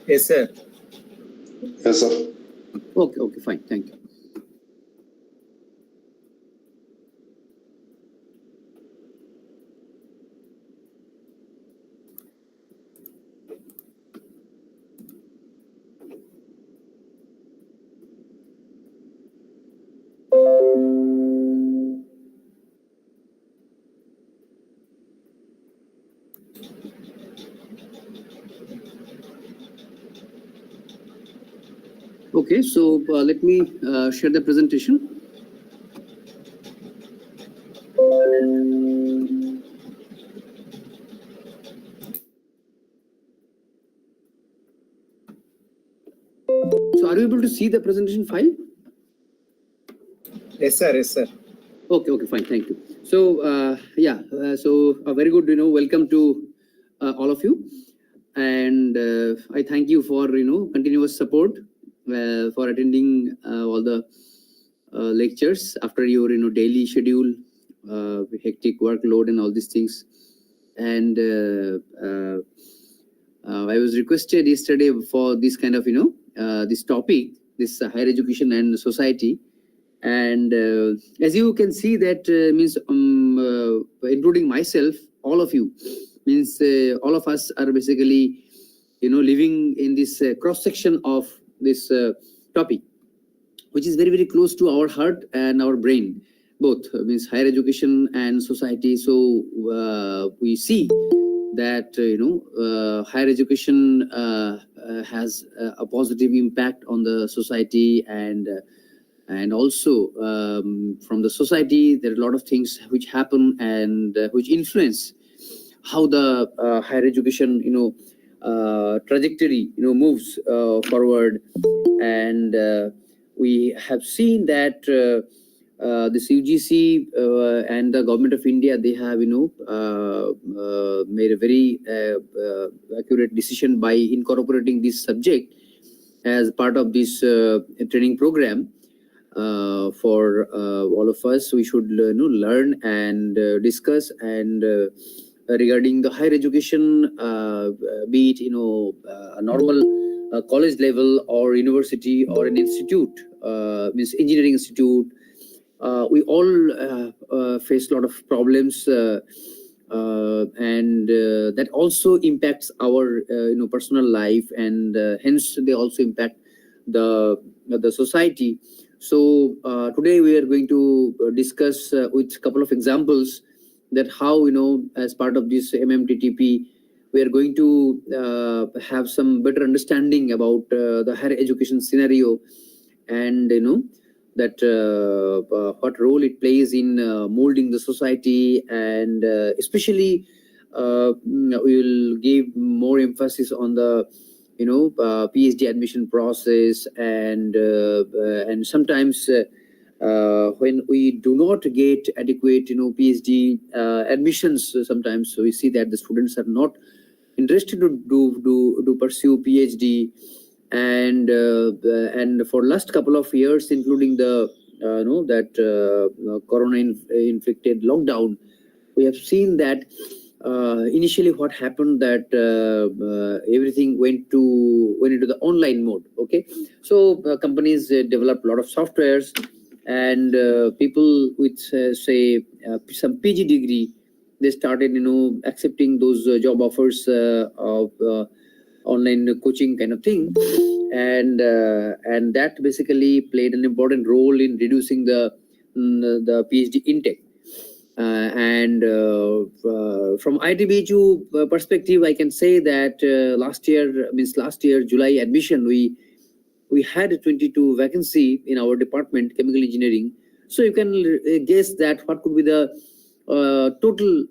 Yes, sir. Yes, sir. Okay, fine. Thank you. Okay, so let me share the presentation. So are you able to see the presentation file? Yes, sir. Yes, sir. Okay, fine. Thank you. So so a very good, welcome to all of you, and I thank you for continuous support for attending all the lectures after your daily schedule, hectic workload and all these things. And I was requested yesterday for this kind of this topic, this higher education and society. And as you can see that means including myself, all of you, means all of us are basically living in this cross section of this topic, which is very, very close to our heart and our brain, both means higher education and society. So we see that higher education has a positive impact on the society, and also from the society there are a lot of things which happen and which influence how the higher education trajectory moves forward. And we have seen that this UGC and the government of India, they have made a very accurate decision by incorporating this subject as part of this training program. For all of us, we should learn and discuss and regarding the higher education, be it a normal college level or university or an institute, means engineering institute. We all face a lot of problems, and that also impacts our personal life, and hence they also impact the society. So today we are going to discuss with a couple of examples that how as part of this MM-TTP we are going to have some better understanding about the higher education scenario, and that what role it plays in molding the society, and especially we will give more emphasis on the PhD admission process, and sometimes when we do not get adequate PhD admissions, sometimes we see that the students are not interested to pursue PhD, and for last couple of years, including the that corona inflicted lockdown, we have seen that initially what happened that everything went into the online mode. Okay, so companies developed a lot of softwares, and people with say some PG degree, they started accepting those job offers of online coaching kind of thing, and that basically played an important role in reducing the PhD intake. And from IIT BHU perspective, I can say that last year July admission, we had 22 vacancy in our department, chemical engineering. So you can guess that what could be the total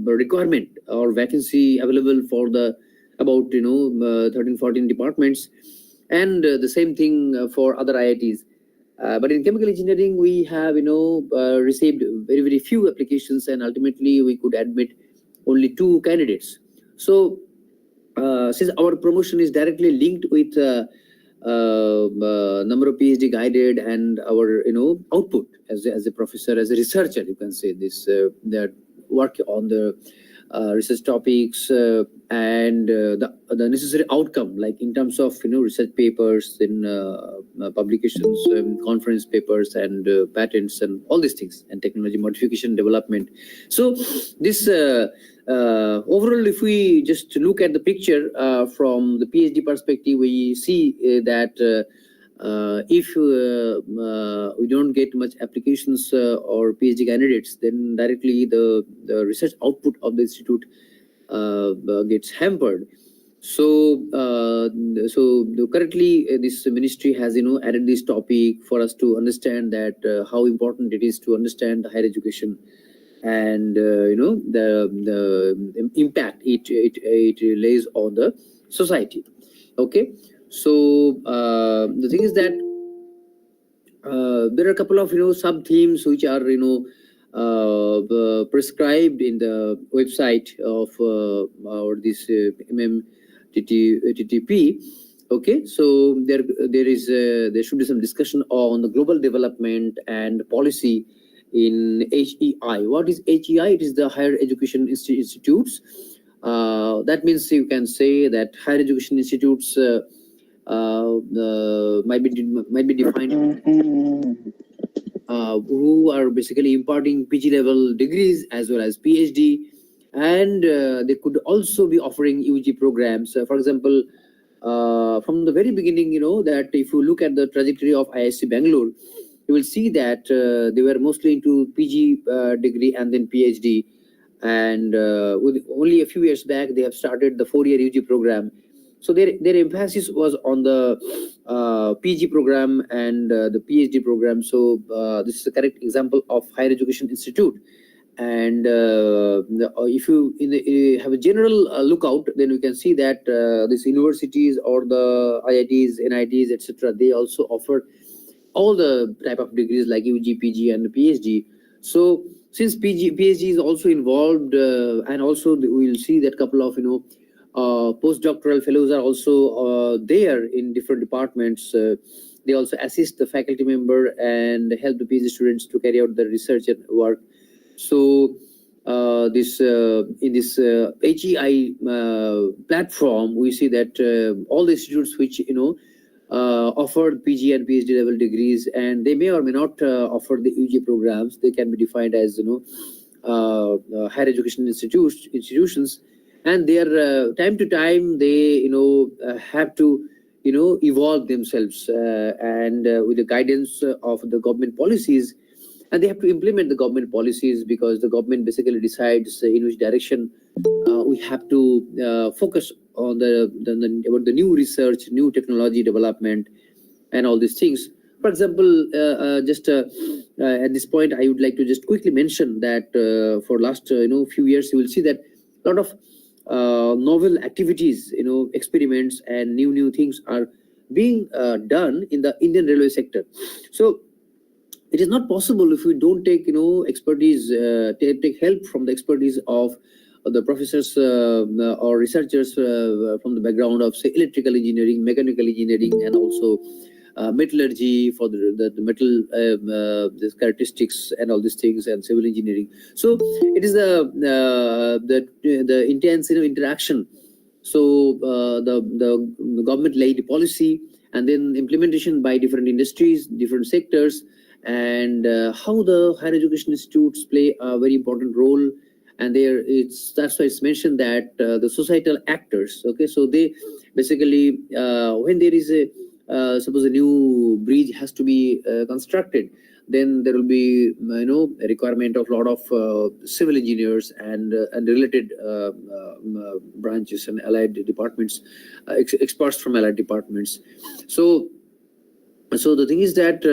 requirement or vacancy available for the about 13-14 departments, and the same thing for other IITs. But in chemical engineering, we have received very, very few applications, and ultimately we could admit only 2 candidates. So since our promotion is directly linked with number of PhD guided and our output as a professor, as a researcher, you can say this that work on the research topics, and the necessary outcome, like in terms of research papers, then publications, conference papers, and patents, and all these things, and technology modification development. So this overall, if we just look at the picture from the PhD perspective, we see that if we don't get much applications or PhD candidates, then directly the research output of the institute gets hampered. So currently this ministry has added this topic for us to understand that how important it is to understand the higher education, and the impact it lays on the society. Okay. So the thing is that there are a couple of sub themes which are prescribed in the website of our this MM-TTP. Okay, so there should be some discussion on the global development and policy in HEI. What is HEI? It is the Higher Education Institutes. That means you can say that higher education institutes might be defined who are basically imparting PG level degrees as well as PhD, and they could also be offering UG programs. For example, from the very beginning, that if you look at the trajectory of IISc Bangalore, you will see that they were mostly into PG degree and then PhD, and with only a few years back they have started the 4-year UG program. So their emphasis was on the PG program and the PhD program. So this is a correct example of higher education institute. And if you have a general lookout, then you can see that these universities or the IITs, NITs, etc., they also offer all the type of degrees like UG, PG, and PhD. So since PhD is also involved, and also we will see that couple of postdoctoral fellows are also there in different departments. They also assist the faculty member and help the PhD students to carry out the research and work. So this in this HEI platform, we see that all the institutes which offered PG and PhD level degrees, and they may or may not offer the UG programs. They can be defined as higher education institutions, and their time to time they have to evolve themselves and with the guidance of the government policies, and they have to implement the government policies, because the government basically decides in which direction we have to focus on about the new research, new technology development, and all these things. For example, just at this point, I would like to just quickly mention that for last few years, you will see that a lot of novel activities, experiments, and new things are being done in the Indian railway sector. So it is not possible if we don't take expertise, take help from the expertise of the professors or researchers from the background of, say, electrical engineering, mechanical engineering, and also metallurgy for the metal this characteristics and all these things, and civil engineering. So it is the intense interaction. So the government-led policy, and then implementation by different industries, different sectors, and how the higher education institutes play a very important role. And that's why it's mentioned that the societal actors. Okay, so they basically when there is a suppose a new bridge has to be constructed, then there will be a requirement of a lot of civil engineers and related branches and allied departments, experts from allied departments. So the thing is that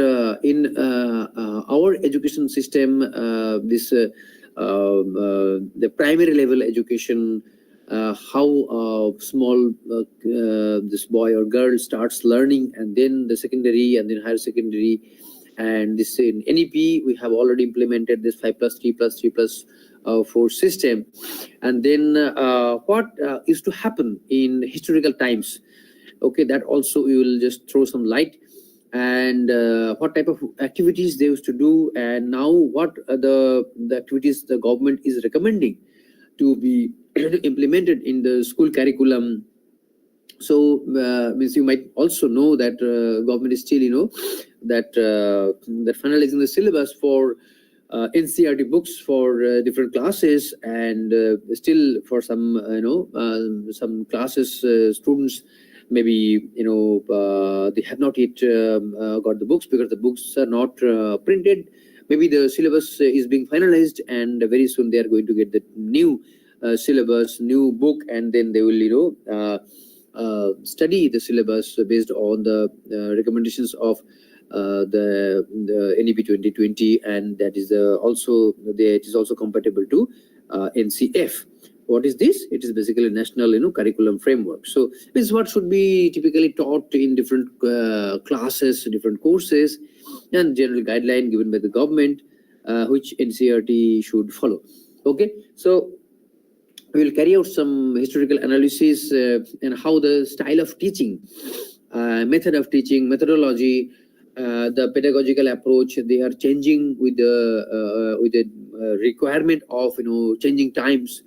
in our education system, this the primary level education, how small this boy or girl starts learning, and then the secondary, and then higher secondary, and this in NEP we have already implemented this 5+3+3+4 system. And then what is to happen in historical times, okay, that also we will just throw some light, and what type of activities they used to do, and now what the activities the government is recommending to be implemented in the school curriculum. So means you might also know that government is still that finalizing the syllabus for NCERT books for different classes, and still for some some classes students maybe they have not yet got the books because the books are not printed. Maybe the syllabus is being finalized, and very soon they are going to get the new syllabus, new book, and then they will study the syllabus based on the recommendations of the NEP 2020, and that is it is also compatible to NCF. What is this? It is basically a national curriculum framework. So this is what should be typically taught in different classes, different courses, and general guideline given by the government, which NCERT should follow. Okay, so we will carry out some historical analysis and how the style of teaching, method of teaching, methodology, the pedagogical approach, they are changing with the requirement of changing times,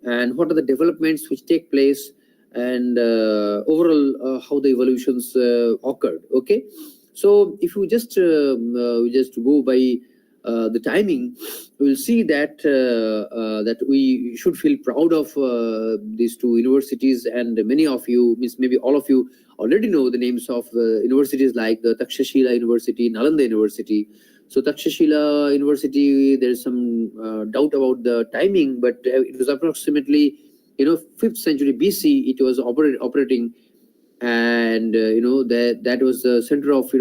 and what are the developments which take place, and overall how the evolutions occurred. Okay, so if we just go by the timing, we will see that that we should feel proud of these two universities, and many of you, means maybe all of you, already know the names of universities like the Takshashila University, Nalanda University. So Takshashila University, there is some doubt about the timing, but it was approximately 5th century BC. It was operating, and that was the center of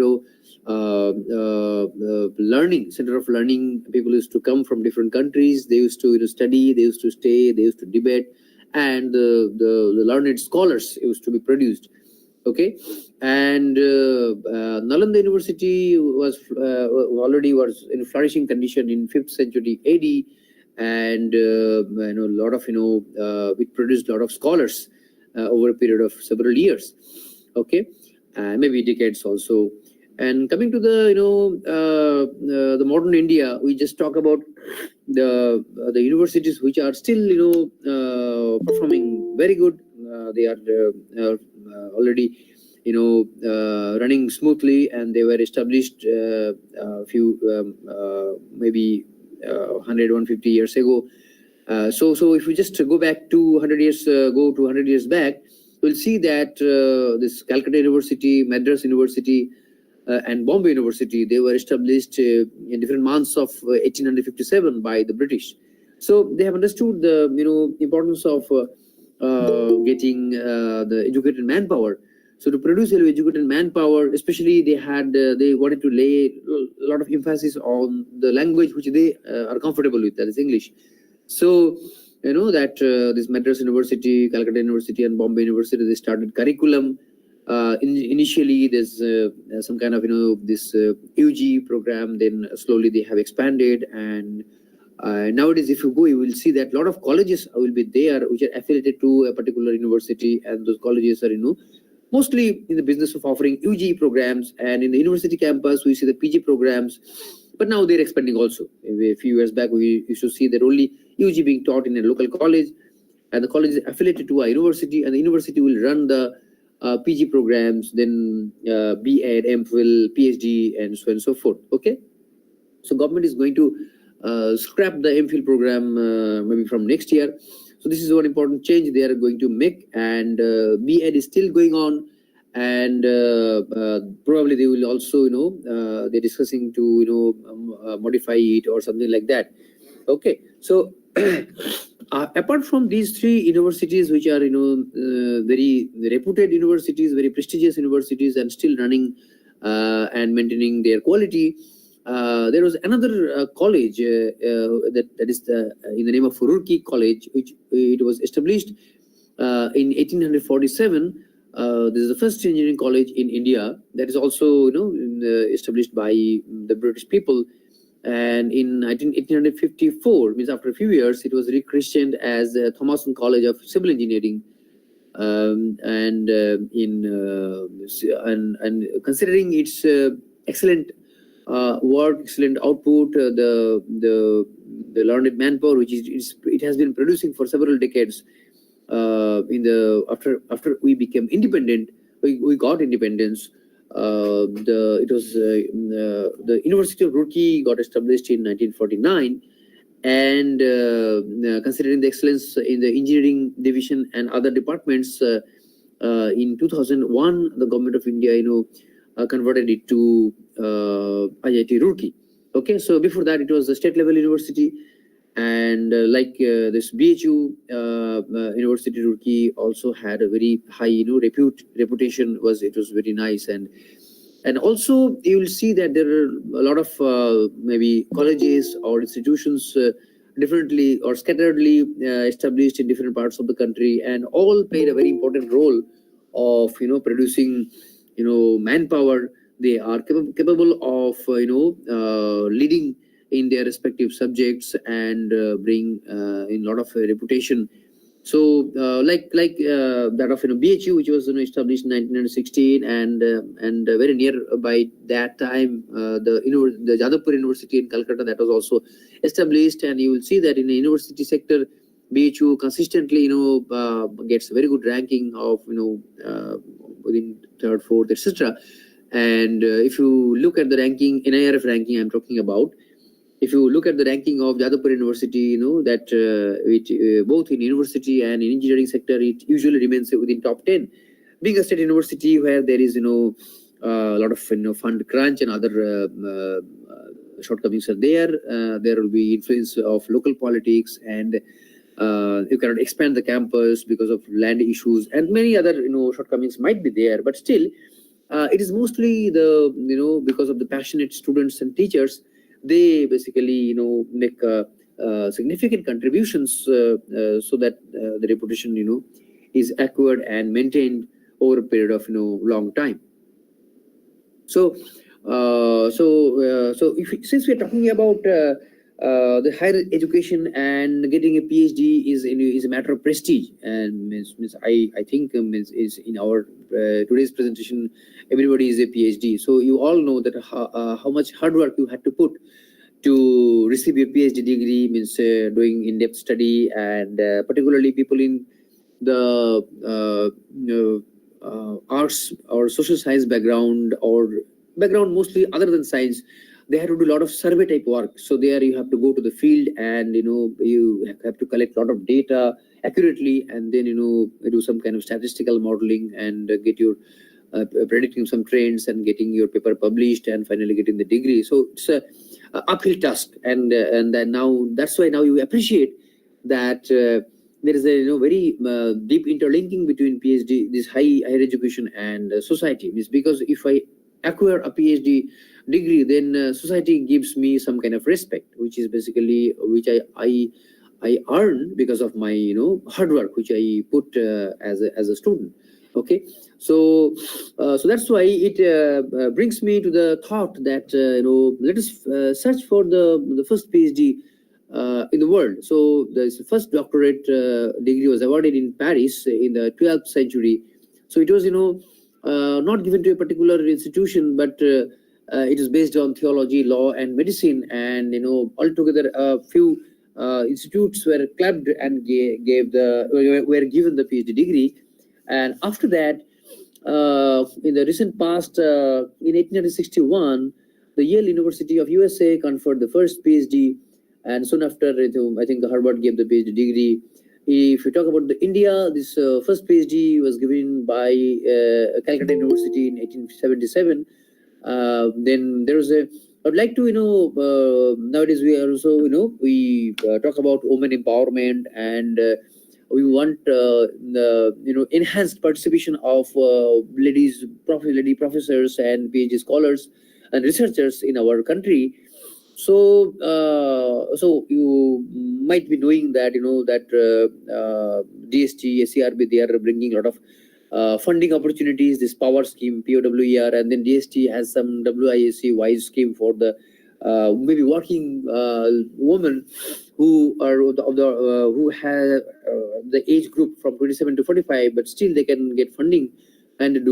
learning, center of learning. People used to come from different countries. They used to study, they used to stay, they used to debate, and the learned scholars used to be produced. Okay, and Nalanda University was already in flourishing condition in 5th century AD, and a lot of it produced a lot of scholars over a period of several years. Okay, maybe decades also. And coming to the modern India, we just talk about the universities which are still performing very good. They are already running smoothly, and they were established a few maybe 100-150 years ago. So if we just go back to 100 years back, we'll see that this Calcutta University, Madras University, and Bombay University, they were established in different months of 1857 by the British. So they have understood the importance of getting the educated manpower. So to produce educated manpower, especially they wanted to lay a lot of emphasis on the language which they are comfortable with, that is English. So that this Madras University, Calcutta University, and Bombay University, they started curriculum. Initially, there's some kind of this UG program. Then slowly they have expanded, and nowadays, if you go, you will see that a lot of colleges will be there which are affiliated to a particular university, and those colleges are mostly in the business of offering UG programs. And in the university campus, we see the PG programs, but now they're expanding also. A few years back, we used to see that only UG being taught in a local college, and the college is affiliated to a university, and the university will run the PG programs, then B.Ed, MPhil, PhD, and so on and so forth. Okay, so government is going to scrap the MPhil program maybe from next year. So this is one important change they are going to make, and B.Ed is still going on, and probably they will also they're discussing to modify it or something like that. Okay, so apart from these three universities, which are very reputed universities, very prestigious universities, and still running and maintaining their quality, there was another college that is in the name of Roorkee College, which it was established in 1847. This is the first engineering college in India that is also established by the British people. And in 1854, means after a few years, it was rechristened as Thomason College of Civil Engineering. And considering its excellent work, excellent output, the the learned manpower, which it has been producing for several decades. After we became independent, we got independence. The University of Roorkee got established in 1949, and considering the excellence in the engineering division and other departments, in 2001 the government of India converted it to IIT Roorkee. Okay, so before that it was a state level university, and this BHU University Roorkee also had a very high reputation. It was very nice, and also you will see that there are a lot of maybe colleges or institutions differently or scatteredly established in different parts of the country, and all played a very important role of producing manpower. They are capable of leading in their respective subjects and bring in a lot of reputation. So like that of BHU, which was established in 1916, and very near by that time the Jadavpur University in Calcutta, that was also established. And you will see that in the university sector, BHU consistently gets a very good ranking of within third, fourth, etc. And if you look at the ranking, NIRF ranking I'm talking about, if you look at the ranking of Jadavpur University, that which both in university and in engineering sector, it usually remains within top 10. Being a state university where there is a lot of fund crunch and other shortcomings are there. There will be influence of local politics, and you cannot expand the campus because of land issues, and many other shortcomings might be there. But still, it is mostly the because of the passionate students and teachers. They basically make significant contributions so that the reputation is acquired and maintained over a period of long time. So since we are talking about the higher education, and getting a PhD is a matter of prestige, and I think is in our today's presentation, everybody is a PhD. So you all know that how much hard work you had to put to receive your PhD degree, doing in-depth study, and particularly people in the arts or social science background, or background mostly other than science, they have to do a lot of survey type work. So there you have to go to the field, and you have to collect a lot of data accurately, and then do some kind of statistical modeling, and get your predicting some trends, and getting your paper published, and finally getting the degree. So it's a uphill task, and then now that's why now you appreciate that there is a very deep interlinking between PhD, this higher education, and society. It's because if I acquire a PhD degree, then society gives me some kind of respect, which is basically which I earn because of my hard work which I put as a student. Okay, so that's why it brings me to the thought that let us search for the first PhD in the world. So the first doctorate degree was awarded in Paris in the 12th century. So it was not given to a particular institution, but it is based on theology, law, and medicine, and altogether a few institutes were clubbed and were given the PhD degree. And after that, in the recent past, in 1861, the Yale University of USA conferred the first PhD, and soon after, I think Harvard gave the PhD degree. If you talk about India, this first PhD was given by Calcutta University in 1877. Then there was I would like to nowadays we are also we talk about women empowerment, and we want enhanced participation of lady professors and PhD scholars and researchers in our country. So so you might be knowing that DST, SCRB, they are bringing a lot of funding opportunities, this power scheme, POWER, and then DST has some WISC WISE scheme for the maybe working women who are who have the age group from 27 to 45, but still they can get funding and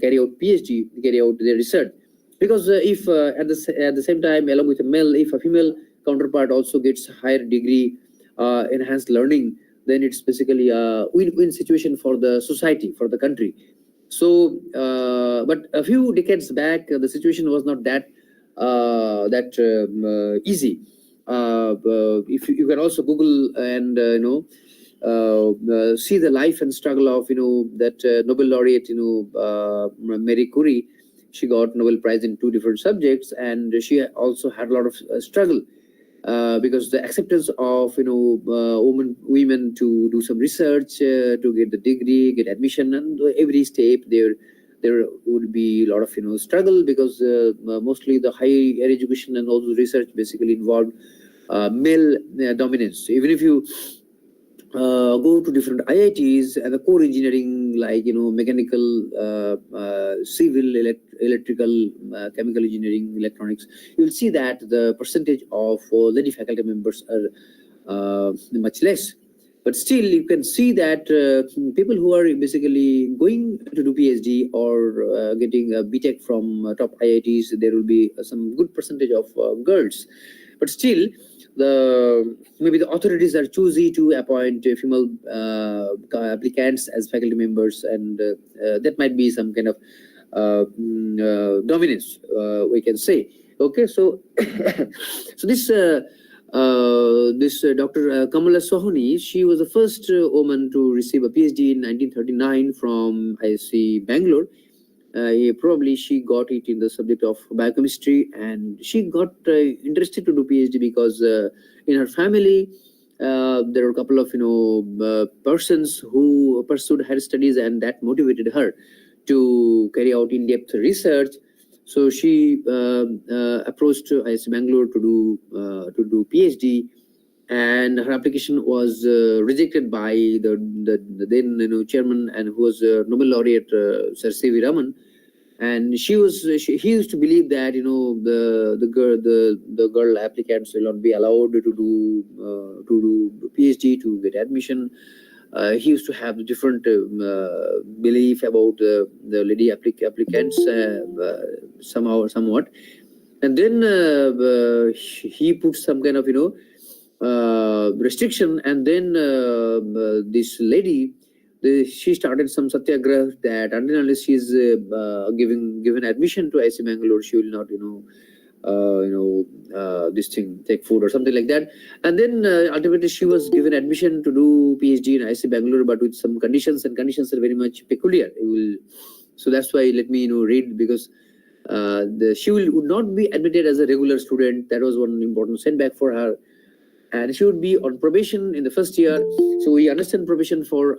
carry out PhD, carry out their research. Because if at the same time, along with a male, if a female counterpart also gets higher degree, enhanced learning, then it's basically a win-win situation for the society, for the country. So, but a few decades back, the situation was not that easy. If you can also Google and see the life and struggle of that Nobel laureate Marie Curie. She got Nobel Prize in 2 different subjects, and she also had a lot of struggle because the acceptance of women to do some research, to get the degree, get admission, and every step there would be a lot of struggle, because mostly the higher education and also research basically involved male dominance. So even if you go to different IITs and the core engineering, like mechanical, civil, electrical, chemical engineering, electronics, you will see that the percentage of lady faculty members are much less. But still, you can see that people who are basically going to do PhD or getting a BTech from top IITs, there will be some good percentage of girls. But still, maybe the authorities are choosy to appoint female applicants as faculty members, and that might be some kind of dominance, we can say. Okay, so so this Dr. Kamala Sohani, she was the first woman to receive a PhD in 1939 from IIT Bangalore. Probably she got it in the subject of biochemistry, and she got interested to do PhD because in her family there were a couple of persons who pursued higher studies, and that motivated her to carry out in-depth research. So she approached IIT Bangalore to do PhD, and her application was rejected by the then chairman, and who was Nobel laureate Sir C.V. Raman. And he used to believe that the girl applicants will not be allowed to do PhD, to get admission. He used to have different belief about the lady applicants somewhat, and then he put some kind of restriction, and then this lady, she started some satyagraha that unless she is given admission to IIT Bangalore, she will not this thing, take food or something like that. And then ultimately she was given admission to do PhD in IIT Bangalore, but with some conditions, and conditions are very much peculiar. So that's why let me read, because she would not be admitted as a regular student. That was one important setback for her. And she would be on probation in the first year. So we understand probation for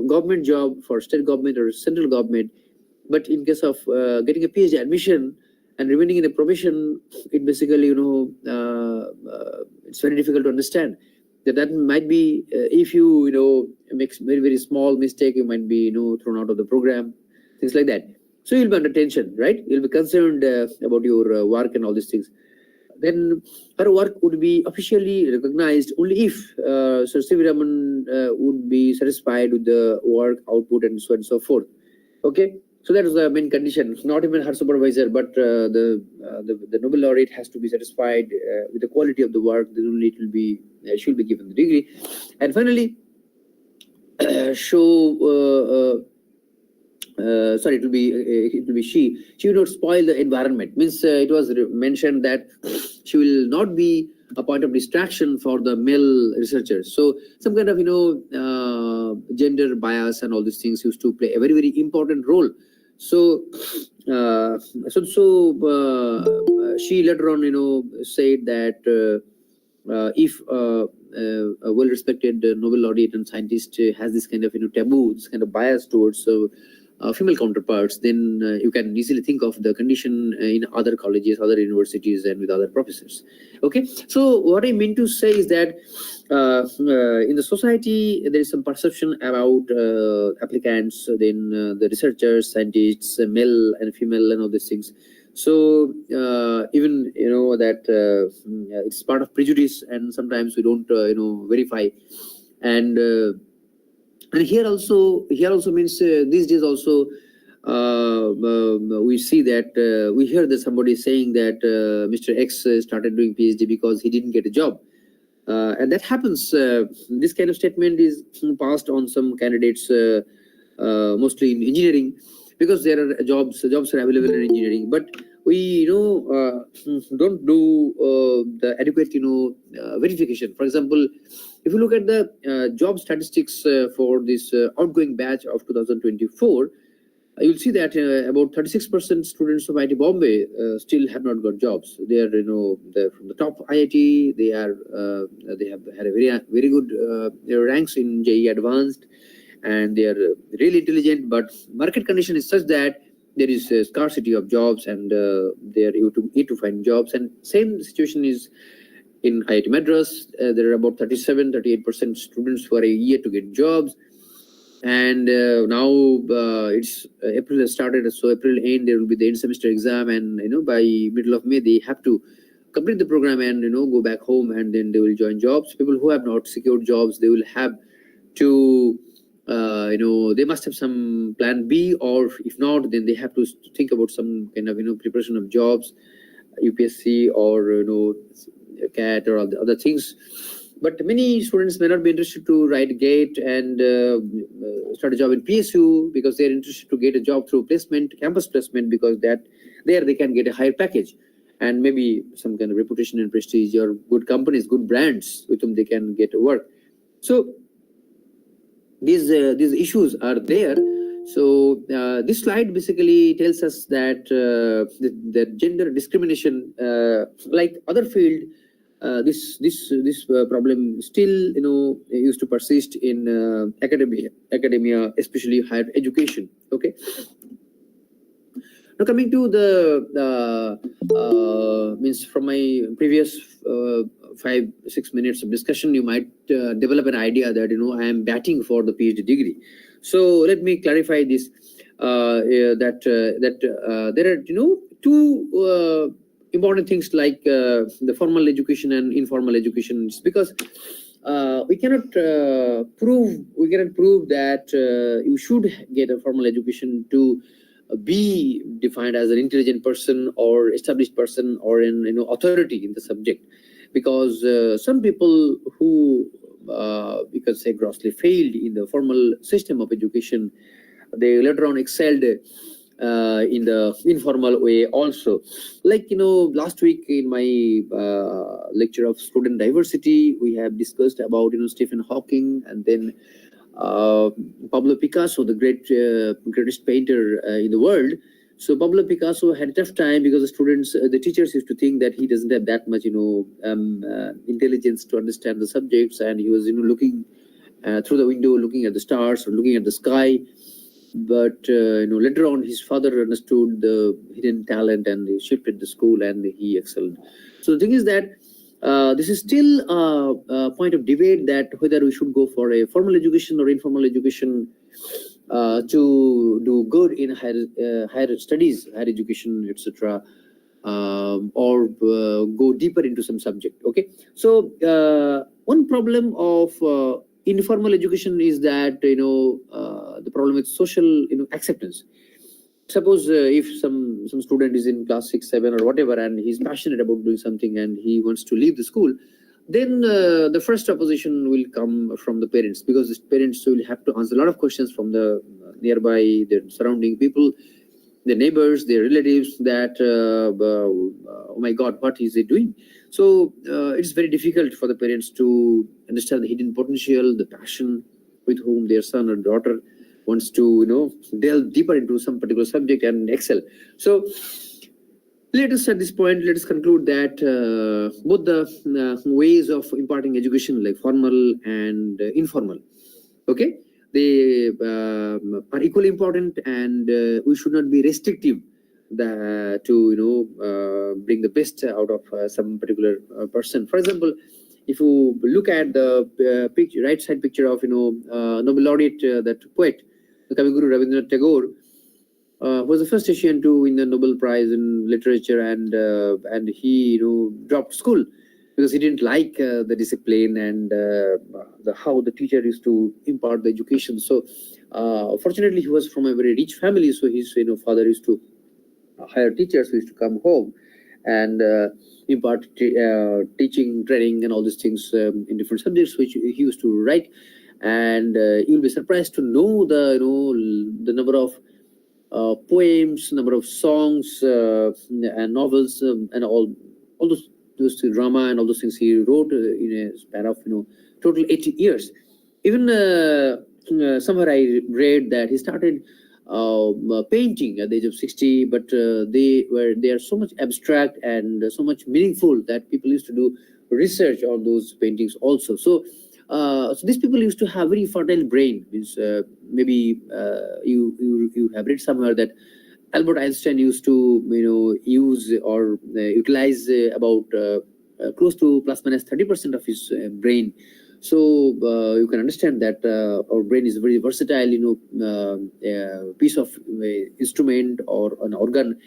government job, for state government or central government. But in case of getting a PhD admission and remaining in a probation, it basically, it's very difficult to understand. That might be, if you, make very, very small mistake, you might be, thrown out of the program, things like that. So you'll be under tension, right? You'll be concerned about your work and all these things. Then her work would be officially recognized only if Sir C.V. Raman would be satisfied with the work output and so on and so forth. Okay, so that was the main condition. Not even her supervisor, but the Nobel laureate has to be satisfied with the quality of the work. Then only it will be she will be given the degree. And finally, it will be she will not spoil the environment. Means it was mentioned that she will not be a point of distraction for the male researchers. So some kind of gender bias and all these things used to play a very, very important role. So she later on said that if a well-respected Nobel laureate and scientist has this kind of taboo, this kind of bias towards female counterparts, then you can easily think of the condition in other colleges, other universities, and with other professors. Okay, so what I mean to say is that in the society there is some perception about applicants, then the researchers, scientists, male and female, and all these things. So even that it's part of prejudice, and sometimes we don't verify. And here also means these days also we see that we hear that somebody is saying that Mr. X started doing PhD because he didn't get a job, and that happens. This kind of statement is passed on some candidates, mostly in engineering, because there are jobs are available in engineering, but we don't do the adequate verification. For example, if you look at the job statistics for this outgoing batch of 2024, you'll see that about 36% students of IIT Bombay still have not got jobs. They are, they're from the top IIT. They are, they have had a very good ranks in JEE Advanced, and they are really intelligent. But market condition is such that there is a scarcity of jobs, and they are able to find jobs. And same situation is in IIT Madras. There are about 38% students who are a year to get jobs. And now it's April has started, so April end there will be the end semester exam, and by middle of May they have to complete the program and go back home, and then they will join jobs. People who have not secured jobs, they will have to they must have some plan B, or if not, then they have to think about some kind of preparation of jobs, UPSC or CAT or other things. But many students may not be interested to write GATE and start a job in PSU, because they're interested to get a job through placement, campus placement, because there they can get a higher package and maybe some kind of reputation and prestige, or good companies, good brands with whom they can get work. So these issues are there. So this slide basically tells us that the gender discrimination, like other field, this problem still used to persist in academia, especially higher education. Okay. Now coming to the means from my previous 5-6 minutes of discussion, you might develop an idea that I am batting for the PhD degree. So let me clarify this, that there are two important things like the formal education and informal education. It's because we cannot prove that you should get a formal education to be defined as an intelligent person or established person or an authority in the subject, because some people who you could say grossly failed in the formal system of education, they later on excelled in the informal way also. Like last week in my lecture of student diversity, we have discussed about Stephen Hawking, and then Pablo Picasso, the greatest painter in the world. So Pablo Picasso had a tough time because the teachers used to think that he doesn't have that much intelligence to understand the subjects, and he was looking through the window, looking at the stars or looking at the sky. But later on, his father understood the hidden talent, and he shifted the school, and he excelled. So the thing is that this is still a point of debate, that whether we should go for a formal education or informal education to do good in higher studies, higher education, etc., or go deeper into some subject. Okay, so one problem of informal education is that the problem with social acceptance. Suppose if some student is in class 6, 7 or whatever, and he's passionate about doing something and he wants to leave the school, then the first opposition will come from the parents, because the parents will have to answer a lot of questions from the nearby, their surrounding people, their neighbors, their relatives, that oh my God, what is he doing? So it's very difficult for the parents to understand the hidden potential, the passion with whom their son or daughter wants to delve deeper into some particular subject and excel. So let us at this point, let us conclude that both the ways of imparting education, like formal and informal, okay, they are equally important, and we should not be restrictive to bring the best out of some particular person. For example, if you look at the picture, right side picture of Nobel laureate, that poet, Kaviguru Rabindranath Tagore, was the first Asian to win the Nobel Prize in literature, and he dropped school because he didn't like the discipline and how the teacher used to impart the education. So Fortunately, he was from a very rich family, so his father used to hire teachers who used to come home and impart teaching, training, and all these things in different subjects, which he used to write. And you'll be surprised to know the number of poems, number of songs and novels, and all those drama and all those things he wrote in a span of total 80 years. Even somewhere I read that he started painting at the age of 60, but they are so much abstract and so much meaningful that people used to do research on those paintings also. So these people used to have very fertile brain. Means maybe you have read somewhere that Albert Einstein used to use or utilize about close to plus minus 30% of his brain. So you can understand that our brain is a very versatile piece of instrument or an organ,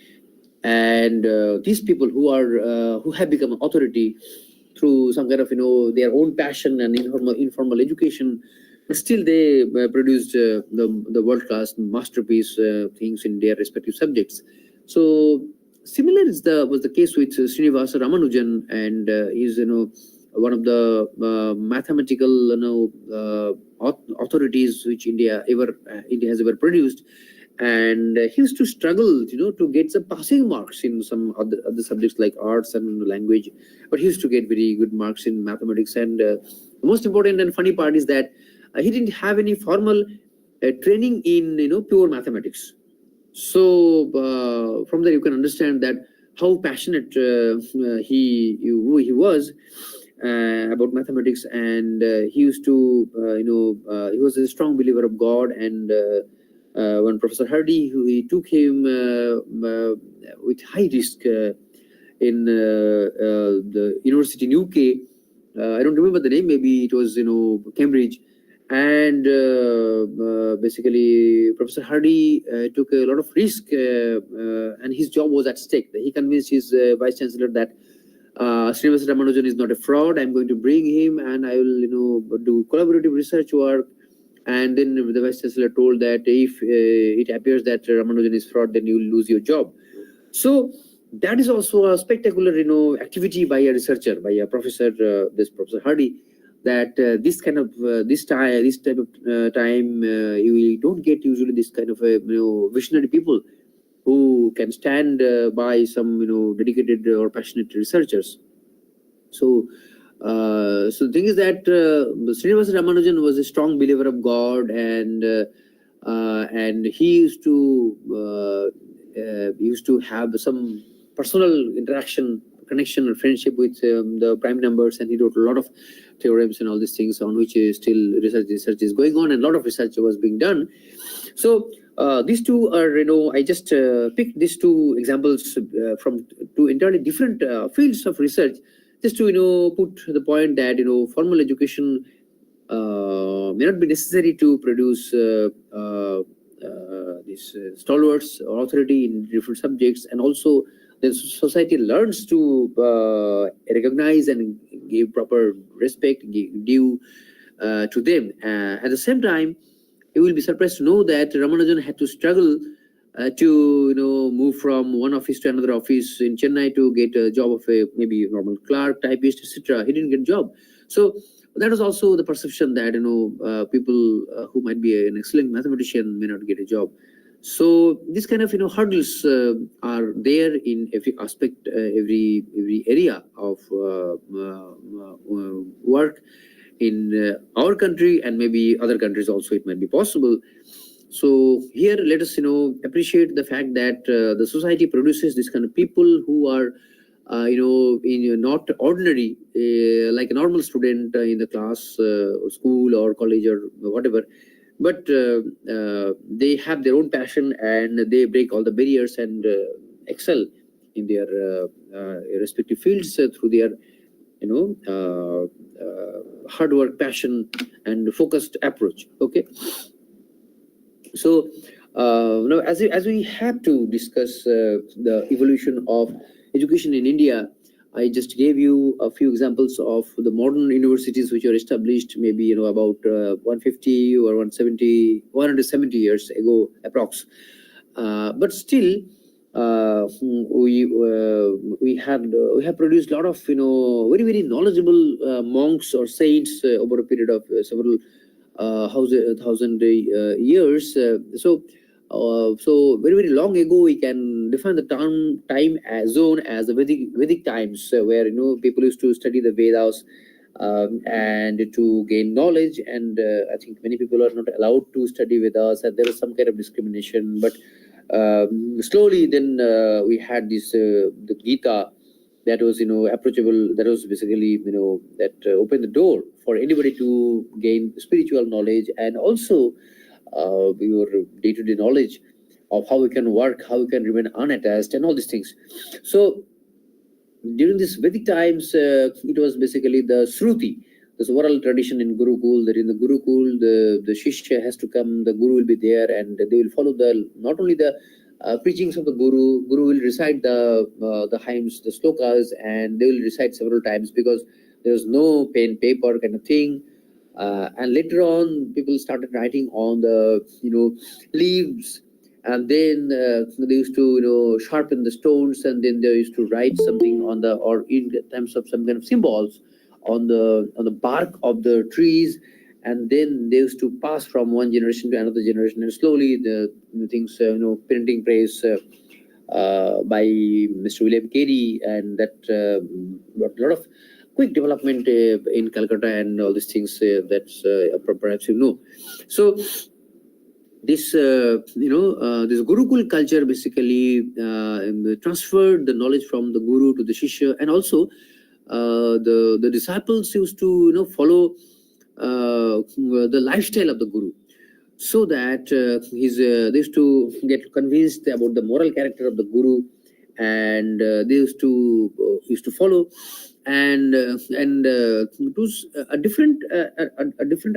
and these people who have become an authority through some kind of their own passion and informal education, still they produced the world-class masterpiece things in their respective subjects. So similar was the case with Srinivasa Ramanujan, and he's one of the mathematical authorities which India has ever produced. And he used to struggle to get some passing marks in some other subjects like arts and language, but he used to get very good marks in mathematics. And the most important and funny part is that he didn't have any formal training in pure mathematics. So from there you can understand that how passionate he was about mathematics. And he used to he was a strong believer of God. And when Professor Hardy, he took him with high risk in the university in UK. I don't remember the name. Maybe it was Cambridge. And basically, Professor Hardy took a lot of risk, and his job was at stake. He convinced his vice chancellor that Srinivasa Ramanujan is not a fraud. I'm going to bring him, and I will do collaborative research work. And then the vice chancellor told that if it appears that Ramanujan is fraud, then you will lose your job. So that is also a spectacular activity by a researcher, by a professor, this Professor Hardy, that this type of time you don't get usually this kind of visionary people who can stand by some dedicated or passionate researchers. So the thing is that Srinivasa Ramanujan was a strong believer of God, and he used to have some personal interaction, connection, or friendship with the prime numbers, and he wrote a lot of theorems and all these things on which still research is going on, and a lot of research was being done. So these two are I just picked these two examples from two entirely different fields of research, just to put the point that formal education may not be necessary to produce these stalwarts or authority in different subjects. And also the society learns to recognize and give proper respect, give due to them. At the same time, you will be surprised to know that Ramanujan had to struggle to move from one office to another office in Chennai to get a job of a maybe normal clerk, typist, etc. He didn't get a job. So that is also the perception that people who might be an excellent mathematician may not get a job. So this kind of hurdles are there in every aspect, every area of work in our country, and maybe other countries also it might be possible. So here let us appreciate the fact that the society produces this kind of people who are not ordinary, like a normal student in the class, school or college or whatever, but they have their own passion and they break all the barriers and excel in their respective fields through their hard work, passion, and focused approach. Okay. So now as we have to discuss the evolution of education in India, I just gave you a few examples of the modern universities which were established maybe about 150 or 170 years ago approx. But still, we have produced a lot of very very knowledgeable monks or saints over a period of several thousand years. So very very long ago we can define the time as zone as the Vedic times, where people used to study the Vedas and to gain knowledge. And I think many people are not allowed to study Vedas, and there is some kind of discrimination. But slowly then we had this the Gita, that was approachable, that was basically that opened the door for anybody to gain spiritual knowledge, and also your day-to-day knowledge of how we can work, how we can remain unattached, and all these things. So during this Vedic times, it was basically the Shruti, this oral tradition in Gurukul. That in the Gurukul, the Shishya has to come, the Guru will be there, and they will follow not only the preachings of the Guru will recite the hymns, the slokas, and they will recite several times, because there was no pen, paper kind of thing. And later on, people started writing on the leaves, and then they used to sharpen the stones, and then they used to write something on or in terms of some kind of symbols on the bark of the trees, and then they used to pass from one generation to another generation, and slowly the things printing press by Mr. William Carey, and that brought a lot of quick development in Calcutta and all these things that's perhaps So this this Gurukul culture basically transferred the knowledge from the Guru to the Shishya, and also the disciples used to follow the lifestyle of the Guru, so that they used to get convinced about the moral character of the Guru, and they used to follow. And it was a different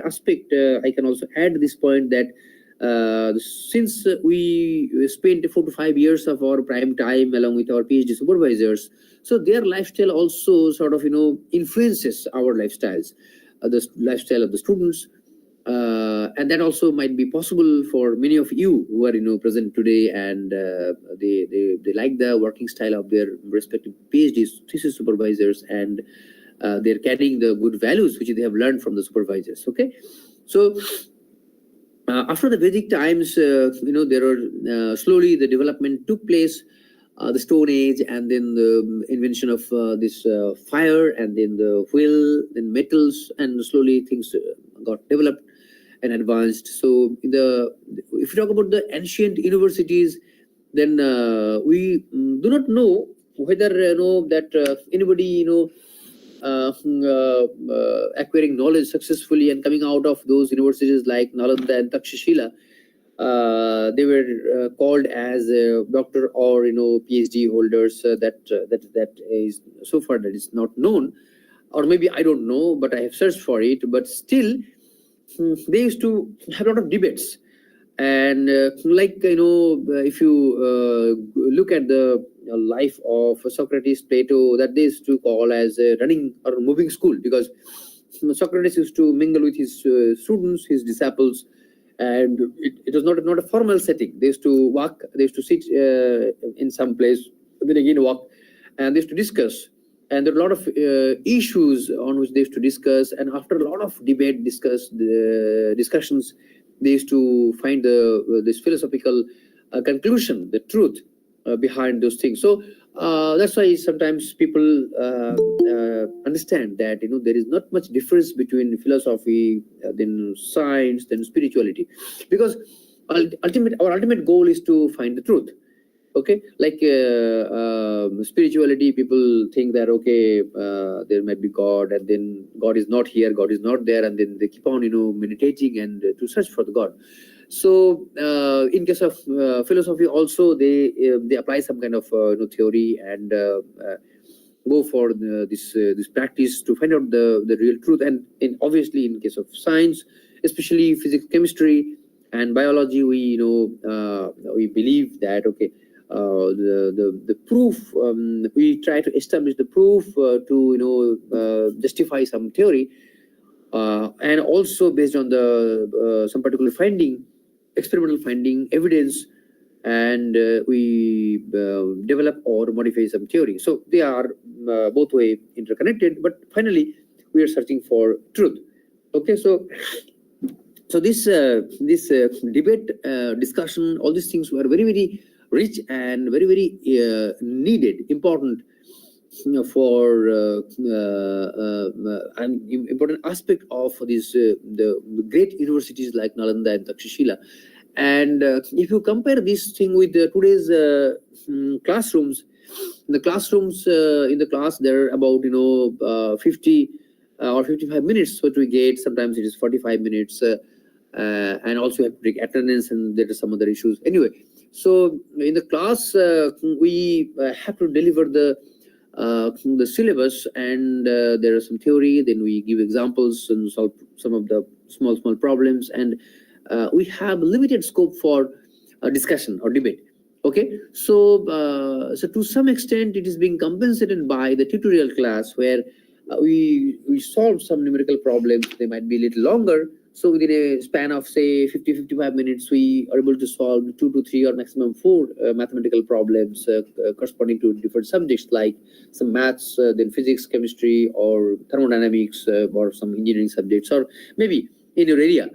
aspect. I can also add this point that since we spent 4 to 5 years of our prime time along with our PhD supervisors, so their lifestyle also sort of influences our lifestyles, the lifestyle of the students, and that also might be possible for many of you who are present today, and they like the working style of their respective PhD thesis supervisors, and they're carrying the good values which they have learned from the supervisors. Okay, so after the Vedic times, there are slowly the development took place, the Stone Age, and then the invention of this fire, and then the wheel, then metals, and slowly things got developed and advanced. So if you talk about the ancient universities, then we do not know whether that anybody acquiring knowledge successfully and coming out of those universities like Nalanda and Takshashila, they were called as doctor or PhD holders. That is so far that is not known, or maybe I don't know, but I have searched for it. But still, they used to have a lot of debates, and if you look at the life of Socrates, Plato, that they used to call as a running or moving school, because Socrates used to mingle with his students, his disciples, and it was not a formal setting. They used to walk, they used to sit in some place, then again walk, and they used to discuss. And there are a lot of issues on which they used to discuss, and after a lot of debate, discussions, they used to find this philosophical conclusion, the truth behind those things. So that's why sometimes people understand that there is not much difference between philosophy, then science, then spirituality, because our ultimate goal is to find the truth. Okay, like spirituality, people think that there might be God, and then God is not here, God is not there, and then they keep on meditating and to search for the God. So in case of philosophy also, they apply some kind of theory and go for this practice to find out the real truth. And obviously in case of science, especially physics, chemistry, and biology, we believe that the proof. We try to establish the proof to justify some theory, and also based on the some particular finding, experimental finding, evidence, and we develop or modify some theory. So they are both way interconnected, but finally we are searching for truth. Okay, so this debate, discussion, all these things were very, very rich and very, very needed, important for an important aspect of this the great universities like Nalanda and Takshashila. And if you compare this thing with today's classrooms, in the classrooms, in the class there are about 50 or 55 minutes so to get. Sometimes it is 45 minutes, and also you have to take attendance, and there are some other issues. Anyway, so in the class we have to deliver the syllabus, and there are some theory. Then we give examples and solve some of the small problems, and we have limited scope for discussion or debate. Okay, so so to some extent it is being compensated by the tutorial class, where we solve some numerical problems. They might be a little longer, so within a span of say 50-55 minutes we are able to solve 2 to 3 or maximum 4 mathematical problems corresponding to different subjects, like some maths, then physics, chemistry, or thermodynamics, or some engineering subjects, or maybe in your area.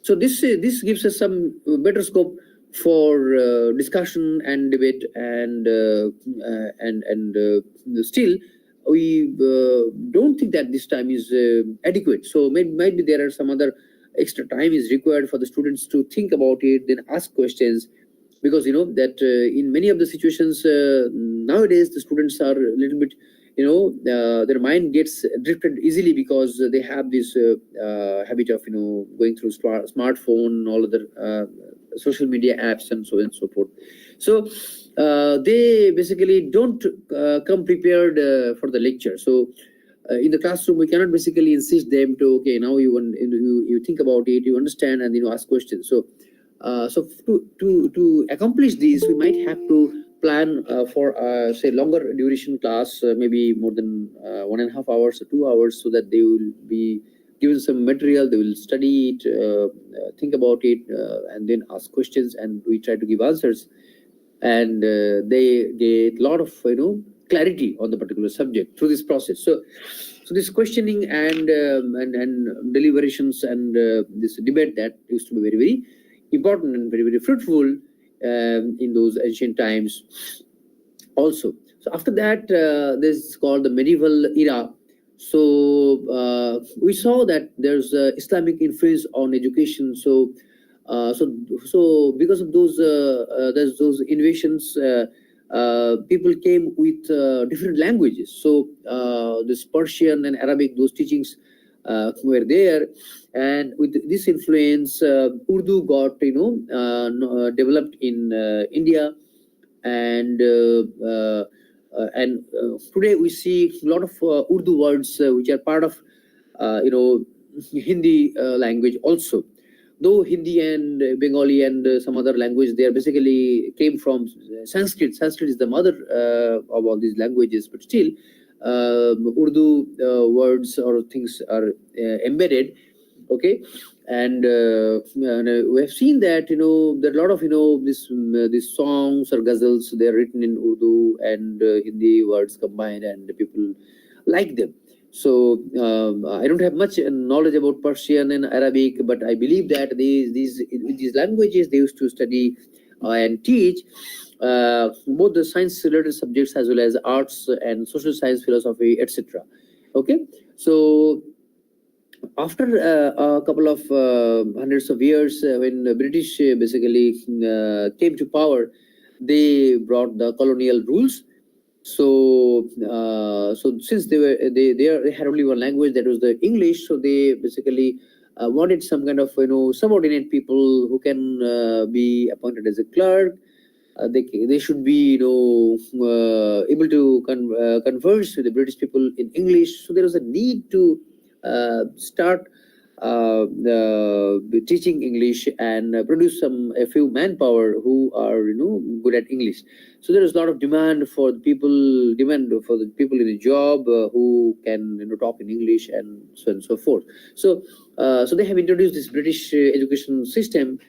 So this gives us some better scope for discussion and debate, and still we don't think that this time is adequate. So maybe there are some other extra time is required for the students to think about it, then ask questions, because that in many of the situations nowadays the students are a little bit their mind gets drifted easily, because they have this habit of going through smartphone, all other social media apps, and so on and so forth. So they basically don't come prepared for the lecture. So in the classroom we cannot basically insist them to, okay, now you think about it, you understand, and ask questions. So so to accomplish this, we might have to plan for say longer duration class, maybe more than 1.5 hours or 2 hours, so that they will be given some material, they will study it, think about it, and then ask questions, and we try to give answers, and they get a lot of clarity on the particular subject through this process. So this questioning and deliberations and this debate, that used to be very, very important and very, very fruitful in those ancient times also. So after that, this is called the medieval era. So we saw that there's Islamic influence on education. So so because of those there's those innovations, people came with different languages. So this Persian and Arabic, those teachings were there, and with this influence, Urdu got developed in India, and today we see a lot of Urdu words which are part of Hindi language also. Though Hindi and Bengali and some other language, they are basically came from Sanskrit. Sanskrit is the mother of all these languages, but still Urdu words or things are embedded. Okay, and we have seen that there are a lot of these songs or ghazals, they are written in Urdu and Hindi words combined, and people like them. So I don't have much knowledge about Persian and Arabic, but I believe that these languages they used to study and teach both the science-related subjects as well as arts and social science, philosophy, etc. Okay, so after a couple of hundreds of years, when the British basically came to power, they brought the colonial rules. So so since they had only one language, that was the English, so they basically wanted some kind of subordinate people who can be appointed as a clerk. They should be able to converse with the British people in English. So there was a need to start teaching English and produce a few manpower who are good at English. So there is a lot of demand for the people in a job who can talk in English and so on and so forth. So so they have introduced this British education system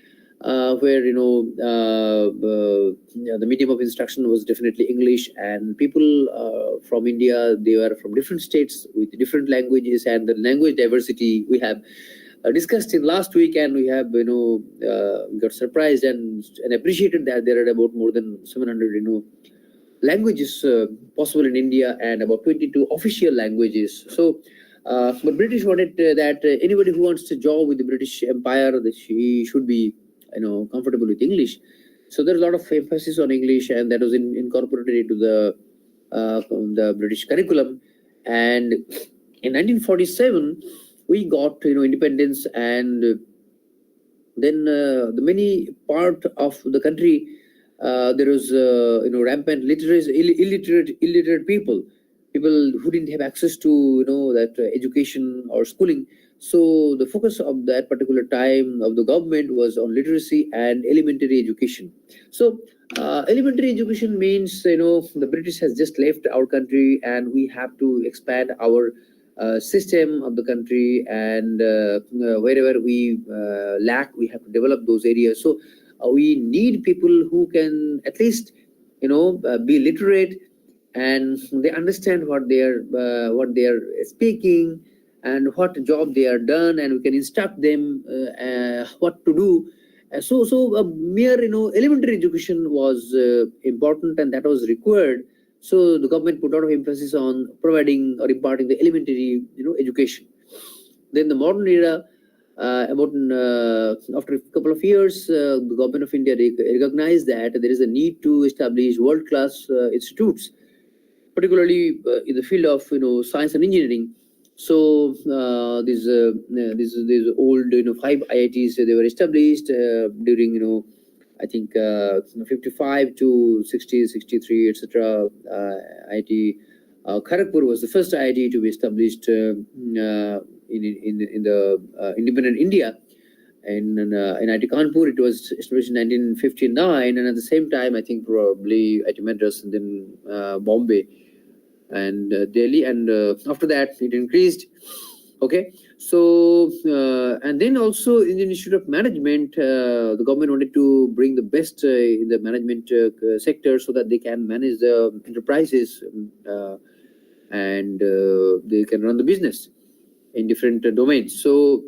where the medium of instruction was definitely English, and people from India, they were from different states with different languages, and the language diversity we have discussed in last week, and we have got surprised and appreciated that there are about more than 700 languages possible in India, and about 22 official languages. So but British wanted that anybody who wants to job with the British Empire, he should be comfortable with English. So there's a lot of emphasis on English, and that was incorporated into the British curriculum. And in 1947 we got independence, and then the many part of the country there was rampant illiterate people who didn't have access to that education or schooling. So the focus of that particular time of the government was on literacy and elementary education. So elementary education means the British has just left our country, and we have to expand our system of the country, and wherever we lack, we have to develop those areas. So we need people who can at least be literate, and they understand what they are speaking and what job they are done, and we can instruct them what to do. So a mere elementary education was important, and that was required. So the government put a lot of emphasis on providing or imparting the elementary education. Then the modern era, after a couple of years, the government of India recognized that there is a need to establish world-class institutes, particularly in the field of science and engineering. So these old 5 IITs, they were established during I think 55 to 60, 63, etc. IIT Kharagpur was the first IIT to be established in the independent India. And in IIT Kanpur, it was established in 1959, and at the same time, I think probably IIT Madras, and then Bombay and Delhi, and after that it increased. Okay, so and then also in the Institute of Management, the government wanted to bring the best in the management sector, so that they can manage the enterprises and they can run the business in different domains. So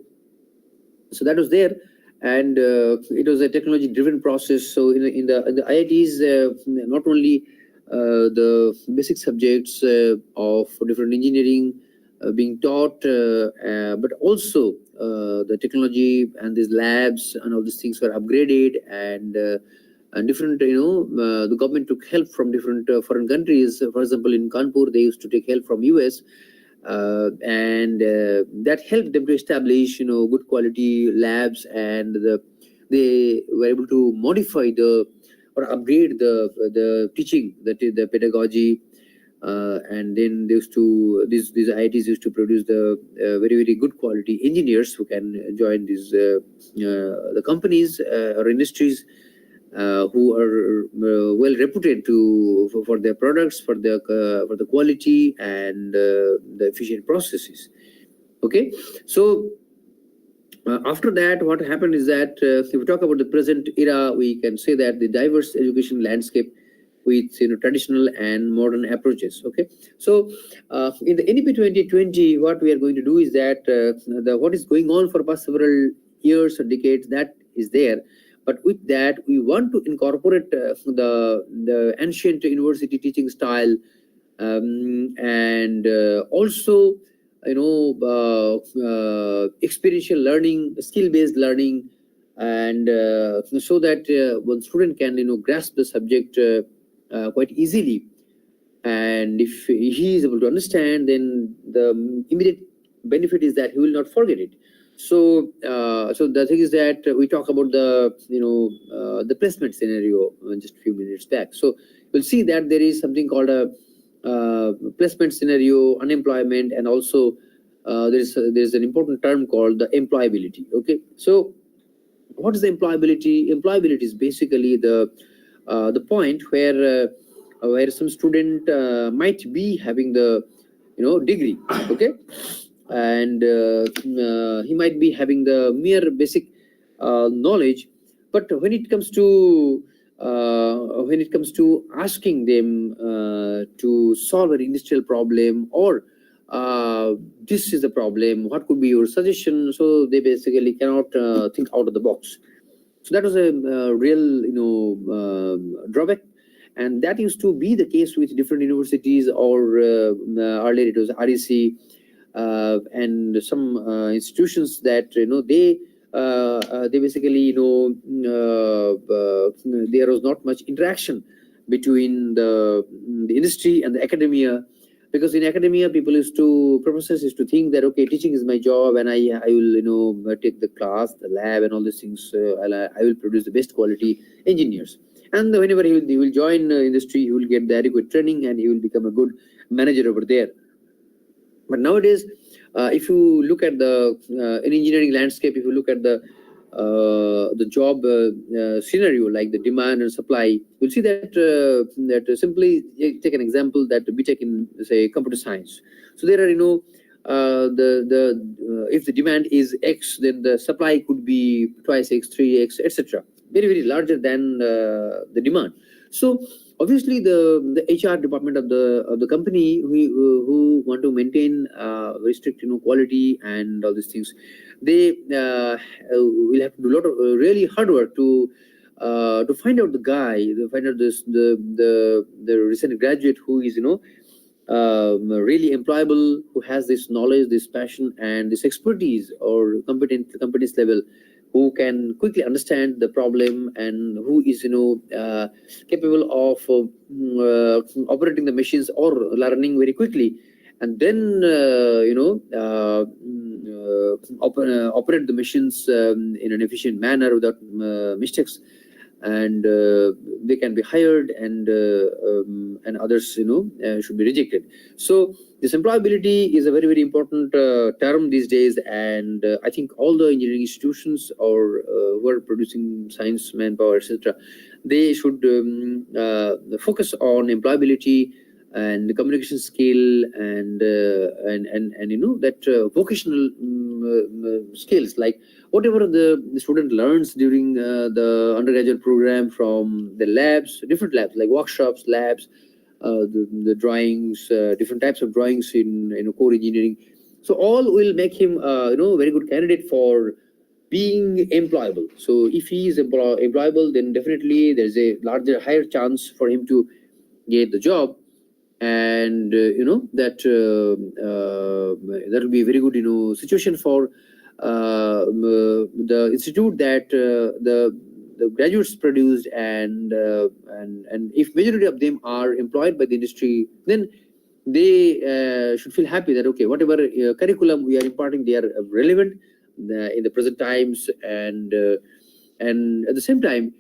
that was there, and it was a technology driven process. So in the IITs, not only the basic subjects of different engineering being taught, but also the technology and these labs and all these things were upgraded, and different the government took help from different foreign countries. For example, in Kanpur, they used to take help from US, and that helped them to establish good quality labs, and they were able to modify or upgrade the teaching, the pedagogy, and then these IITs used to produce the very good quality engineers who can join these the companies or industries who are well reputed for their products, for the quality and the efficient processes. Okay, so after that, what happened is that if we talk about the present era, we can say that the diverse education landscape with traditional and modern approaches. Okay, so in the NEP 2020, what we are going to do is that what is going on for past several years or decades, that is there, but with that we want to incorporate the ancient university teaching style, and also experiential learning, skill-based learning, and so that one student can grasp the subject quite easily, and if he is able to understand, then the immediate benefit is that he will not forget it. So so the thing is that we talk about the placement scenario just a few minutes back. So you'll see that there is something called a placement scenario, unemployment, and also there's an important term called the employability. Okay, so what is the employability? Employability is basically the point where some student might be having the degree, okay, and he might be having the mere basic knowledge, but when it comes to asking them to solve an industrial problem, or this is the problem, what could be your suggestion, so they basically cannot think out of the box. So that was a real drawback, and that used to be the case with different universities, or earlier it was REC and some institutions that they basically there was not much interaction between the industry and the academia, because in academia professors used to think that, okay, teaching is my job, and I will take the class, the lab, and all these things. I will produce the best quality engineers, and whenever he will join industry, he will get the adequate training, and he will become a good manager over there. But nowadays, if you look at the in engineering landscape, if you look at the job scenario, like the demand and supply, you'll see that simply take an example, that BTech in, say, computer science. So there are if the demand is X, then the supply could be twice X, 3X, etc. Very, very larger than the demand. So obviously the HR department of the company who want to maintain very strict quality and all these things, they will have to do a lot of really hard work to find out the guy, to find out the recent graduate who is really employable, who has this knowledge, this passion, and this expertise or competence level, who can quickly understand the problem, and who is capable of operating the machines or learning very quickly, and then operate the machines in an efficient manner without mistakes, and they can be hired, and others should be rejected. So this employability is a very, very important term these days, and I think all the engineering institutions or who are producing science manpower, etc., they should focus on employability and communication skill, and that vocational skills, like whatever the student learns during the undergraduate program, from the labs, different labs like workshops, labs, the drawings, different types of drawings in core engineering. So all will make him very good candidate for being employable. So if he is employable, then definitely there's a higher chance for him to get the job, and that will be a very good situation for the institute that the graduates produced, and if majority of them are employed by the industry, then they should feel happy that, okay, whatever curriculum we are imparting, they are relevant in the present times, and at the same time,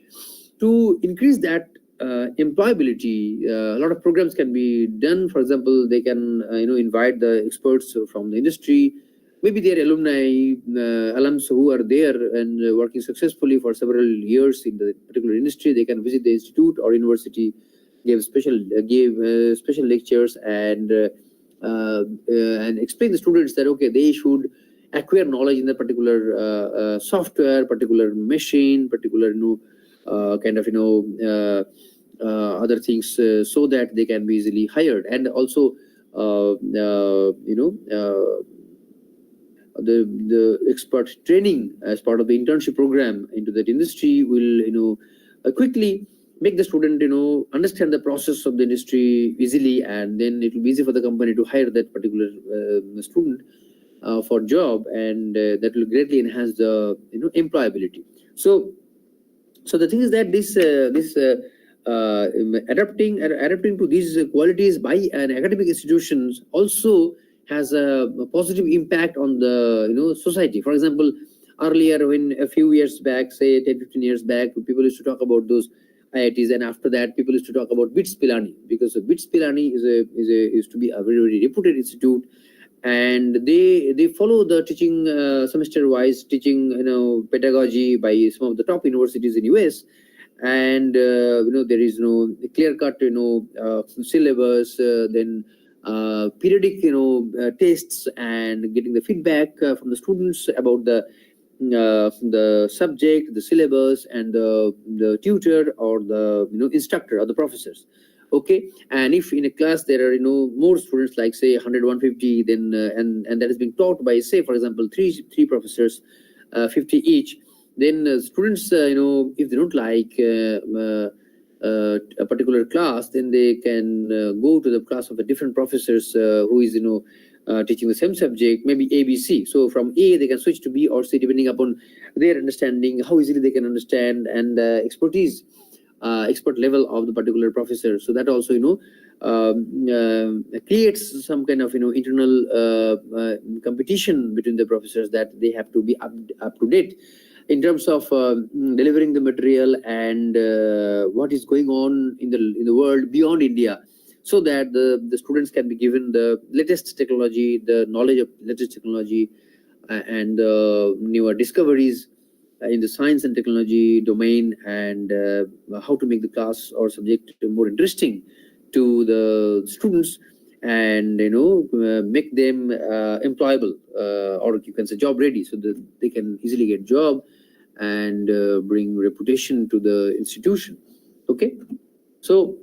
to increase that employability, a lot of programs can be done. For example, they can invite the experts from the industry, maybe their alums who are there and working successfully for several years in the particular industry. They can visit the institute or university, give special lectures, and explain the students that, okay, they should acquire knowledge in the particular software, particular machine, particular kind of other things, so that they can be easily hired. And also the expert training as part of the internship program into that industry will quickly make the student understand the process of the industry easily, and then it will be easy for the company to hire that particular student for job, and that will greatly enhance the employability. So the thing is that this adapting to these qualities by an academic institutions also has a positive impact on the society. For example, earlier, when a few years back, say 10-15 years back, people used to talk about those IITs, and after that people used to talk about BITS Pilani, because BITS Pilani is to be a very, very reputed institute, and they follow the teaching semester wise teaching pedagogy by some of the top universities in US. And there is no clear cut syllabus, then periodic tests, and getting the feedback from the students about the subject, the syllabus, and the tutor or the instructor or the professors. Okay, and if in a class there are more students, like say 100 150, then and that is being taught by, say for example, three professors, 50 each, then students if they don't like a particular class, then they can go to the class of a different professors who is teaching the same subject, maybe ABC. So from A they can switch to B or C depending upon their understanding, how easily they can understand, and expertise, expert level of the particular professor. So that also creates some kind of internal competition between the professors, that they have to be up to date in terms of delivering the material and what is going on in the world beyond India, so that the students can be given the latest technology, the knowledge of latest technology, and newer discoveries in the science and technology domain, and how to make the class or subject more interesting to the students, and make them employable, or you can say job ready, so that they can easily get job and bring reputation to the institution. Okay, so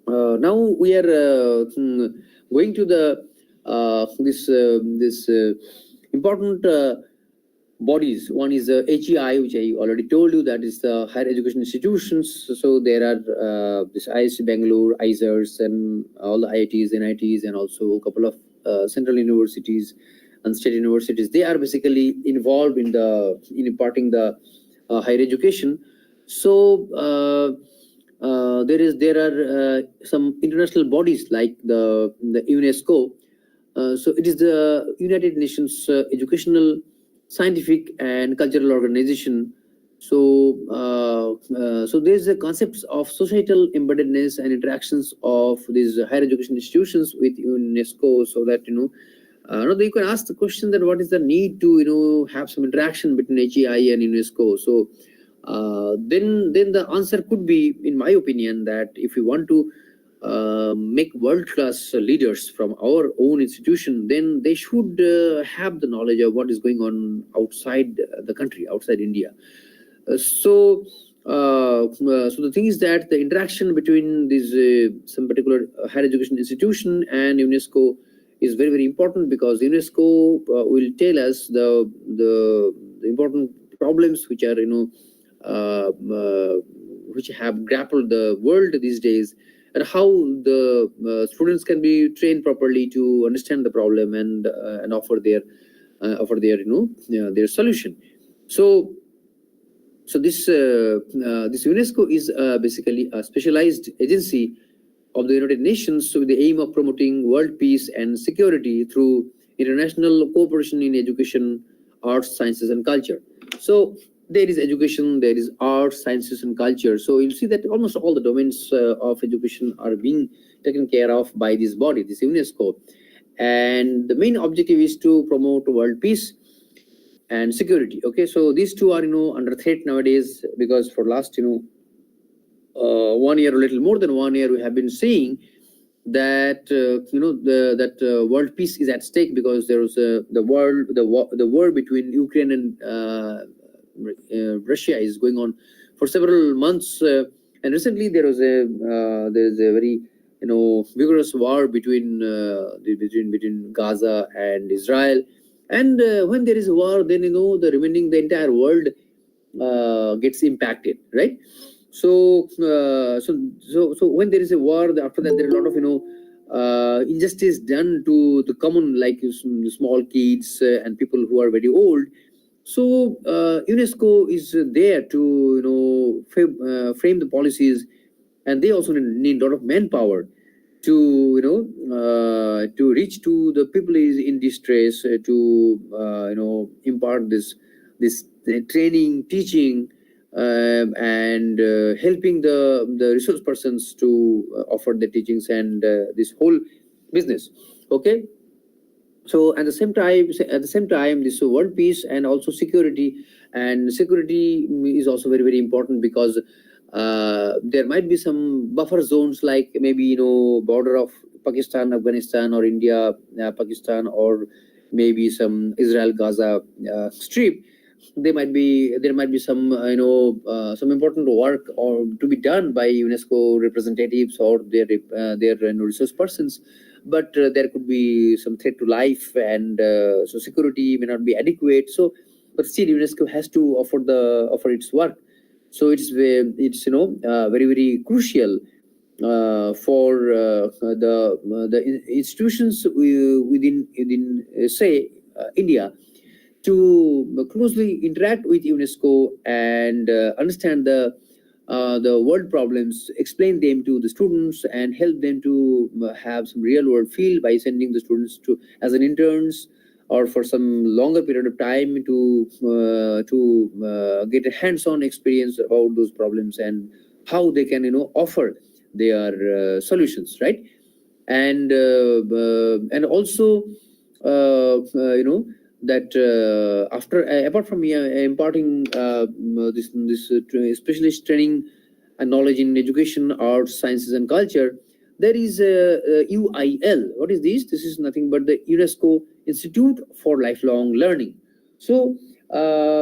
now we are going to the this important bodies. One is HEI, which I already told you, that is the higher education institutions. So there are this IIT Bangalore, IISERs, and all the IITs, NITs, and also a couple of central universities and state universities. They are basically involved in imparting the higher education. So there are some international bodies like the UNESCO. So it is the United Nations Educational, Scientific, and Cultural Organization. So so there's the concepts of societal embeddedness and interactions of these higher education institutions with UNESCO, so that you can ask the question that what is the need to have some interaction between HEI and UNESCO. So then the answer could be, in my opinion, that if we want to make world-class leaders from our own institution, then they should have the knowledge of what is going on outside the country, outside India. So the thing is that the interaction between these some particular higher education institution and UNESCO is very, very important, because UNESCO will tell us the important problems which are which have grappled the world these days, and how the students can be trained properly to understand the problem and offer their their solution. So this UNESCO is basically a specialized agency of the United Nations with the aim of promoting world peace and security through international cooperation in education, arts, sciences, and culture. So there is education, there is arts, sciences, and culture. So you'll see that almost all the domains of education are being taken care of by this body, this UNESCO. And the main objective is to promote world peace and security. Okay, so these two are under threat nowadays, because for last 1 year, or little more than 1 year, we have been seeing that that world peace is at stake, because there was the war between Ukraine and Russia is going on for several months, and recently there was there's a very vigorous war between Gaza and Israel. And when there is a war, then the entire world gets impacted, right? So so when there is a war, after that there are a lot of injustice done to the common, like small kids and people who are very old. So UNESCO is there to frame the policies, and they also need a lot of manpower to reach to the people in distress, to impart this training, teaching, and helping the resource persons to offer the teachings and this whole business. Okay. So at the same time, this world peace and also security, and security is also very very important, because there might be some buffer zones, like maybe border of Pakistan, Afghanistan, or India, Pakistan, or maybe some Israel Gaza strip. There might be some some important work or to be done by UNESCO representatives or their resource persons, but there could be some threat to life, and so security may not be adequate. So but still UNESCO has to offer its work. So it's very very crucial for the institutions within say India, to closely interact with UNESCO and understand the world problems, explain them to the students, and help them to have some real world feel by sending the students to as an interns, or for some longer period of time to get a hands-on experience about those problems and how they can offer their solutions, right? And also that after apart from imparting specialist training and knowledge in education, arts, sciences, and culture, there is UIL. What is this? This is nothing but the UNESCO Institute for Lifelong Learning. So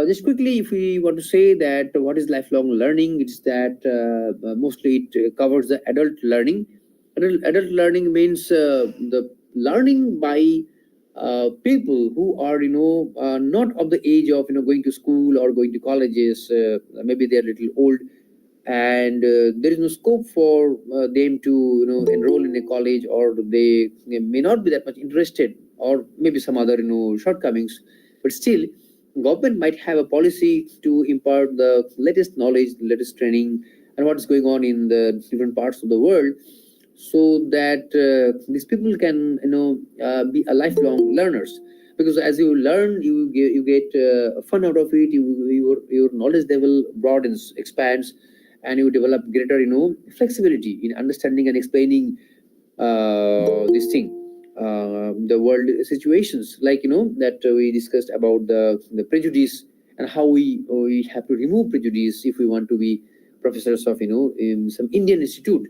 just quickly, if we want to say that what is lifelong learning, it's that mostly it covers the adult learning. Adult learning means the learning by people who are not of the age of going to school or going to colleges. Maybe they're a little old, and there is no scope for them to enroll in a college, or they may not be that much interested, or maybe some other shortcomings. But still, government might have a policy to impart the latest knowledge, latest training, and what is going on in the different parts of the world, so that these people can be a lifelong learners. Because as you learn, you get fun out of it. Your knowledge level broadens, expands, and you develop greater flexibility in understanding and explaining this thing, the world situations, like that we discussed about the prejudice, and how we have to remove prejudice if we want to be professors of in some Indian institute,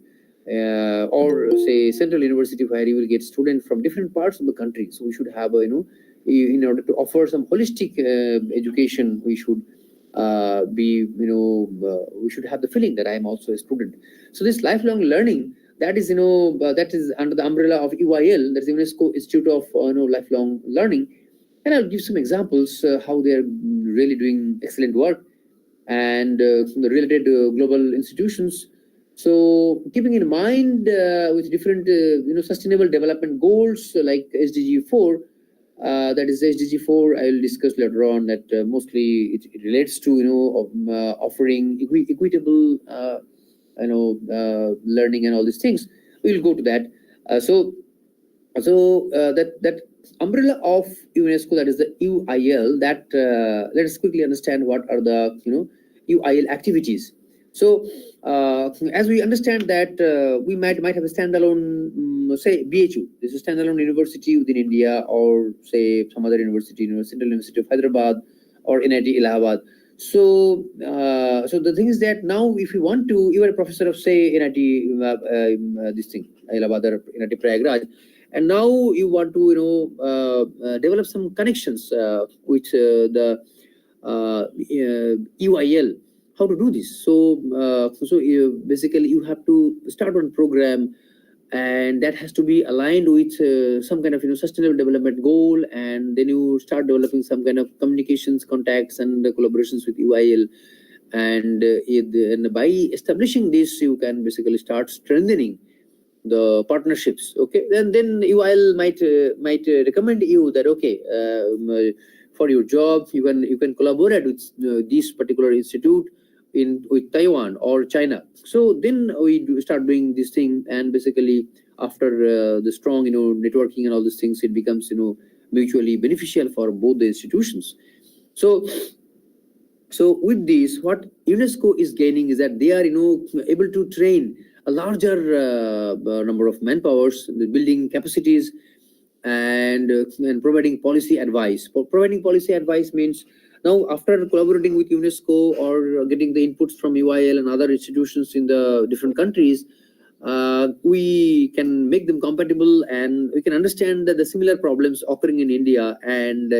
or say Central University, where you will get students from different parts of the country. So we should have in order to offer some holistic education, we should we should have the feeling that I am also a student. So this lifelong learning, that is that is under the umbrella of UIL, that's the UNESCO Institute of Lifelong Learning. And I'll give some examples how they are really doing excellent work, and the related global institutions. So keeping in mind with different sustainable development goals, like SDG 4, that is SDG 4. I will discuss later on that mostly it relates to offering equitable learning and all these things. We will go to that. That umbrella of UNESCO, that is the UIL. That let us quickly understand what are the UIL activities. So as we understand that we might have a standalone, say BHU. This is standalone university within India, or say some other university, Central University of Hyderabad, or NIT Allahabad. So so the thing is that now, if you want to, you are a professor of say NIT this thing Allahabad or NIT Prayagraj, and now you want to develop some connections with the UIL. How to do this? So basically you have to start one program, and that has to be aligned with some kind of sustainable development goal, and then you start developing some kind of communications, contacts, and collaborations with UIL, and by establishing this, you can basically start strengthening the partnerships. Okay, then UIL might recommend you that, okay, for your job, you can collaborate with this particular institute with Taiwan or China. So then we start doing this thing, and basically after the strong networking and all these things, it becomes mutually beneficial for both the institutions. So with this, what UNESCO is gaining is that they are able to train a larger number of manpowers, building capacities, and providing policy advice. Providing policy advice means now after collaborating with UNESCO or getting the inputs from UIL and other institutions in the different countries, we can make them compatible and we can understand that the similar problems occurring in India, and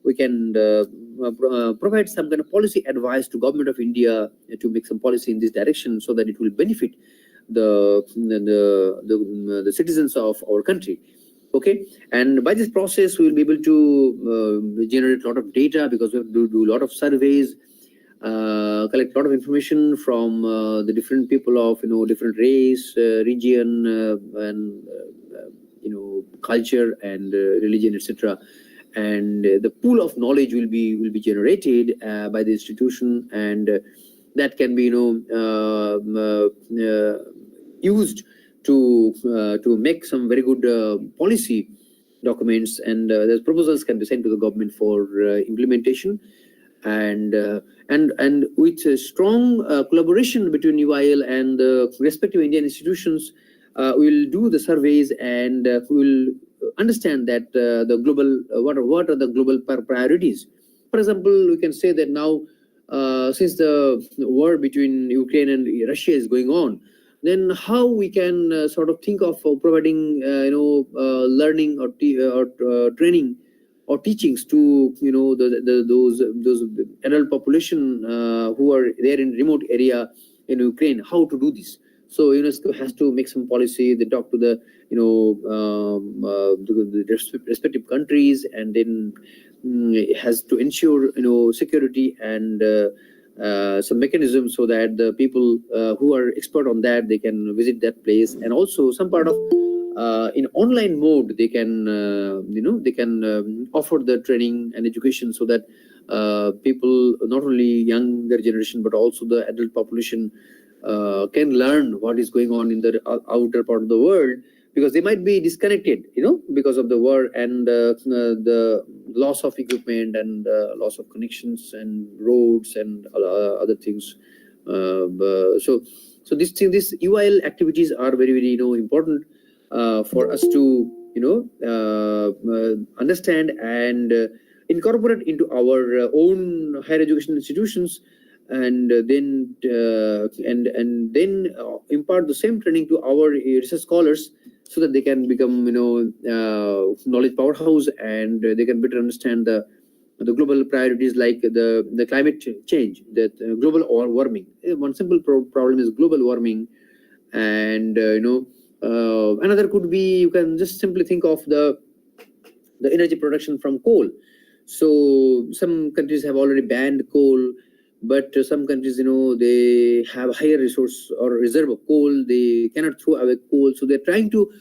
we can provide some kind of policy advice to government of India to make some policy in this direction so that it will benefit the citizens of our country. Okay, and by this process we will be able to generate a lot of data, because we have to do a lot of surveys, collect a lot of information from the different people of different race, region, and culture and religion, etc. And the pool of knowledge will be generated by the institution, and that can be used to make some very good policy documents, and the proposals can be sent to the government for implementation. And with a strong collaboration between UIL and the respective Indian institutions, we will do the surveys, and we will understand that the global what are the global priorities. For example, we can say that now since the war between Ukraine and Russia is going on, then how we can sort of think of providing learning or training or teachings to those adult population who are there in remote area in Ukraine, how to do this. So UNESCO has to make some policy. They talk to the the respective countries, and then it has to ensure security and some mechanisms so that the people who are expert on that, they can visit that place, and also some part of in online mode they can offer the training and education, so that people, not only younger generation but also the adult population, can learn what is going on in the outer part of the world, because they might be disconnected because of the war and the loss of equipment and loss of connections and roads and other things. So these UIL activities are very, very important for us to understand and incorporate into our own higher education institutions, and then impart the same training to our research scholars, so that they can become knowledge powerhouse, and they can better understand the global priorities, like the climate change, that global warming. One simple problem is global warming, and another could be, you can just simply think of the energy production from coal. So some countries have already banned coal, but some countries they have higher resource or reserve of coal. They cannot throw away coal, so they're trying to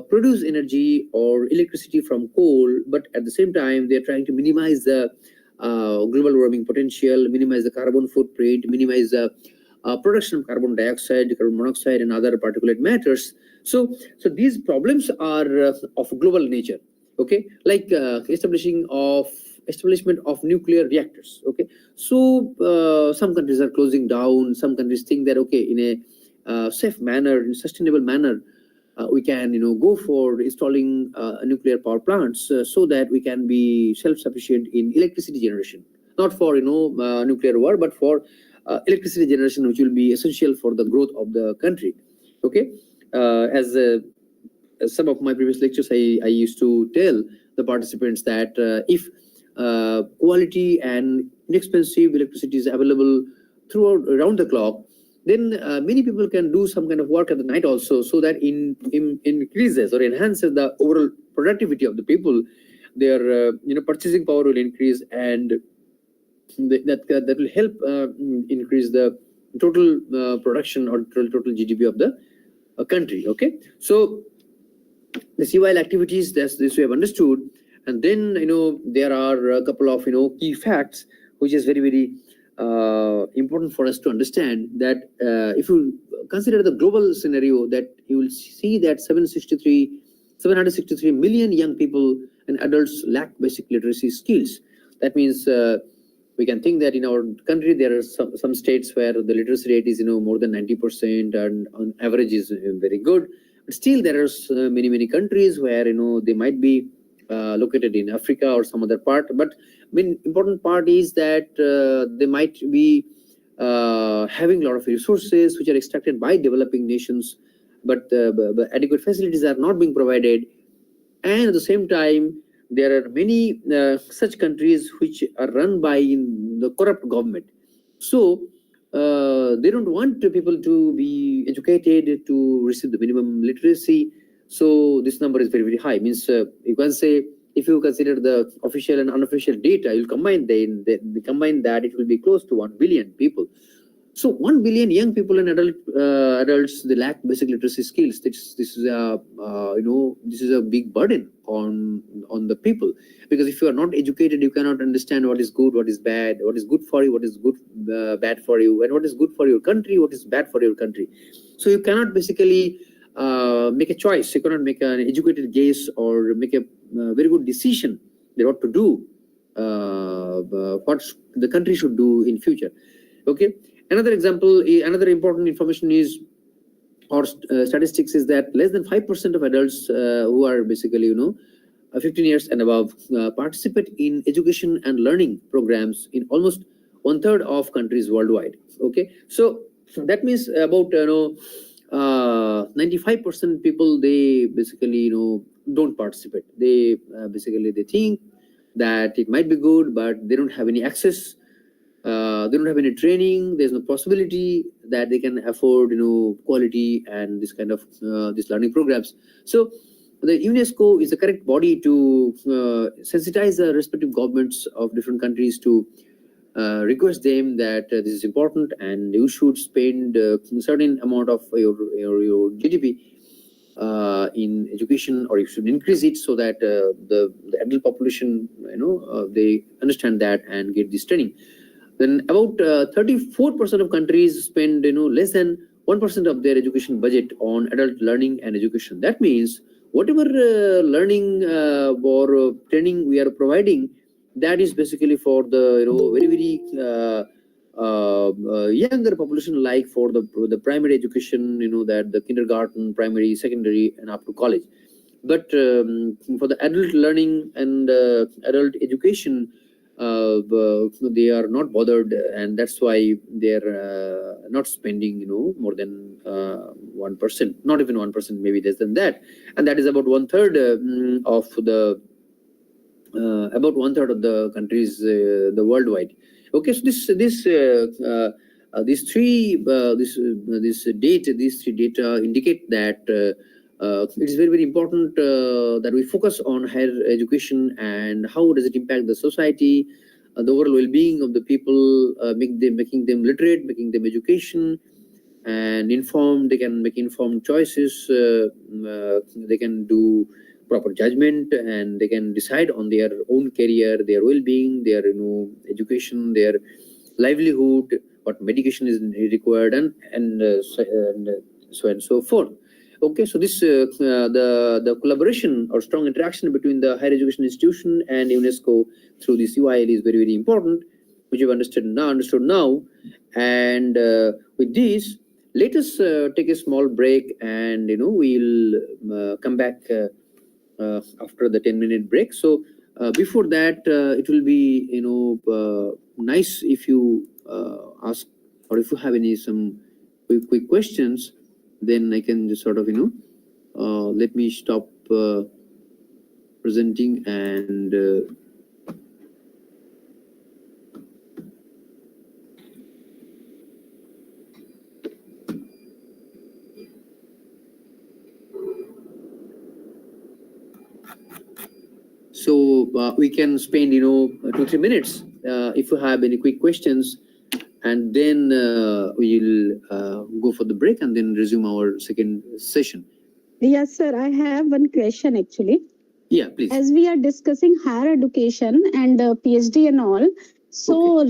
produce energy or electricity from coal, but at the same time they're trying to minimize the global warming potential, minimize the carbon footprint, minimize the production of carbon dioxide, carbon monoxide, and other particulate matters. So these problems are of global nature. Okay, like establishment of nuclear reactors. Okay, so some countries are closing down. Some countries think that in a safe manner, in a sustainable manner, we can go for installing nuclear power plants so that we can be self-sufficient in electricity generation, not for nuclear war, but for electricity generation, which will be essential for the growth of the country. Okay, as some of my previous lectures, I used to tell the participants that if quality and inexpensive electricity is available throughout around the clock, then many people can do some kind of work at the night also, so that increases or enhances the overall productivity of the people. Their purchasing power will increase, and that will help increase the total production or total GDP of the country. Okay, so the CYL activities, this we have understood, and then there are a couple of key facts which is very, very important for us to understand, that if you consider the global scenario, that you will see that 763 million young people and adults lack basic literacy skills. That means we can think that in our country there are some states where the literacy rate is more than 90%, and on average is very good. Still, there are many countries where they might be located in Africa or some other part. But important part is that they might be having a lot of resources which are extracted by developing nations, but adequate facilities are not being provided. And at the same time, there are many such countries which are run by the corrupt government. So they don't want people to be educated, to receive the minimum literacy. So this number is very high. Means you can say, if you consider the official and unofficial data, you'll combine that, it will be close to 1 billion people. So 1 billion young people and adults, they lack basic literacy skills. This is a this is a big burden on the people, because if you are not educated, you cannot understand what is good, what is bad, what is good for you, what is good bad for you, and what is good for your country, what is bad for your country. So you cannot basically make a choice. You cannot make an educated guess or make a very good decision that what to do, what the country should do in future. Okay. Another example, another important information is, or statistics is, that less than 5% of adults who are basically 15 years and above participate in education and learning programs in almost 1/3 of countries worldwide. Okay, so that means about 95% people, they basically don't participate. They basically they think that it might be good, but they don't have any access. They don't have any training. There's no possibility that they can afford quality and this kind of these learning programs. So the UNESCO is the correct body to sensitize the respective governments of different countries to request them that this is important and you should spend a certain amount of your GDP in education, or you should increase it so that the adult population they understand that and get this training. Then about 34% of countries spend less than 1% of their education budget on adult learning and education. That means whatever learning or training we are providing, that is basically for the very younger population, like for the primary education, that the kindergarten, primary, secondary, and up to college. But for the adult learning and adult education, they are not bothered, and that's why they're not spending more than 1%, not even 1%, maybe less than that, and that is about 1/3 of the about 1/3 of the countries the worldwide. Okay, so these three data indicate that it is very important that we focus on higher education and how does it impact the society, the overall well-being of the people, making them literate, making them education and informed. They can make informed choices. They can do proper judgment, and they can decide on their own career, their well-being, their education, their livelihood, what medication is required, and so on and so forth. Okay, so this the collaboration or strong interaction between the higher education institution and UNESCO through this UIL is very important, which you've understood now. And with this, let us take a small break, and we'll come back after the 10-minute break. So before that, it will be nice if you ask, or if you have some quick questions, then I can just sort of let me stop presenting and so we can spend 2-3 minutes if you have any quick questions, and then we'll go for the break and then resume our second session. Yes, sir. I have one question actually. Yeah, please. As we are discussing higher education and PhD and all, so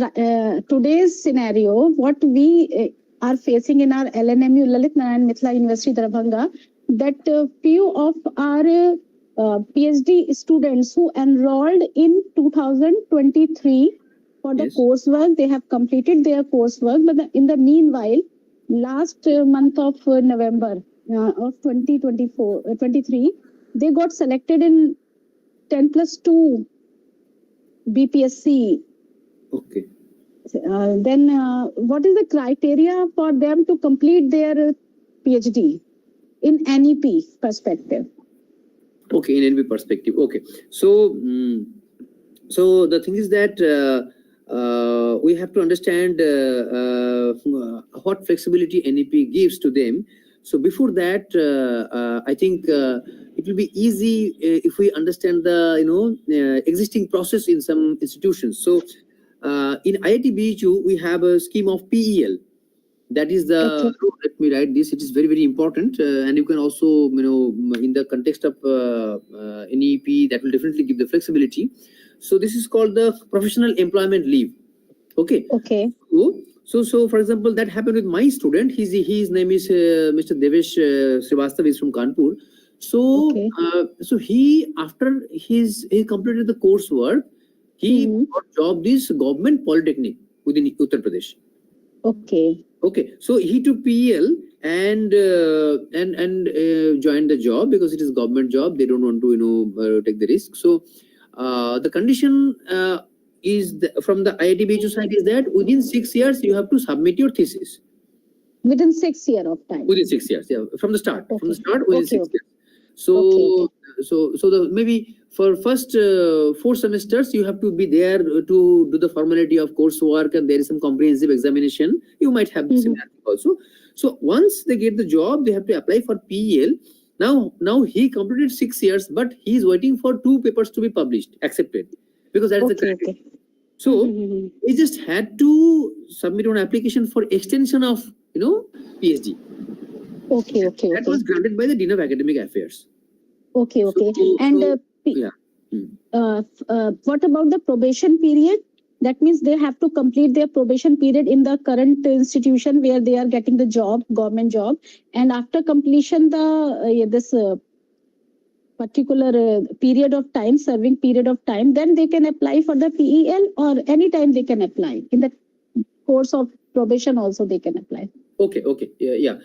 today's scenario, what we are facing in our LNMU, Lalit Narayan Mithila University, Darbhanga, that few of our PhD students who enrolled in 2023 for the coursework, they have completed their coursework, but in the meanwhile, last month of November, of 2024 23, they got selected in 10+2 BPSC. Okay. Then what is the criteria for them to complete their PhD in NEP perspective? Okay, in NB perspective. Okay, so so the thing is that we have to understand what flexibility NEP gives to them. So before that, I think it will be easy if we understand the existing process in some institutions. So in IIT BHU, we have a scheme of PEL. That is the Okay. let me write this. It is very important, and you can also in the context of NEP, that will definitely give the flexibility. So this is called the professional employment leave. Okay. Okay. So for example, that happened with my student. His name is Mr. Devesh Srivastav. Is from Kanpur. So Okay. so he after he completed the coursework, he got job this government polytechnic within Uttar Pradesh. Okay. Okay, so he took PEL and joined the job because it is government job. They don't want to take the risk. So the condition is from the IIT BHU side is that within 6 years you have to submit your thesis. Within 6 years of time. Within 6 years, yeah, from the start. Okay. From the start within Okay, 6 okay. years. So Okay. so the maybe for first 4 semesters you have to be there to do the formality of coursework, and there is some comprehensive examination. You might have similar thing also. So once they get the job, they have to apply for PEL. Now he completed 6 years, but he is waiting for 2 papers to be published, accepted, because that is the Okay. criteria. Okay. So he just had to submit an application for extension of PhD. Okay. Okay. That was granted by the Dean of Academic Affairs. Okay. Okay. And yeah. what about the probation period? That means they have to complete their probation period in the current institution where they are getting the job, government job, and after completion this particular period of time, serving period of time, then they can apply for the PEL, or anytime they can apply in the course of probation also they can apply. Okay. Yeah.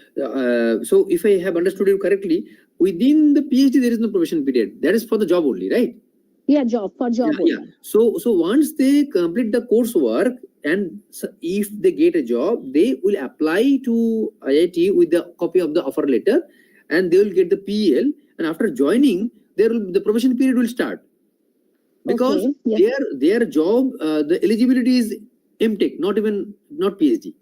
So if I have understood you correctly, within the PhD there is no probation period. That is for the job only, right? Yeah, job only. Yeah. So once they complete the coursework, and if they get a job, they will apply to IIT with the copy of the offer letter, and they will get the PEL. And after joining, the probation period will start, because Okay, yeah. their job, the eligibility is M.Tech, not PhD.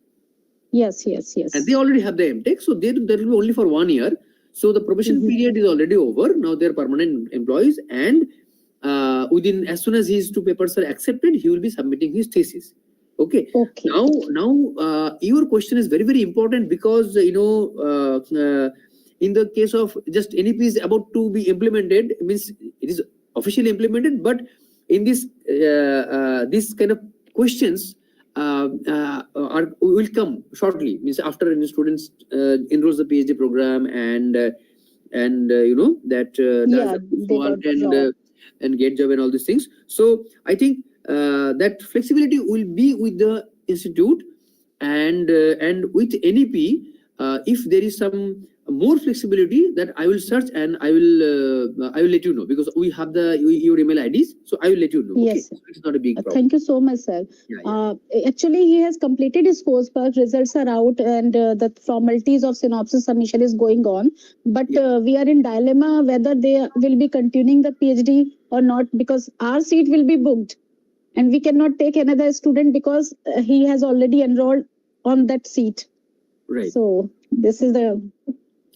Yes. And they already have the M.Tech, so that will be only for 1 year. So the probation period is already over. Now they're permanent employees, and within as soon as his 2 papers are accepted, he will be submitting his thesis. Okay. Now your question is very important, because in the case of just NEP is about to be implemented, means it is officially implemented, but in this this kind of questions will come shortly, means after any students enrolls the PhD program and that does work and get job and all these things. So I think that flexibility will be with the institute, and with NEP, if there is some more flexibility, that I will search and I will let you know, because we have your email IDs, so I will let you know. Yes. Okay? So it's not a big problem. Thank you so much, sir. Yeah. Actually, he has completed his coursework, results are out, and the formalities of synopsis submission is going on. But we are in dilemma whether they will be continuing the PhD or not, because our seat will be booked, and we cannot take another student because he has already enrolled on that seat. Right. So this is the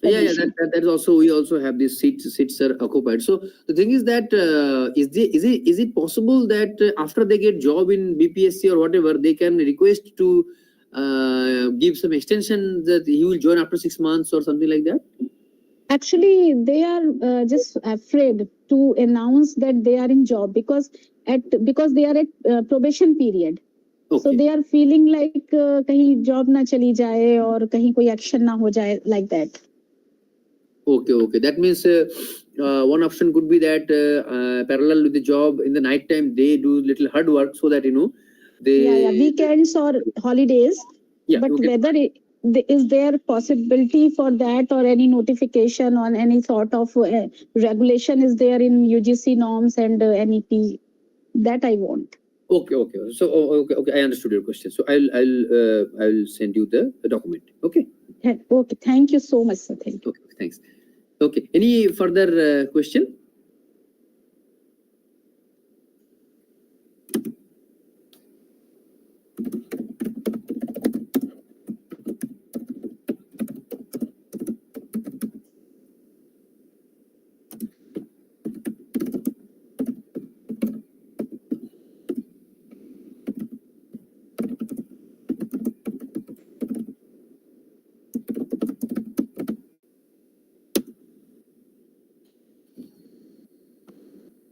that is also, we also have these seats are occupied. So the thing is that is it possible that after they get job in BPSC or whatever, they can request to give some extension, that he will join after 6 months or something like that? Actually, they are just afraid to announce that they are in job, because they are at probation period. Okay. So they are feeling like kahin job na chali jaye or kahin koi action na ho jaye, like that. Okay. That means one option could be that parallel with the job, in the night time they do little hard work, so that they weekends or holidays. Yeah, but okay. is there possibility for that, or any notification on any sort of regulation is there in UGC norms and NEP? That I want. Okay. So okay, I understood your question. So I'll send you the document. Okay. Okay, thank you so much, sir. Thank you. Okay, thanks. Okay, any further question?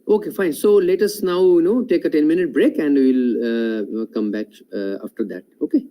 Okay, fine. So let us now, take a 10-minute break, and we'll come back after that. Okay.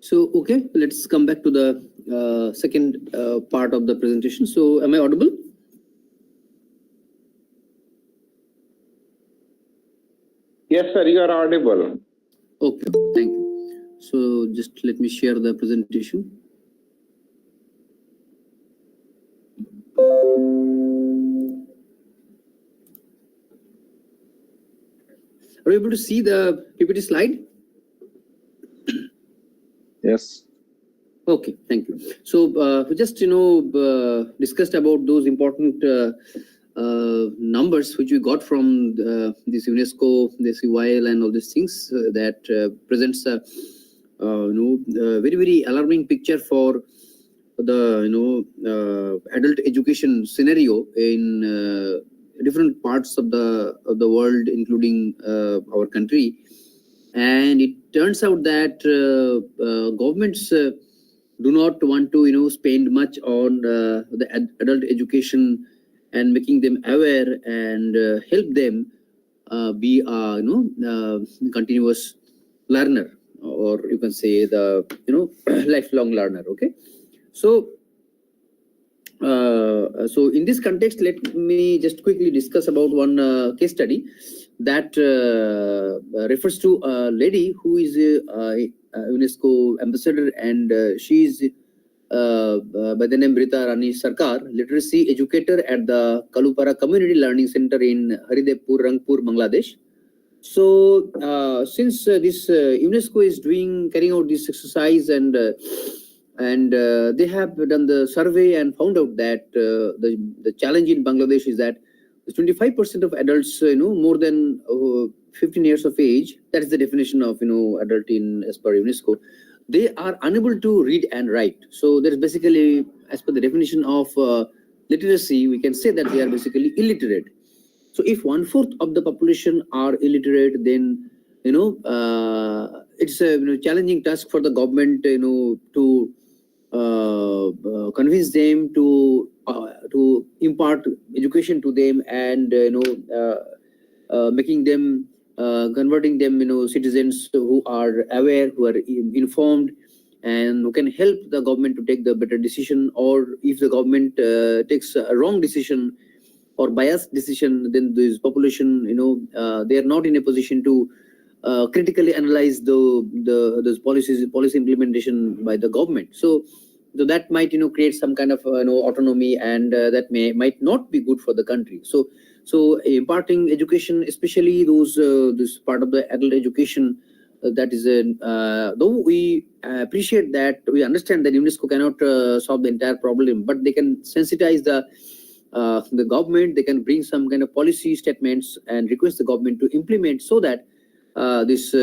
So, okay, let's come back to the second part of the presentation. So, am I audible? Yes, sir, you are audible. Okay, thank you. So, just let me share the presentation. Are you able to see the PPT slide? Yes. Okay, thank you. So we just discussed about those important numbers which we got from this UNESCO, this UIL, and all these things that presents very, very alarming picture for the adult education scenario in different parts of the world, including our country. And it turns out that governments do not want to spend much on the adult education and making them aware and help them be a continuous learner, or you can say the lifelong learner. Okay, so so in this context, let me just quickly discuss about one case study that refers to a lady who is a UNESCO ambassador, and she is by the name Rita Rani Sarkar, literacy educator at the Kalupara Community Learning Center in Haridepur, Rangpur, Bangladesh. So since this UNESCO is carrying out this exercise, and they have done the survey and found out that the challenge in Bangladesh is that 25% of adults, more than 15 years of age, that is the definition of adult as per UNESCO, they are unable to read and write. So there is basically, as per the definition of literacy, we can say that they are basically illiterate. So if 1/4 of the population are illiterate, then it's a challenging task for the government to convince them to impart education to them, and making them converting them citizens who are aware, who are informed, and who can help the government to take the better decision. Or if the government takes a wrong decision or biased decision, then this population they are not in a position to critically analyze those policy implementation by the government. So that might create some kind of autonomy, and that might not be good for the country. So imparting education, especially this part of the adult education, that is though we appreciate that, we understand that UNESCO cannot solve the entire problem, but they can sensitize the government. They can bring some kind of policy statements and request the government to implement, so that this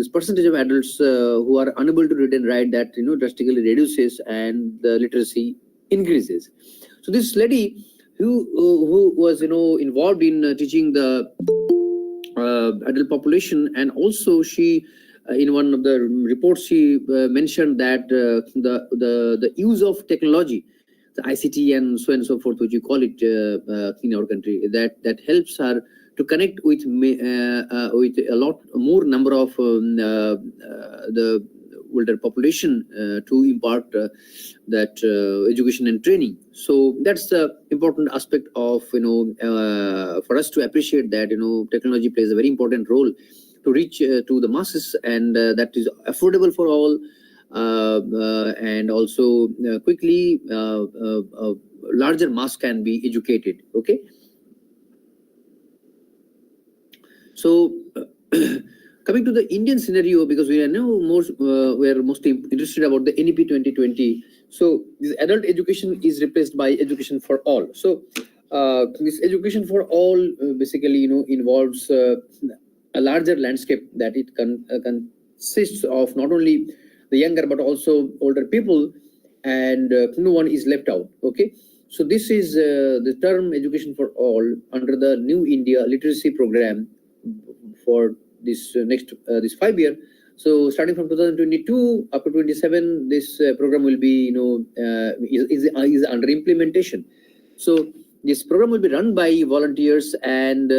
percentage of adults who are unable to read and write, that drastically reduces and the literacy increases. So this lady who was involved in teaching the adult population, and also she in one of the reports she mentioned that the use of technology, the ICT and so forth, which you call it in our country, that helps her to connect with a lot more number of the older population to impart that education and training. So that's the important aspect of for us to appreciate that technology plays a very important role to reach to the masses, and that is affordable for all, and also quickly larger mass can be educated. Okay. So coming to the Indian scenario, because we are now we are mostly interested about the NEP 2020. So this adult education is replaced by education for all. So this education for all basically involves a larger landscape, that it consists of not only the younger but also older people, and no one is left out. Okay. So this is the term education for all under the New India Literacy Program for this next this 5 year. So starting from 2022 up to 27, this program will be is under implementation. So this program will be run by volunteers, and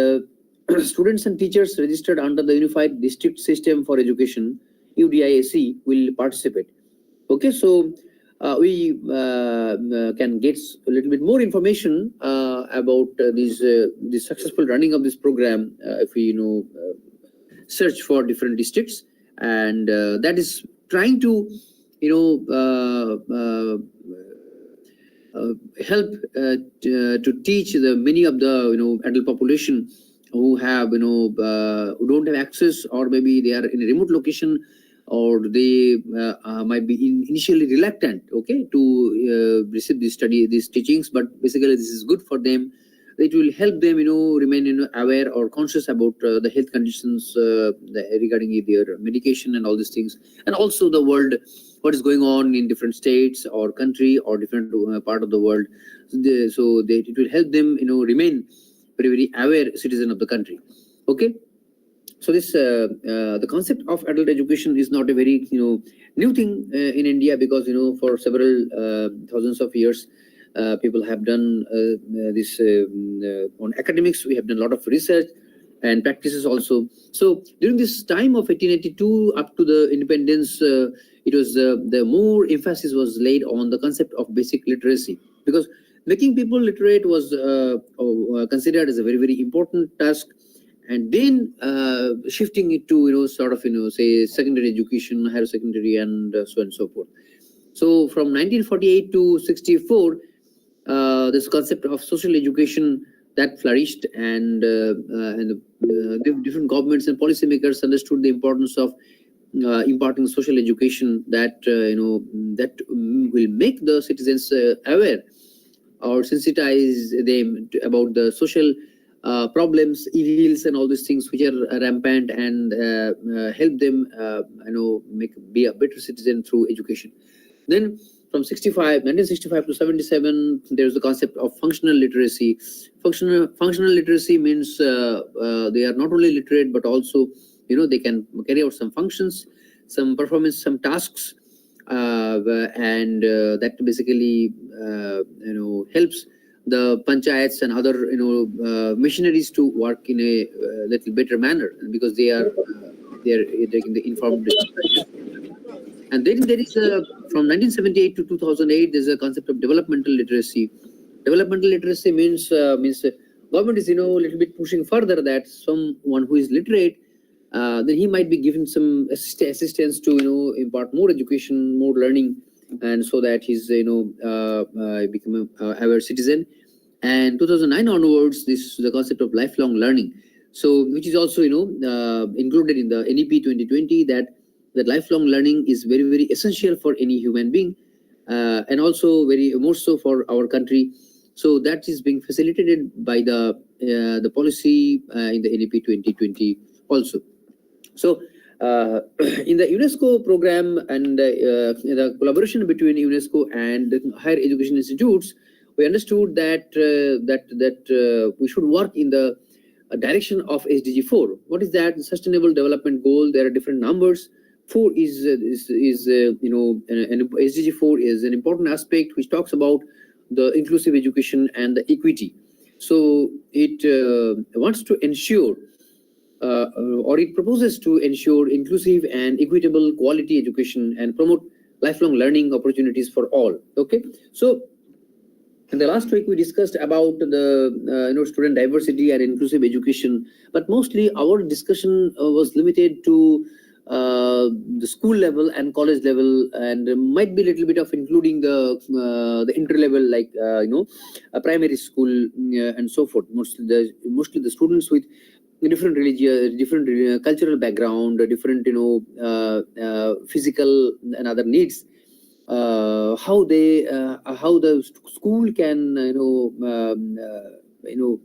students and teachers registered under the Unified District System for Education UDIAC will participate. Okay, so we can get a little bit more information about this successful running of this program if we search for different districts, and that is trying to help to teach the many of the adult population who have who don't have access, or maybe they are in a remote location, or they might be initially reluctant, okay, to receive these teachings, but basically this is good for them it will help them, remain, aware or conscious about the health conditions regarding their medication and all these things, and also the world, what is going on in different states or country or different part of the world. It will help them, remain very, very aware citizen of the country. Okay. So this the concept of adult education is not a very new thing in India, because for several thousands of years people have done this on academics. We have done a lot of research and practices also. So during this time of 1882 up to the independence, it was the more emphasis was laid on the concept of basic literacy, because making people literate was considered as a very, very important task. And then shifting it to say secondary education, higher secondary, and so on and so forth. So from 1948 to 64, this concept of social education that flourished, and different governments and policymakers understood the importance of imparting social education that that will make the citizens aware or sensitize them about the social problems, evils, and all these things which are rampant, and help them be a better citizen through education. Then from 1965 to 77, there's the concept of functional literacy. Functional literacy means they are not only literate, but also they can carry out some functions, some performance, some tasks, and that basically helps the panchayats and other missionaries to work in a little better manner, because they are taking the informed decision. And then there is from 1978 to 2008, there's a concept of developmental literacy. Developmental literacy means government is a little bit pushing further that someone who is literate, then he might be given some assistance to impart more education, more learning, and so that he's become a aware citizen. And 2009 onwards, this is the concept of lifelong learning, so which is also included in the NEP 2020, that lifelong learning is very, very essential for any human being, and also very more so for our country. So that is being facilitated by the policy in the NEP 2020 also. So in the UNESCO program and the collaboration between UNESCO and the higher education institutes, we understood that we should work in the direction of SDG 4. What is that? Sustainable Development Goal. There are different numbers. 4 is SDG 4 is an important aspect which talks about the inclusive education and the equity. So it wants to ensure or it proposes to ensure inclusive and equitable quality education and promote lifelong learning opportunities for all. Okay, so in the last week we discussed about the student diversity and inclusive education, but mostly our discussion was limited to the school level and college level, and might be a little bit of including the inter level, like a primary school and so forth. Mostly the students with different religious, different cultural background, different physical and other needs. How the school can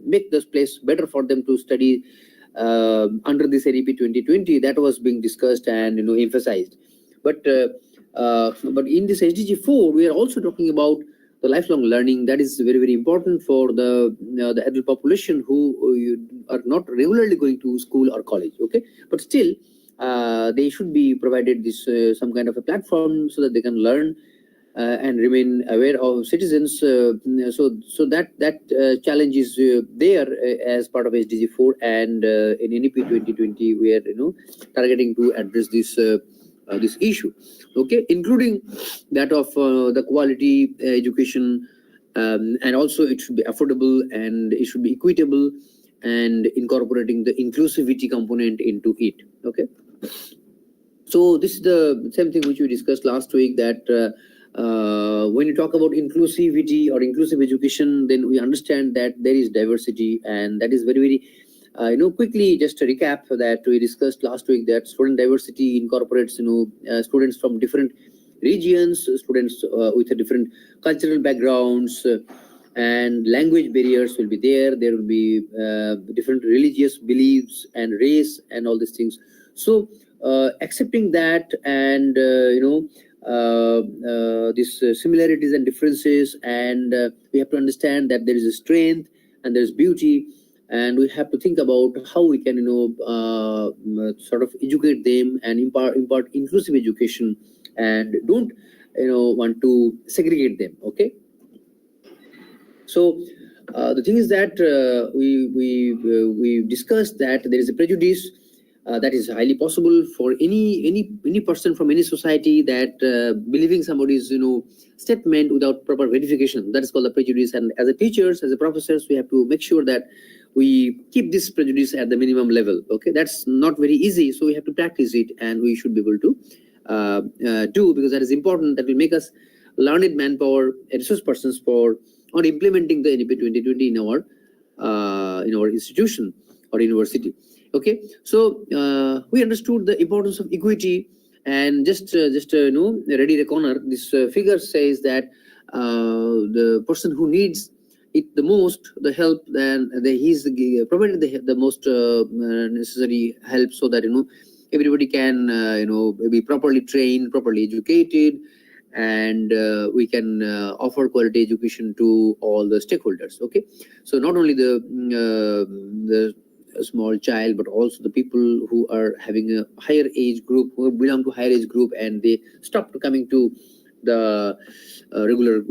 make this place better for them to study under this NEP 2020, that was being discussed and emphasized. But in this SDG 4, we are also talking about the lifelong learning. That is very, very important for the adult population who are not regularly going to school or college. Okay, but still they should be provided this some kind of a platform so that they can learn and remain aware of citizens. So that challenge is there as part of SDG 4, and in NEP 2020 we are targeting to address this this issue. Okay, including that of the quality education, and also it should be affordable and it should be equitable, and incorporating the inclusivity component into it. Okay, so this is the same thing which we discussed last week, that when you talk about inclusivity or inclusive education, then we understand that there is diversity, and that is very, very quickly just to recap that we discussed last week, that student diversity incorporates students from different regions, students with different cultural backgrounds, and language barriers will be there. There will be different religious beliefs and race and all these things. So accepting that, and these similarities and differences, and we have to understand that there is a strength and there is beauty, and we have to think about how we can sort of educate them and impart inclusive education, and don't want to segregate them. Okay, so the thing is that we discussed that there is a prejudice that is highly possible for any person from any society, that believing somebody's statement without proper verification. That is called the prejudice. And as a teachers, as a professors, we have to make sure that we keep this prejudice at the minimum level. Okay, that's not very easy, so we have to practice it, and we should be able to do, because that is important. That will make us learned manpower and resource persons for on implementing the NEP 2020 in our institution or university. Okay, so we understood the importance of equity, and just ready a corner. This figure says that the person who needs it the most, the help, then he's provided the most necessary help, so that everybody can be properly trained, properly educated, and we can offer quality education to all the stakeholders. Okay, so not only the small child, but also the people who are having a higher age group, who belong to higher age group, and they stopped coming to the regular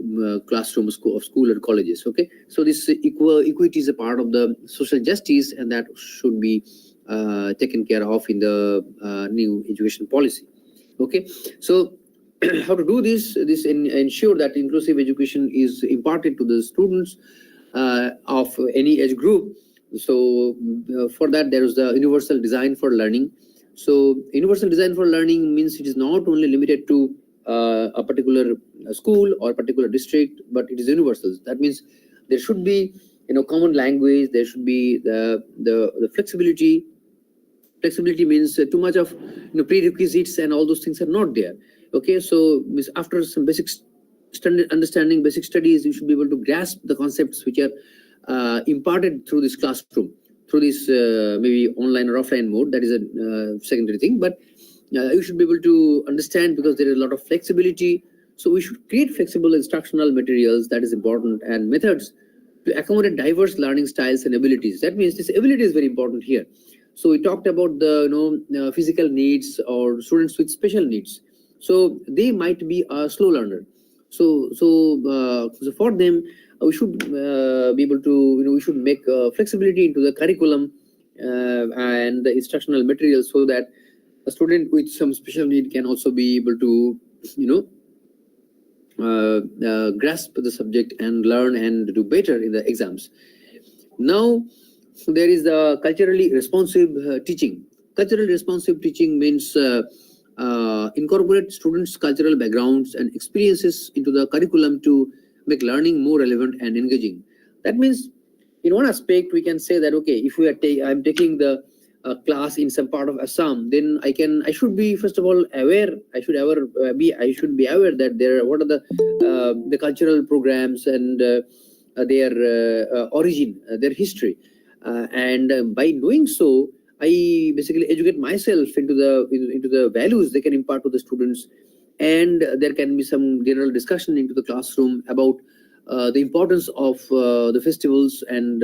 classroom of school or colleges. Okay, so this equity is a part of the social justice, and that should be taken care of in the new education policy. Okay, so how to do this ensure that inclusive education is imparted to the students of any age group. So for that, there is the universal design for learning. So universal design for learning means it is not only limited to a particular school or a particular district, but it is universal. That means there should be common language. There should be the flexibility. Flexibility means too much of prerequisites and all those things are not there. Okay, so after some basic understanding, basic studies, you should be able to grasp the concepts which are imparted through this classroom, through this maybe online or offline mode. That is a secondary thing, but you should be able to understand, because there is a lot of flexibility. So we should create flexible instructional materials, that is important, and methods to accommodate diverse learning styles and abilities. That means this ability is very important here. So we talked about the physical needs or students with special needs. So they might be a slow learner. So for them, we should be able to, we should make flexibility into the curriculum and the instructional materials, so that a student with some special need can also be able to, grasp the subject and learn and do better in the exams. Now, there is the culturally responsive teaching. Culturally responsive teaching means incorporate students' cultural backgrounds and experiences into the curriculum to make learning more relevant and engaging. That means, in one aspect, we can say that, okay, if I'm taking the class in some part of Assam, then I should be, first of all, aware. I should be aware that what are the cultural programs and their origin, their history, and by doing so, I basically educate myself into the values they can impart to the students, and there can be some general discussion into the classroom about the importance of the festivals and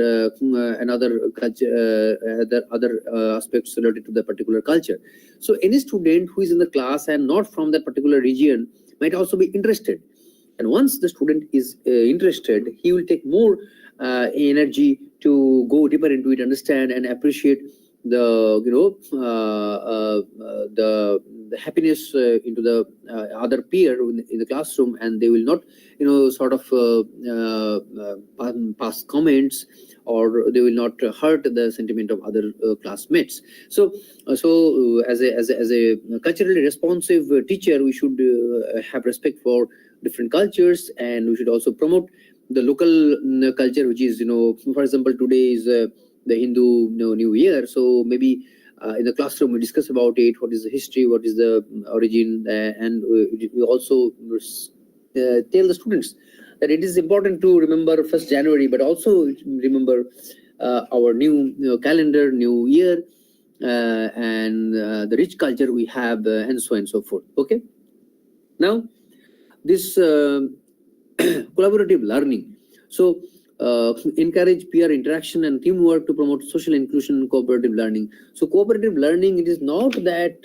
other culture, other aspects related to the particular culture. So any student who is in the class and not from that particular region might also be interested. And once the student is interested, he will take more energy to go deeper into it, understand and appreciate the happiness into the other peer in the classroom, and they will not sort of pass comments, or they will not hurt the sentiment of other classmates. So as a culturally responsive teacher, we should have respect for different cultures, and we should also promote the local culture, which is, for example, today is the Hindu New Year. So maybe in the classroom we discuss about it, what is the history, what is the origin, and we also tell the students that it is important to remember 1st January, but also remember our new calendar, new year, and the rich culture we have, and so on and so forth. Okay. Now, this collaborative learning. So, encourage peer interaction and teamwork to promote social inclusion and cooperative learning. So, cooperative learning, it is not that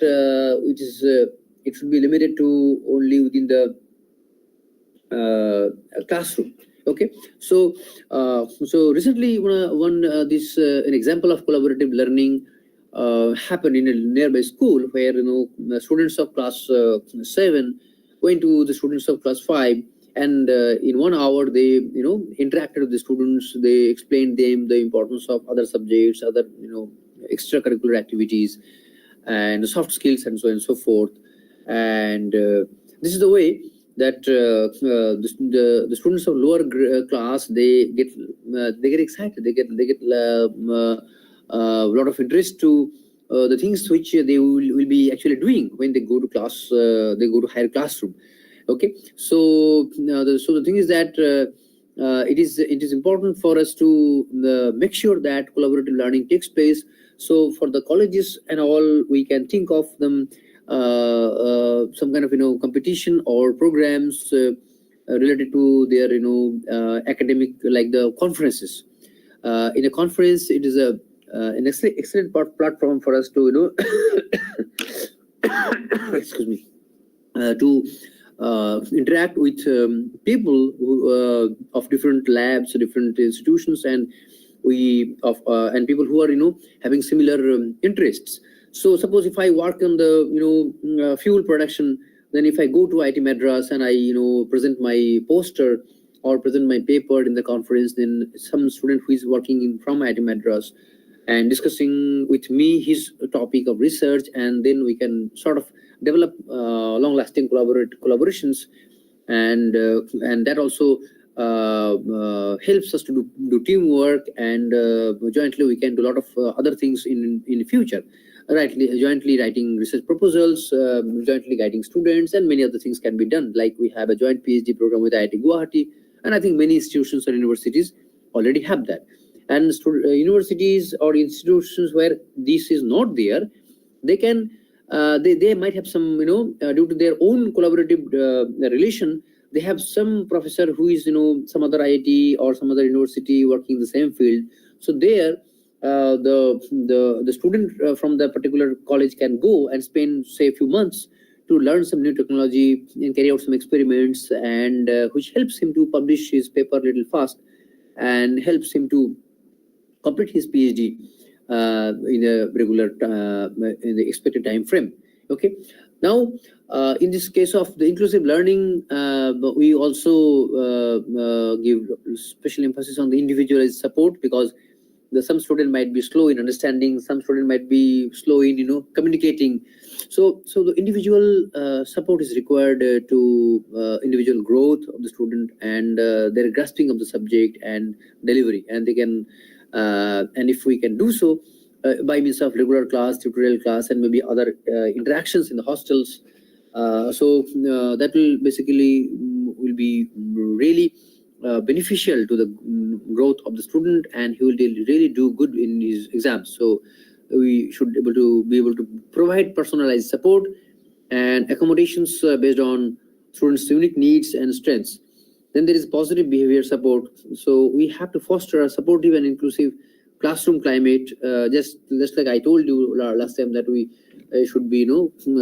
it should be limited to only within the classroom. Okay, so recently an example of collaborative learning happened in a nearby school where the students of class 7 went to the students of class 5, and in 1 hour they interacted with the students. They explained them the importance of other subjects, other extracurricular activities, and soft skills, and so on and so forth. And this is the way that the students of lower class, they get excited, they get a lot of interest to the things which they will be actually doing when they go to class, they go to higher classroom. Okay, so the thing is that it is important for us to make sure that collaborative learning takes place. So for the colleges and all, we can think of them some kind of competition or programs related to their academic, like the conferences. In a conference, it is an excellent platform for us to excuse me, to interact with people who, of different labs, different institutions, and and people who are having similar interests. So suppose if I work on the fuel production, then if I go to IIT Madras and I present my poster or present my paper in the conference, then some student who is working from IIT Madras and discussing with me his topic of research, and then we can sort of develop long-lasting collaborations, and that also helps us to do teamwork, and jointly we can do a lot of other things in the future. Jointly writing research proposals, jointly guiding students, and many other things can be done. Like we have a joint PhD program with IIT Guwahati, and I think many institutions or universities already have that. And universities or institutions where this is not there, they can they might have some due to their own collaborative relation, they have some professor who is some other IIT or some other university working in the same field. So there the student from the particular college can go and spend, say, a few months to learn some new technology and carry out some experiments, and which helps him to publish his paper a little fast and helps him to complete his PhD in a regular in the expected time frame. Okay, now in this case of the inclusive learning, we also give special emphasis on the individualized support, because some student might be slow in understanding, some student might be slow in communicating. So the individual support is required to individual growth of the student and their grasping of the subject and delivery, and they can and if we can do so by means of regular class, tutorial class, and maybe other interactions in the hostels, so that will basically will be really beneficial to the growth of the student, and he will really do good in his exams. So we should be able to provide personalized support and accommodations based on students' unique needs and strengths. Then there is positive behavior support. So we have to foster a supportive and inclusive classroom climate. Just like I told you last time, that we should be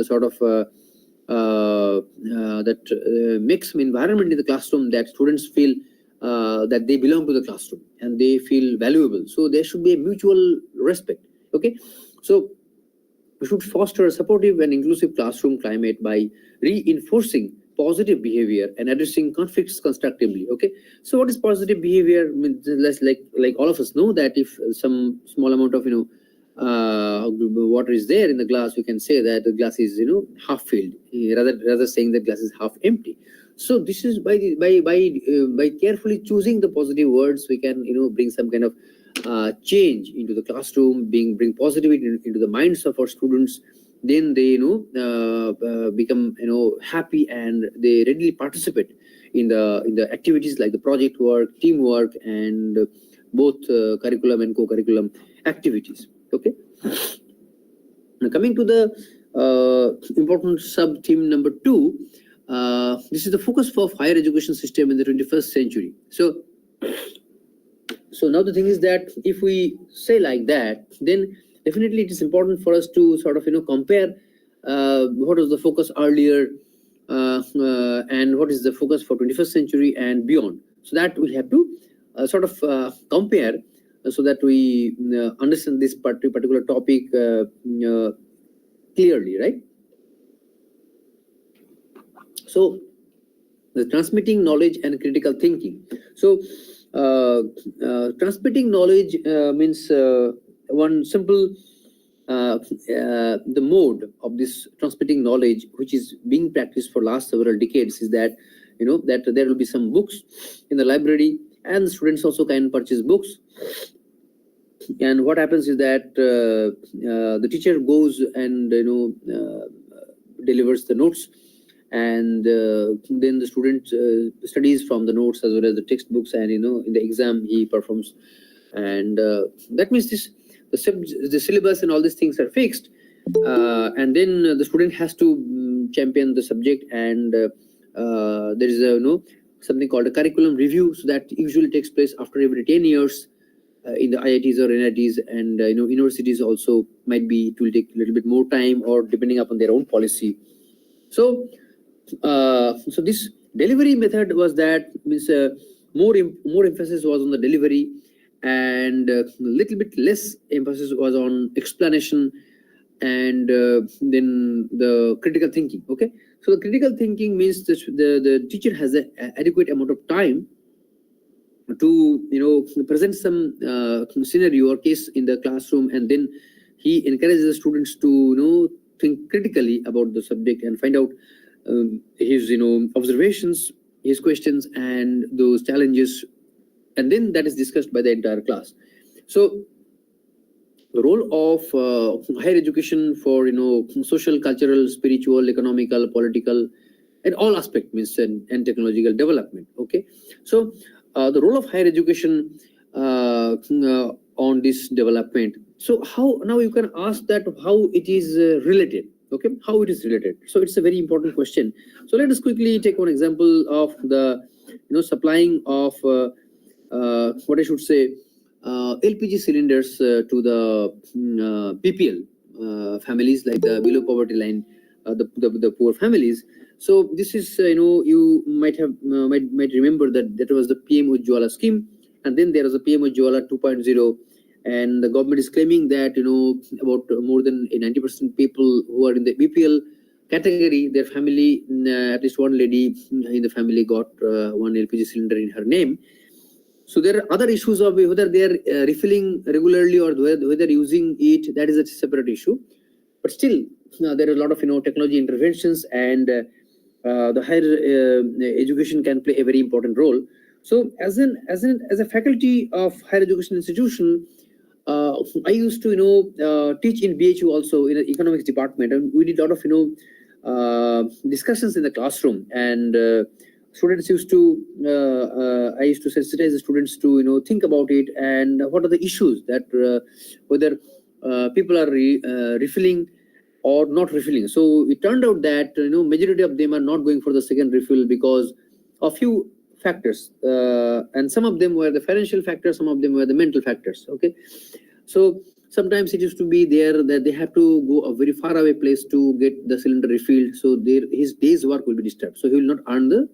sort of that makes some environment in the classroom that students feel that they belong to the classroom and they feel valuable. So there should be a mutual respect. Okay, so we should foster a supportive and inclusive classroom climate by reinforcing positive behavior and addressing conflicts constructively. Okay, so what is positive behavior? I mean, like all of us know that if some small amount of water is there in the glass, we can say that the glass is half filled, rather saying that glass is half empty. So this is by carefully choosing the positive words, we can bring some kind of change into the classroom, bring positivity into the minds of our students. Then they become happy, and they readily participate in the activities like the project work, teamwork, and both curriculum and co-curriculum activities. Okay. Now coming to the important sub-theme number 2, this is the focus for higher education system in the 21st century. So now the thing is that if we say like that, then definitely it is important for us to sort of compare what was the focus earlier and what is the focus for 21st century and beyond. So that we have to sort of compare so that we understand this particular topic clearly, right? So the transmitting knowledge and critical thinking. So transmitting knowledge means one simple the mode of this transmitting knowledge which is being practiced for last several decades is that that there will be some books in the library and the students also can purchase books, and what happens is that the teacher goes and delivers the notes, and then the student studies from the notes as well as the textbooks, and in the exam he performs, and that means the syllabus and all these things are fixed, and then the student has to champion the subject, and there is something called a curriculum review, so that usually takes place after every 10 years in the IITs or NITs, and universities also might be, it will take a little bit more time or depending upon their own policy. So so this delivery method was that means more emphasis was on the delivery, and a little bit less emphasis was on explanation, and then the critical thinking. Okay, so the critical thinking means that the teacher has an adequate amount of time to present some scenario or case in the classroom, and then he encourages the students to think critically about the subject and find out his observations, his questions, and those challenges, and then that is discussed by the entire class. So the role of higher education for social, cultural, spiritual, economical, political, and all aspect means and technological development. Okay, so the role of higher education on this development. So how now you can ask that how it is related. Okay, how it is related. So it's a very important question. So let us quickly take one example of the supplying of what I should say LPG cylinders to the BPL families, like the below poverty line, the poor families. So this is you might have might remember that that was the PM Ujjwala scheme, and then there was a PM Ujjwala 2.0, and the government is claiming that about more than 90% people who are in the BPL category, their family, at least one lady in the family got one LPG cylinder in her name. So there are other issues of whether they are refilling regularly or whether using it. That is a separate issue. But still, there are a lot of technology interventions, and the higher education can play a very important role. So as a faculty of higher education institution, I used to teach in BHU also in the economics department, and we did a lot of discussions in the classroom, and students used to I used to sensitize the students to think about it, and what are the issues that whether people are refilling or not refilling. So it turned out that majority of them are not going for the second refill because of few factors, and some of them were the financial factors, some of them were the mental factors. Okay, so sometimes it used to be there that they have to go a very far away place to get the cylinder refilled, so his day's work will be disturbed, so he will not earn the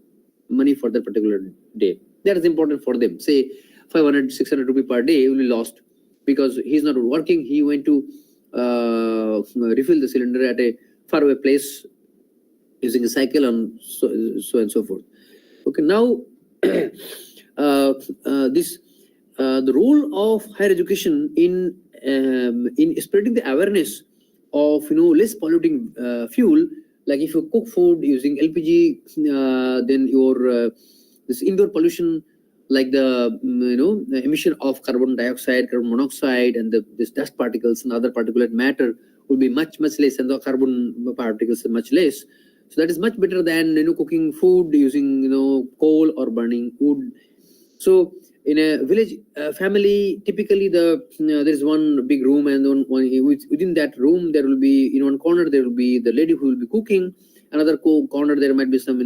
money for that particular day. That is important for them. Say 500-600 rupees per day will be lost because he's not working. He went to refill the cylinder at a faraway place using a cycle and so and so forth. Okay, now this the role of higher education in spreading the awareness of less polluting fuel. Like if you cook food using LPG, then your this indoor pollution, like the emission of carbon dioxide, carbon monoxide, and this dust particles and other particulate matter will be much less, and the carbon particles are much less. So that is much better than cooking food using coal or burning wood. So in a village family, typically there is one big room, and within that room there will be in one corner there will be the lady who will be cooking. Another corner there might be some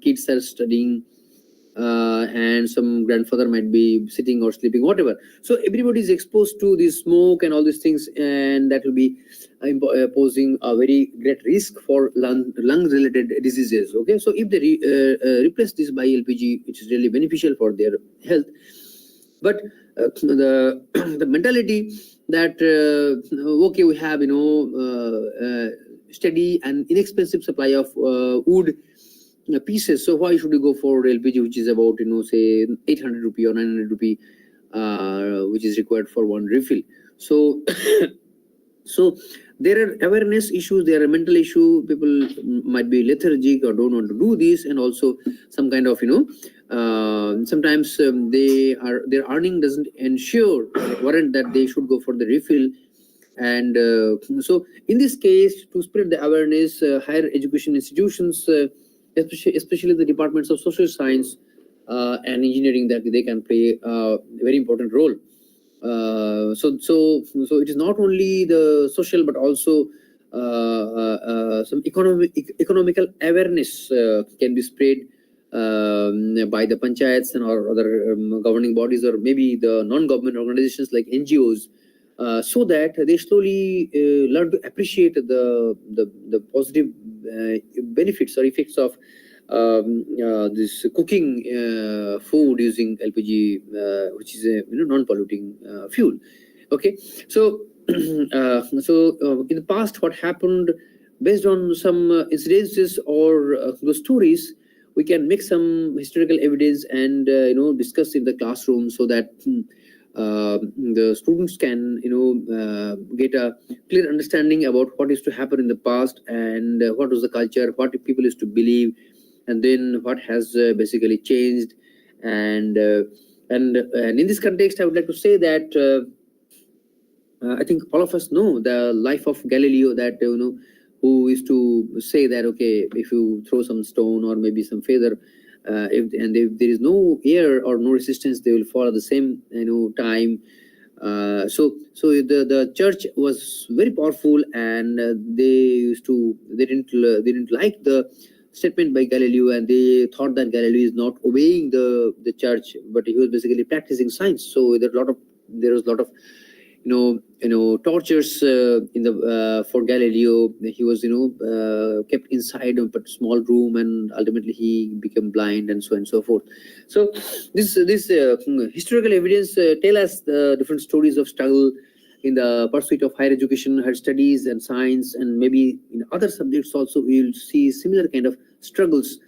kids are studying, and some grandfather might be sitting or sleeping, whatever. So everybody is exposed to the smoke and all these things, and that will be posing a very great risk for lung related diseases. Okay, so if they replace this by LPG, it is really beneficial for their health. But the the mentality that okay, we have steady and inexpensive supply of wood pieces, so why should we go for LPG, which is about say 800 rupee or 900 rupee, which is required for one refill? So so there are awareness issues, there are mental issue. People might be lethargic or don't want to do this, and also some kind of sometimes their earning doesn't ensure warrant that they should go for the refill. And so in this case, to spread the awareness, higher education institutions, especially the departments of social science and engineering, that they can play a very important role. So it is not only the social, but also some economical awareness can be spread by the panchayats and or other governing bodies, or maybe the non-government organizations like NGOs, so that they slowly learn to appreciate the positive benefits or effects of this cooking food using LPG, which is a non-polluting fuel. Okay, so in the past, what happened, based on some incidences or those stories, we can make some historical evidence and discuss in the classroom, so that the students can get a clear understanding about what is to happen in the past, and what was the culture, what people used to believe, and then what has basically changed. And in this context, I would like to say that I think all of us know the life of Galileo, that who used to say that okay, if you throw some stone or maybe some feather, if there is no air or no resistance, they will fall at the same time. So the church was very powerful, and they didn't like the statement by Galileo, and they thought that Galileo is not obeying the church, but he was basically practicing science. So there was a lot of tortures in the for Galileo. He was kept inside a small room, and ultimately he became blind, and so on and so forth. So this historical evidence tell us the different stories of struggle in the pursuit of higher education, higher studies and science, and maybe in other subjects also we will see similar kind of struggles,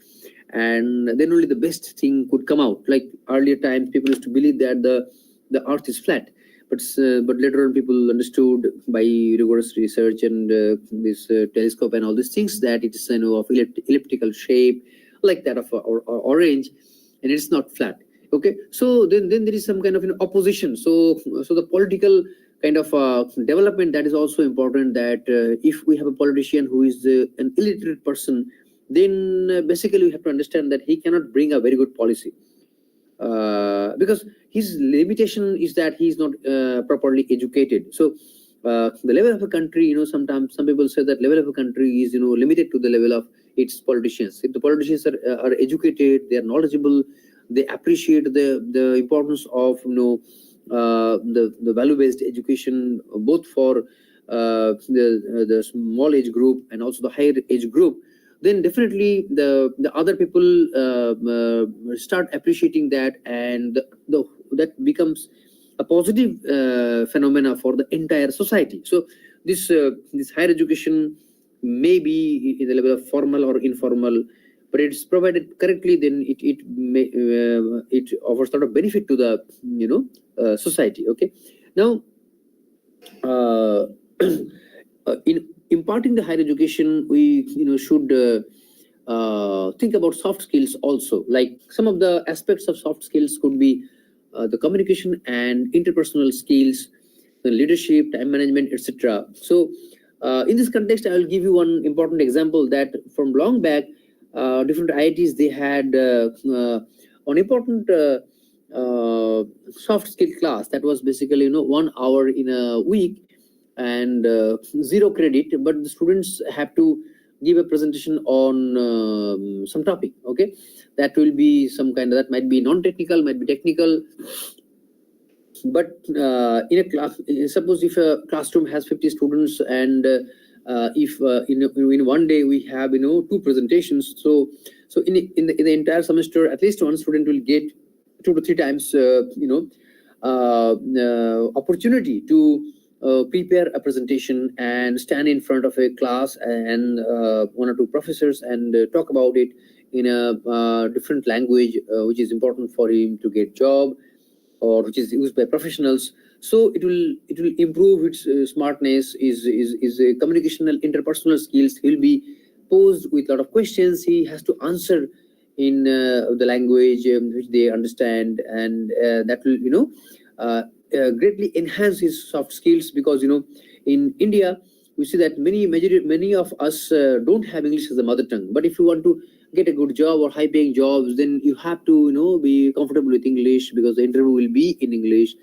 and then only the best thing could come out. Like earlier times, people used to believe that the earth is flat, but later on people understood by rigorous research and this telescope and all these things that it is of elliptical shape, like that of orange, and it's not flat. Okay, so then there is some kind of opposition. So the political kind of development, that is also important, that if we have a politician who is an illiterate person, then basically we have to understand that he cannot bring a very good policy, because his limitation is that he is not properly educated. So the level of a country, sometimes some people say that level of a country is limited to the level of its politicians. If the politicians are educated, they are knowledgeable, they appreciate the importance of the value-based education, both for the small age group and also the higher age group, then definitely the other people start appreciating that, and that becomes a positive phenomena for the entire society. So this higher education may be in the level of formal or informal, but it's provided correctly, then it offers a lot of benefit to the society. Okay, now in imparting the higher education, we should think about soft skills also. Like some of the aspects of soft skills could be the communication and interpersonal skills, the leadership, time management, etc. So In this context, I will give you one important example that from long back, different IITs, they had an important soft skill class that was basically 1 hour in a week and 0 credit, but the students have to give a presentation on some topic. Okay, that will be some kind of, that might be non-technical, might be technical, but in a class, suppose if a classroom has 50 students and if in one day we have 2 presentations, so in the entire semester at least one student will get 2 to 3 times opportunity to prepare a presentation and stand in front of a class and 1 or 2 professors and talk about it in a different language which is important for him to get job, or which is used by professionals. So it will improve its smartness, is communicational interpersonal skills. He will be posed with a lot of questions. He has to answer in the language which they understand, and that will greatly enhance his soft skills, because in India we see that many of us don't have English as a mother tongue. But if you want to get a good job or high paying jobs, then you have to be comfortable with English, because the interview will be in English.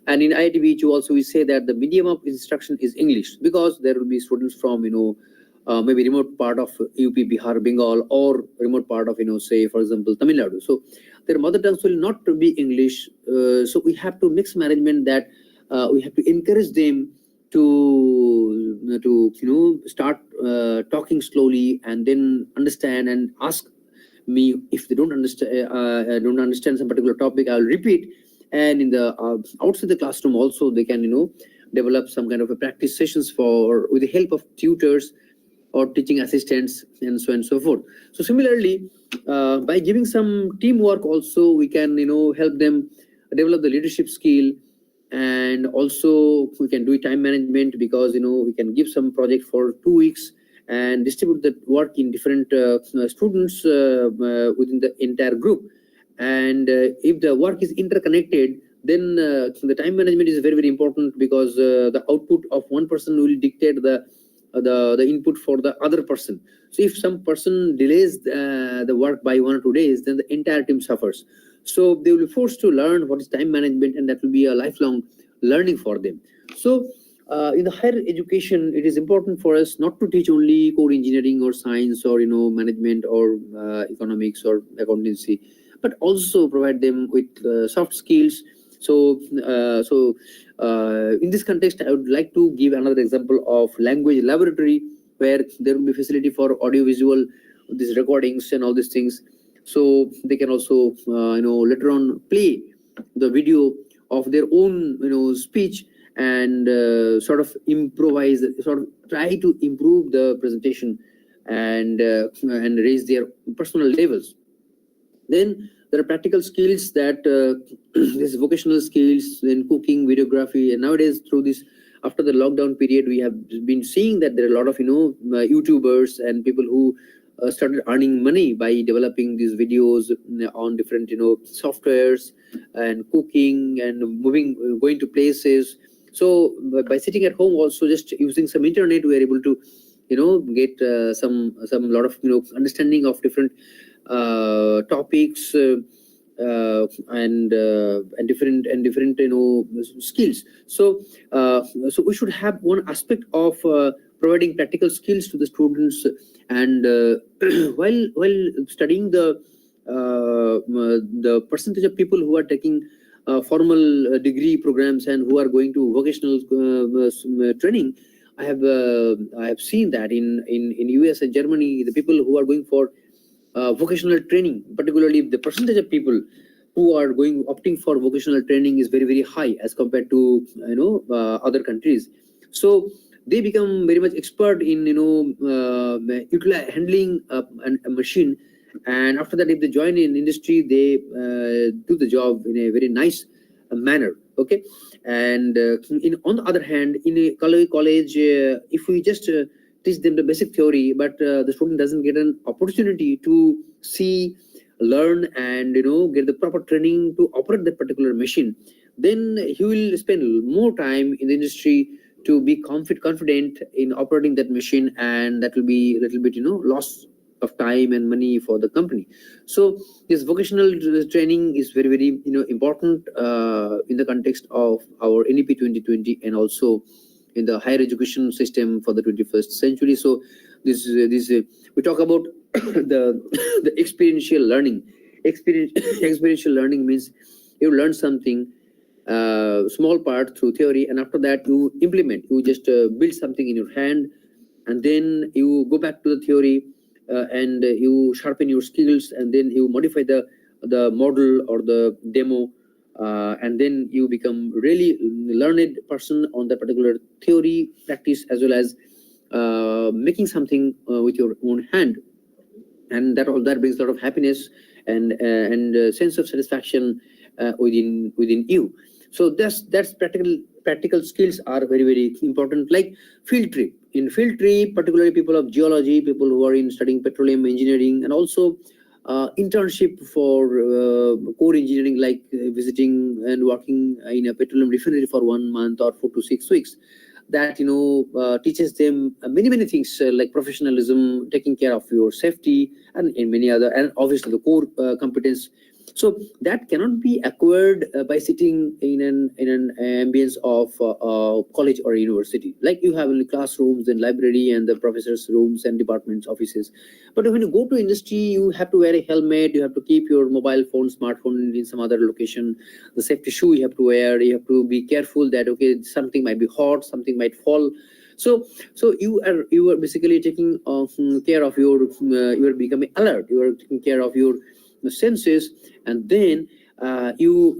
And in IIT BHU also we say that the medium of instruction is English, because there will be students from maybe remote part of UP, Bihar, Bengal, or remote part of say for example Tamil Nadu. So their mother tongues will not be English. So we have to mix management that we have to encourage them to start talking slowly and then understand and ask me if they don't understand some particular topic. I will repeat, and in the outside the classroom also they can develop some kind of a practice sessions with the help of tutors or teaching assistants and so on and so forth. So similarly, by giving some teamwork also, we can help them develop the leadership skill. And also we can do time management, because we can give some project for 2 weeks and distribute the work in different students within the entire group. And if the work is interconnected, then the time management is very, very important, because the output of one person will dictate the input for the other person. So if some person delays the work by 1 or 2 days, then the entire team suffers. So they will be forced to learn what is time management, and that will be a lifelong learning for them. So in the higher education, it is important for us not to teach only core engineering or science or management or economics or accountancy, but also provide them with soft skills. So in this context, I would like to give another example of language laboratory, where there will be facility for audiovisual, these recordings and all these things. So they can also later on play the video of their own speech and sort of improvise, sort of try to improve the presentation and raise their personal levels. Then there are practical skills, that these vocational skills in cooking, videography. And nowadays, through this, after the lockdown period, we have been seeing that there are a lot of YouTubers and people who started earning money by developing these videos on different softwares and cooking and going to places. So by sitting at home, also just using some internet, we are able to get some lot of understanding of different topics and different skills. So we should have one aspect of providing practical skills to the students. And while studying, the percentage of people who are taking formal degree programs and who are going to vocational training, I have seen that in US and Germany, the people who are going for vocational training, particularly the percentage of people who are opting for vocational training is very, very high as compared to other countries. So they become very much expert in handling a machine, and after that, if they join in industry, they do the job in a very nice manner. Okay, and on the other hand, in a college, if we just teach them the basic theory, but the student doesn't get an opportunity to see, learn, and get the proper training to operate that particular machine, then he will spend more time in the industry to be confident in operating that machine, and that will be a little bit loss of time and money for the company. So this vocational training is very important in the context of our NEP 2020 and also in the higher education system for the 21st century. So this we talk about the experiential learning. Experiential learning means you learn something small part through theory, and after that you implement. You just build something in your hand, and then you go back to the theory and you sharpen your skills, and then you modify the model or the demo, and then you become really learned person on that particular theory practice, as well as making something with your own hand, and that brings a lot of happiness and sense of satisfaction within you. So that's practical skills are very important. Like field trip. In field trip, particularly people of geology, people who are studying petroleum engineering, and also internship for core engineering, like visiting and working in a petroleum refinery for 1 month or 4 to 6 weeks. That teaches them many things like professionalism, taking care of your safety, and many other, and obviously the core competence. So that cannot be acquired by sitting in an ambience of college or university. Like you have in the classrooms and library and the professors' rooms and departments, offices. But when you go to industry, you have to wear a helmet. You have to keep your mobile phone, smartphone in some other location. The safety shoe you have to wear. You have to be careful that something might be hot, something might fall. So you are basically taking care of your. You are becoming alert. You are taking care of your senses, and then you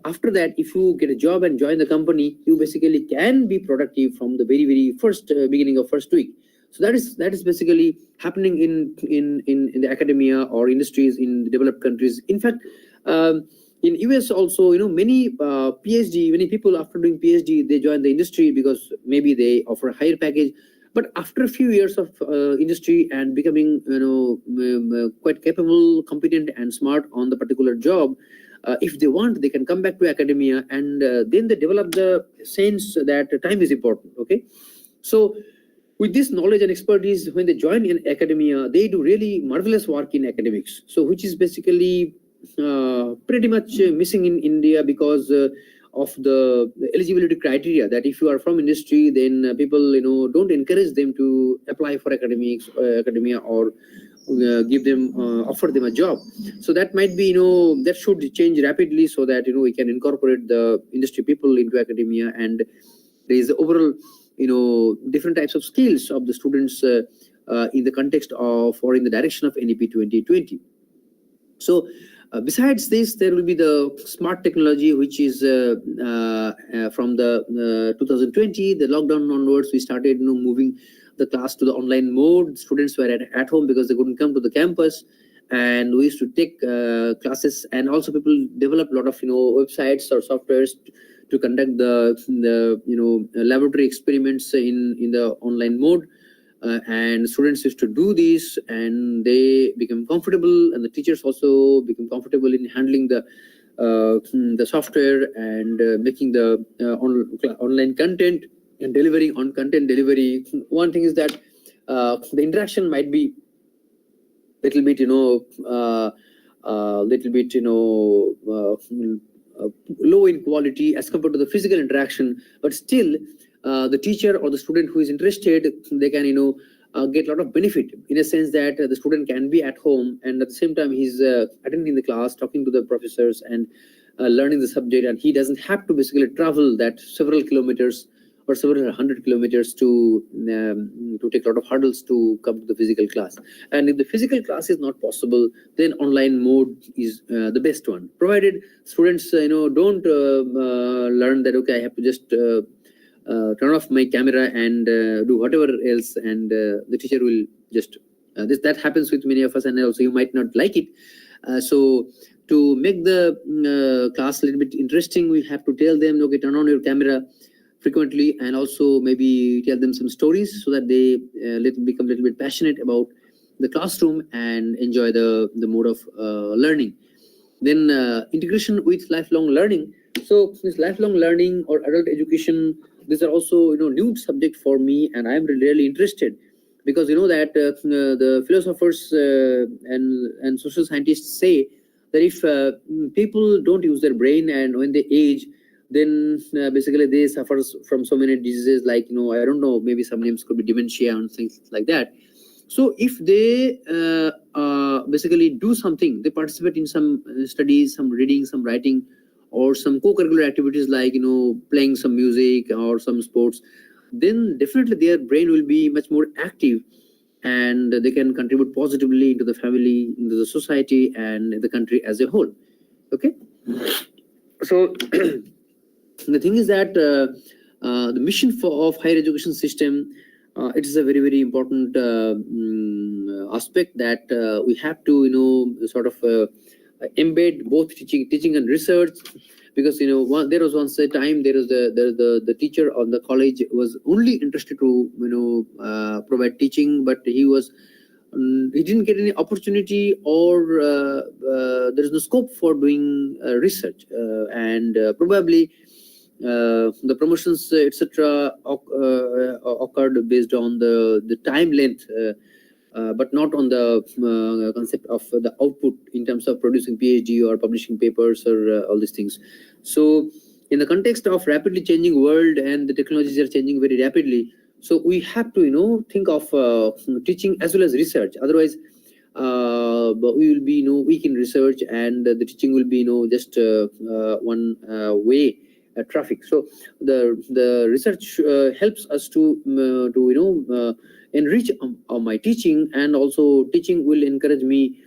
after that, if you get a job and join the company, you basically can be productive from the very first beginning of first week. So that is basically happening in the academia or industries in the developed countries. In fact, in US also, many many people after doing PhD, they join the industry because maybe they offer a higher package. But after a few years of industry and becoming, quite capable, competent, and smart on the particular job, if they want, they can come back to academia, and then they develop the sense that time is important. Okay, so with this knowledge and expertise, when they join in academia, they do really marvelous work in academics. So which is basically pretty much missing in India because of the eligibility criteria, that if you are from industry, then people don't encourage them to apply for academia or give them offer them a job. So that might be that should change rapidly, so that we can incorporate the industry people into academia, and there is the overall different types of skills of the students in the context of or in the direction of NEP 2020. So besides this, there will be the smart technology, which is from the 2020, the lockdown onwards, we started moving the class to the online mode. Students were at home because they couldn't come to the campus, and we used to take classes, and also people developed a lot of websites or softwares to conduct the laboratory experiments in the online mode. And students used to do this, and they become comfortable, and the teachers also become comfortable in handling the software and making the online content and delivering on content delivery. One thing is that the interaction might be little bit low in quality as compared to the physical interaction, but still the teacher or the student who is interested, they can get a lot of benefit, in a sense that the student can be at home, and at the same time he's attending the class, talking to the professors, and learning the subject, and he doesn't have to basically travel that several kilometers or several hundred kilometers to take a lot of hurdles to come to the physical class. And if the physical class is not possible, then online mode is the best one, provided students don't learn that I have to just turn off my camera and do whatever else, and the teacher will just that happens with many of us, and also you might not like it. So to make the class a little bit interesting, we have to tell them, turn on your camera frequently, and also maybe tell them some stories, so that they become a little bit passionate about the classroom and enjoy the mode of learning. Then integration with lifelong learning. So this lifelong learning or adult education these are also new subject for me, and I'm really interested, because that the philosophers and social scientists say that if people don't use their brain, and when they age, then basically they suffer from so many diseases, like I don't know, maybe some names could be dementia and things like that. So if they basically do something, they participate in some studies, some reading, some writing, or some co-curricular activities like playing some music or some sports, then definitely their brain will be much more active, and they can contribute positively into the family, into the society, and the country as a whole. Okay, so the thing is that the mission of higher education system, it is a very, very important aspect that we have to sort of embed both teaching and research, because there was once a time, there was the teacher on the college was only interested to provide teaching, but he didn't get any opportunity, or there is no scope for doing research, and probably the promotions etc occurred based on the time length, but not on the concept of the output in terms of producing PhD or publishing papers or all these things. So in the context of rapidly changing world, and the technologies are changing very rapidly, so we have to think of teaching as well as research. Otherwise but we will be weak in research, and the teaching will be just one way traffic. So the research helps us to enrich my teaching, and also teaching will encourage me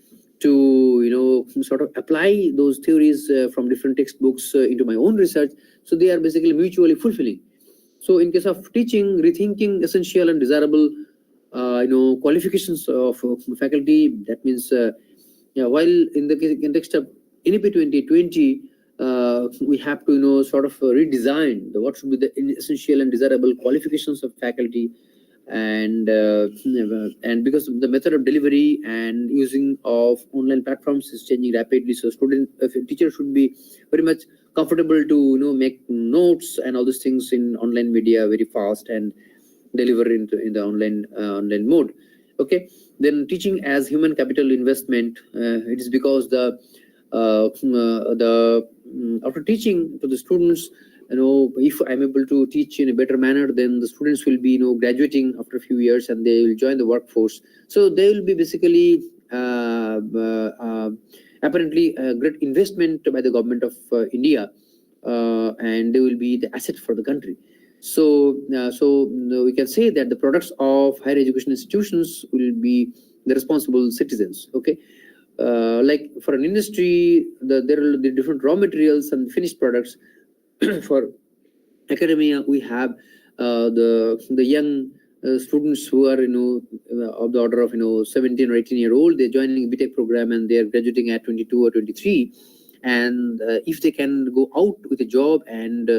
to sort of apply those theories from different textbooks into my own research. So they are basically mutually fulfilling. So in case of teaching, rethinking essential and desirable qualifications of faculty, that means while in the context of NEP 2020, we have to sort of redesign what should be the essential and desirable qualifications of faculty, and because the method of delivery and using of online platforms is changing rapidly, so teacher should be very much comfortable to make notes and all these things in online media very fast, and deliver in the online mode. Okay, then teaching as human capital investment, it is because after teaching to the students, if I'm able to teach in a better manner, then the students will be graduating after a few years, and they will join the workforce. So they will be basically apparently a great investment by the government of India, and they will be the asset for the country. So we can say that the products of higher education institutions will be the responsible citizens. Okay, like for an industry, there are the different raw materials and finished products. For academia, we have the young students who are of the order of 17 or 18-year-old. They're joining BTech program, and they're graduating at 22 or 23. And if they can go out with a job, and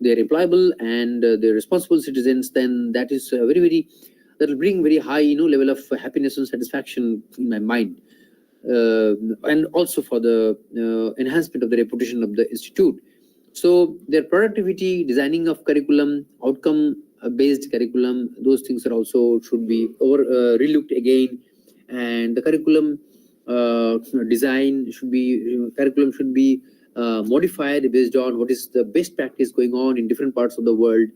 they're employable, and they're responsible citizens, then that is that will bring very high level of happiness and satisfaction in my mind, and also for the enhancement of the reputation of the institute. So their productivity, designing of curriculum, outcome based curriculum, those things are also should be relooked again, and the curriculum design should be modified based on what is the best practice going on in different parts of the world,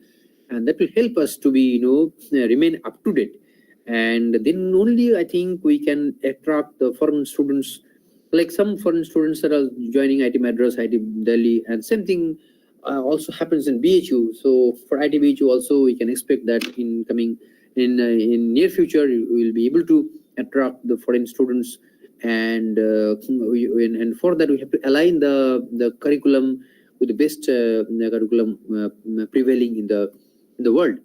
and that will help us to be remain up to date. And then only I think we can attract the foreign students, like some foreign students that are joining IIT Madras, IIT Delhi, and same thing also happens in BHU. So for IIT BHU also, we can expect that in near future we will be able to attract the foreign students, and for that we have to align the curriculum with the best curriculum prevailing in the world.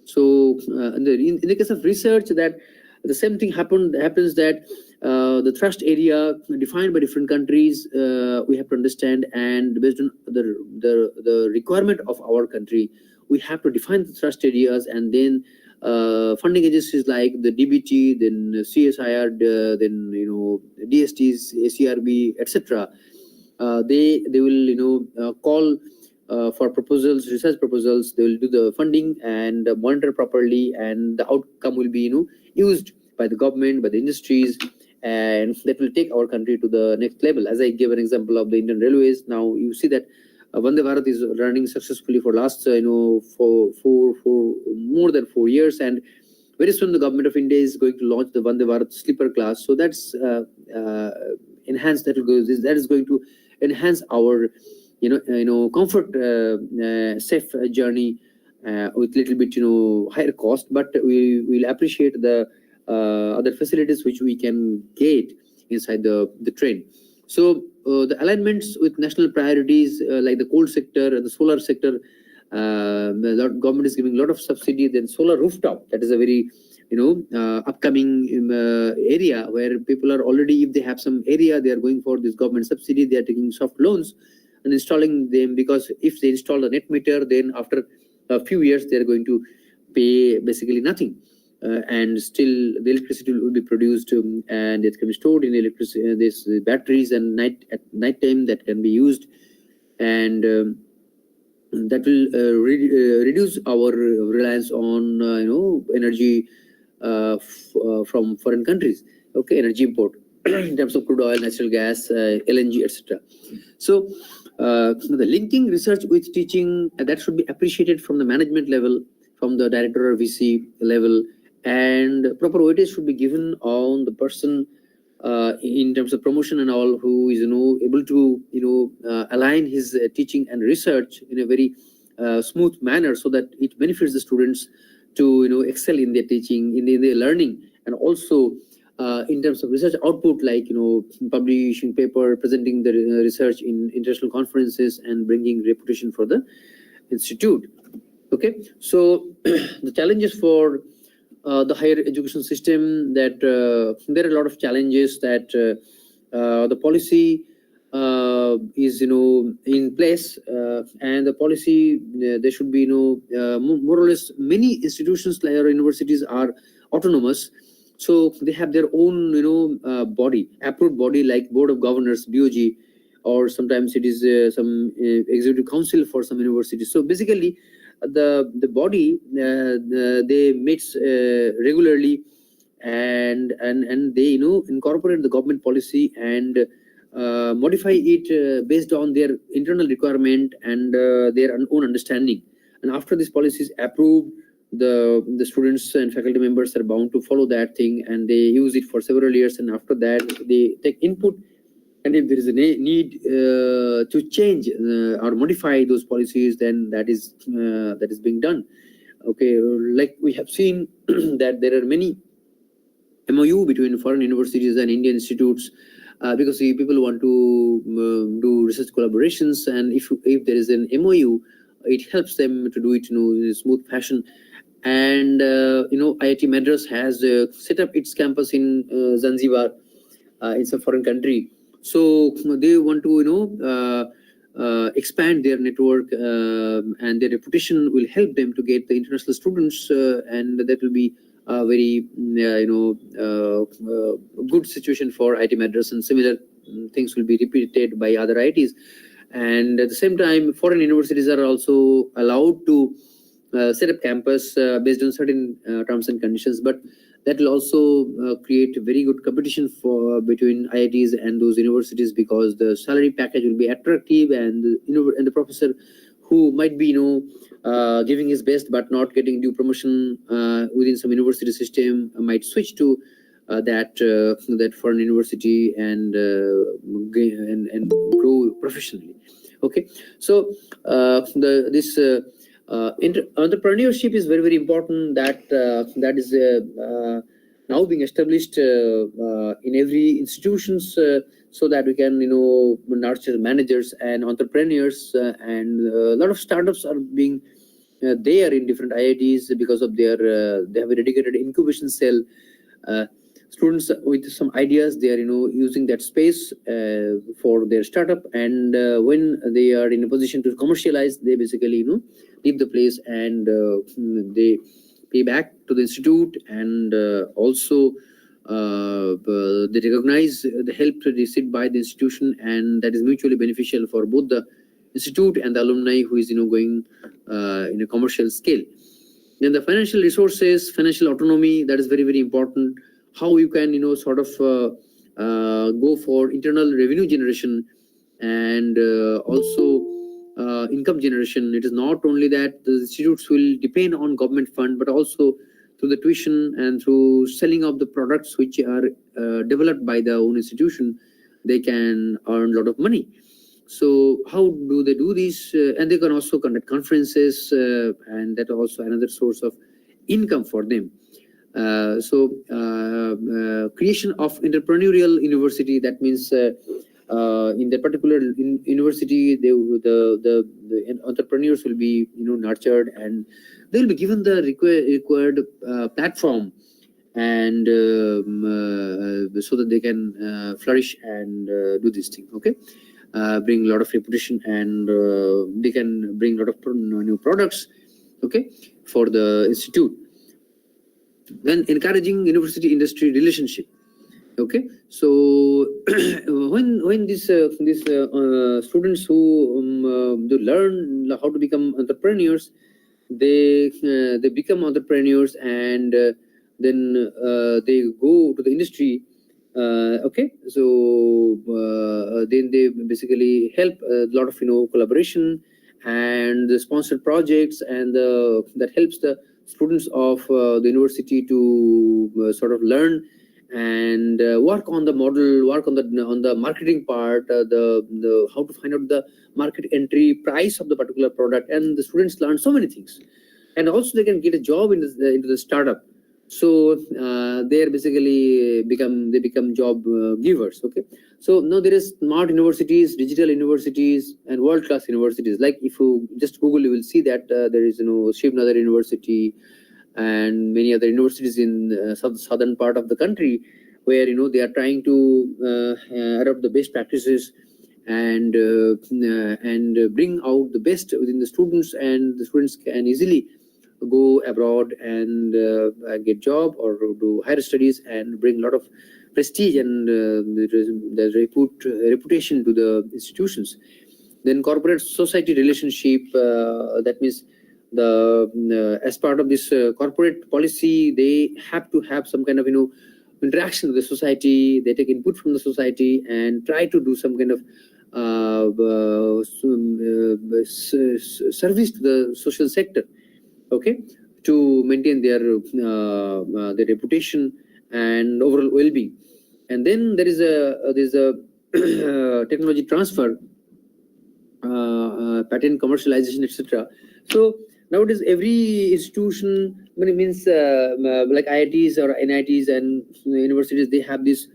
So in the case of research, that the same thing happens that the thrust area defined by different countries, we have to understand, and based on the requirement of our country, we have to define the thrust areas, and then funding agencies like the DBT, then CSIR, then DSTs, ACRB, etc. They will call for proposals, research proposals. They will do the funding and monitor properly, and the outcome will be used by the government, by the industries, and that will take our country to the next level. As I gave an example of the Indian Railways, now you see that Vande Bharat is running successfully for last for more than 4 years, and very soon the government of India is going to launch the Vande Bharat sleeper class. So that's enhance that is going to enhance our comfort, safe journey with little bit higher cost, but we will appreciate the other facilities which we can get inside the train. So the alignments with national priorities like the coal sector and the solar sector, the government is giving a lot of subsidy. Then solar rooftop, that is a very upcoming area where people are already, if they have some area, they are going for this government subsidy. They are taking soft loans and installing them, because if they install the net meter, then after a few years they are going to pay basically nothing, and still the electricity will be produced, and it can be stored in electricity, this batteries, and at night time that can be used, and that will reduce our reliance on energy from foreign countries. Okay, energy import in terms of crude oil, natural gas, LNG, etc. So the linking research with teaching, that should be appreciated from the management level, from the director or VC level, and proper weightage should be given on the person in terms of promotion and all, who is able to align his teaching and research in a very smooth manner, so that it benefits the students to excel in their teaching, in their learning, and also in terms of research output, like publishing paper, presenting the research in international conferences, and bringing reputation for the institute. Okay, so the challenges for the higher education system, that there are a lot of challenges, that the policy is in place, and the policy, there should be more or less, many institutions like our universities are autonomous, so they have their own body, approved body, like Board of Governors, BOG, or sometimes it is some executive council for some universities. So basically the body, they meet regularly, and they incorporate the government policy and modify it based on their internal requirement and their own understanding. And after this policy is approved, the students and faculty members are bound to follow that thing, and they use it for several years, and after that they take input, and if there is a need to change or modify those policies, then that is being done. Okay, like we have seen that there are many MOU between foreign universities and Indian institutes, because people want to do research collaborations, and if there is an MOU, it helps them to do it in a smooth fashion. And IIT Madras has set up its campus in Zanzibar. It's a foreign country, so they want to expand their network, and their reputation will help them to get the international students, and that will be a very good situation for IIT Madras, and similar things will be repeated by other IITs. And at the same time, foreign universities are also allowed to set up campus based on certain terms and conditions, but that will also create a very good competition between IITs and those universities, because the salary package will be attractive, and the professor who might be giving his best but not getting due promotion within some university system might switch to that foreign university and grow professionally. Okay, so this entrepreneurship is very, very important. That is now being established in every institutions, so that we can nurture managers and entrepreneurs, and a lot of startups are being there in different IITs because of their they have a dedicated incubation cell. Students with some ideas, they are using that space for their startup, and when they are in a position to commercialize, they basically leave the place, and they pay back to the institute, and also they recognize the help received by the institution, and that is mutually beneficial for both the institute and the alumni who is going in a commercial scale. Then the financial resources, financial autonomy, that is very, very important. How you can sort of go for internal revenue generation and also income generation. It is not only that the institutes will depend on government fund, but also through the tuition and through selling of the products which are developed by the own institution, they can earn a lot of money. So how do they do this? And they can also conduct conferences, and that also another source of income for them. Creation of entrepreneurial university, that means in the particular university, the entrepreneurs will be nurtured, and they will be given the required platform, and so that they can flourish and do this thing. Okay, bring a lot of reputation, and they can bring a lot of new products. Okay, for the institute. Then encouraging university industry relationship. Okay, so when these students who do learn how to become entrepreneurs, they become entrepreneurs, and then they go to the industry. Okay, so then they basically help a lot of collaboration and the sponsored projects, and that helps the students of the university to sort of learn and work on the model, work on the marketing part, the how to find out the market entry price of the particular product, and the students learn so many things, and also they can get a job into the startup. So they basically become job givers. Okay, so now there is smart universities, digital universities, and world-class universities. Like if you just Google, you will see that there is Shivnagar University and many other universities in southern part of the country, where they are trying to adopt the best practices and bring out the best within the students, and the students can easily go abroad and get job or do higher studies and bring a lot of prestige and the reputation to the institutions. Then corporate society relationship, that means as part of this corporate policy, they have to have some kind of interaction with the society. They take input from the society and try to do some kind of service to the social sector. Okay, to maintain their reputation and overall well-being. And then there is a technology transfer, patent commercialization, etc. So nowadays every institution, when it means like IITs or NITs and universities, they have this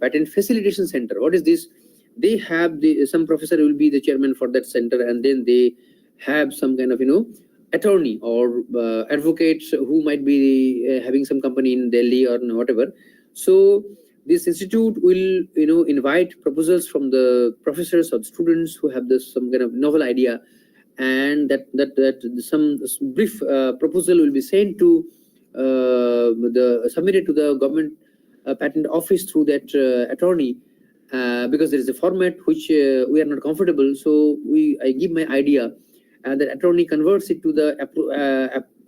patent facilitation center. What is this? They have some professor will be the chairman for that center, and then they have some kind of attorney or advocates who might be having some company in Delhi or whatever. So this institute will invite proposals from the professors or the students who have some kind of novel idea, and that some brief proposal will be sent to submitted to the government patent office through that attorney, because there is a format which we are not comfortable. So I give my idea, and the attorney converts it to the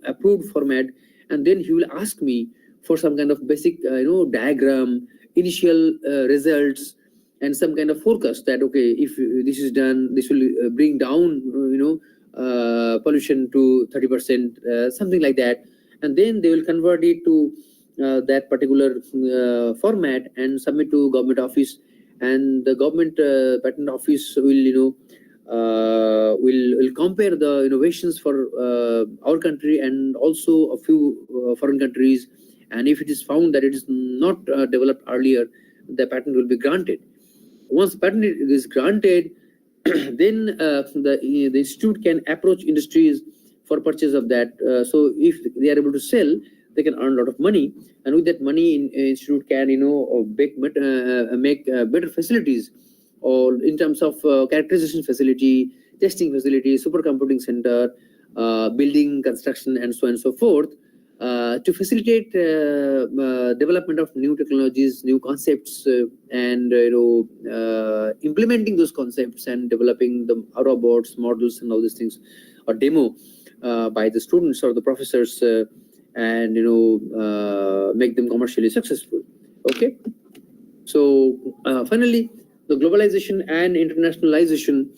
approved format, and then he will ask me for some kind of basic diagram, initial results, and some kind of forecast that okay, if this is done, this will bring down pollution to 30%, something like that, and then they will convert it to that particular format and submit to government office, and the government patent office will will compare the innovations for our country and also a few foreign countries, and if it is found that it is not developed earlier, the patent will be granted. Once patent is granted, then the institute can approach industries for purchase of that. So if they are able to sell, they can earn a lot of money, and with that money, institute can make better facilities, or in terms of characterization facility, testing facility, supercomputing center, building construction, and so on and so forth. to facilitate development of new technologies, new concepts, and implementing those concepts and developing the robots, models, and all these things, or demo by the students or the professors, and make them commercially successful. Okay. So finally, the globalization and internationalization,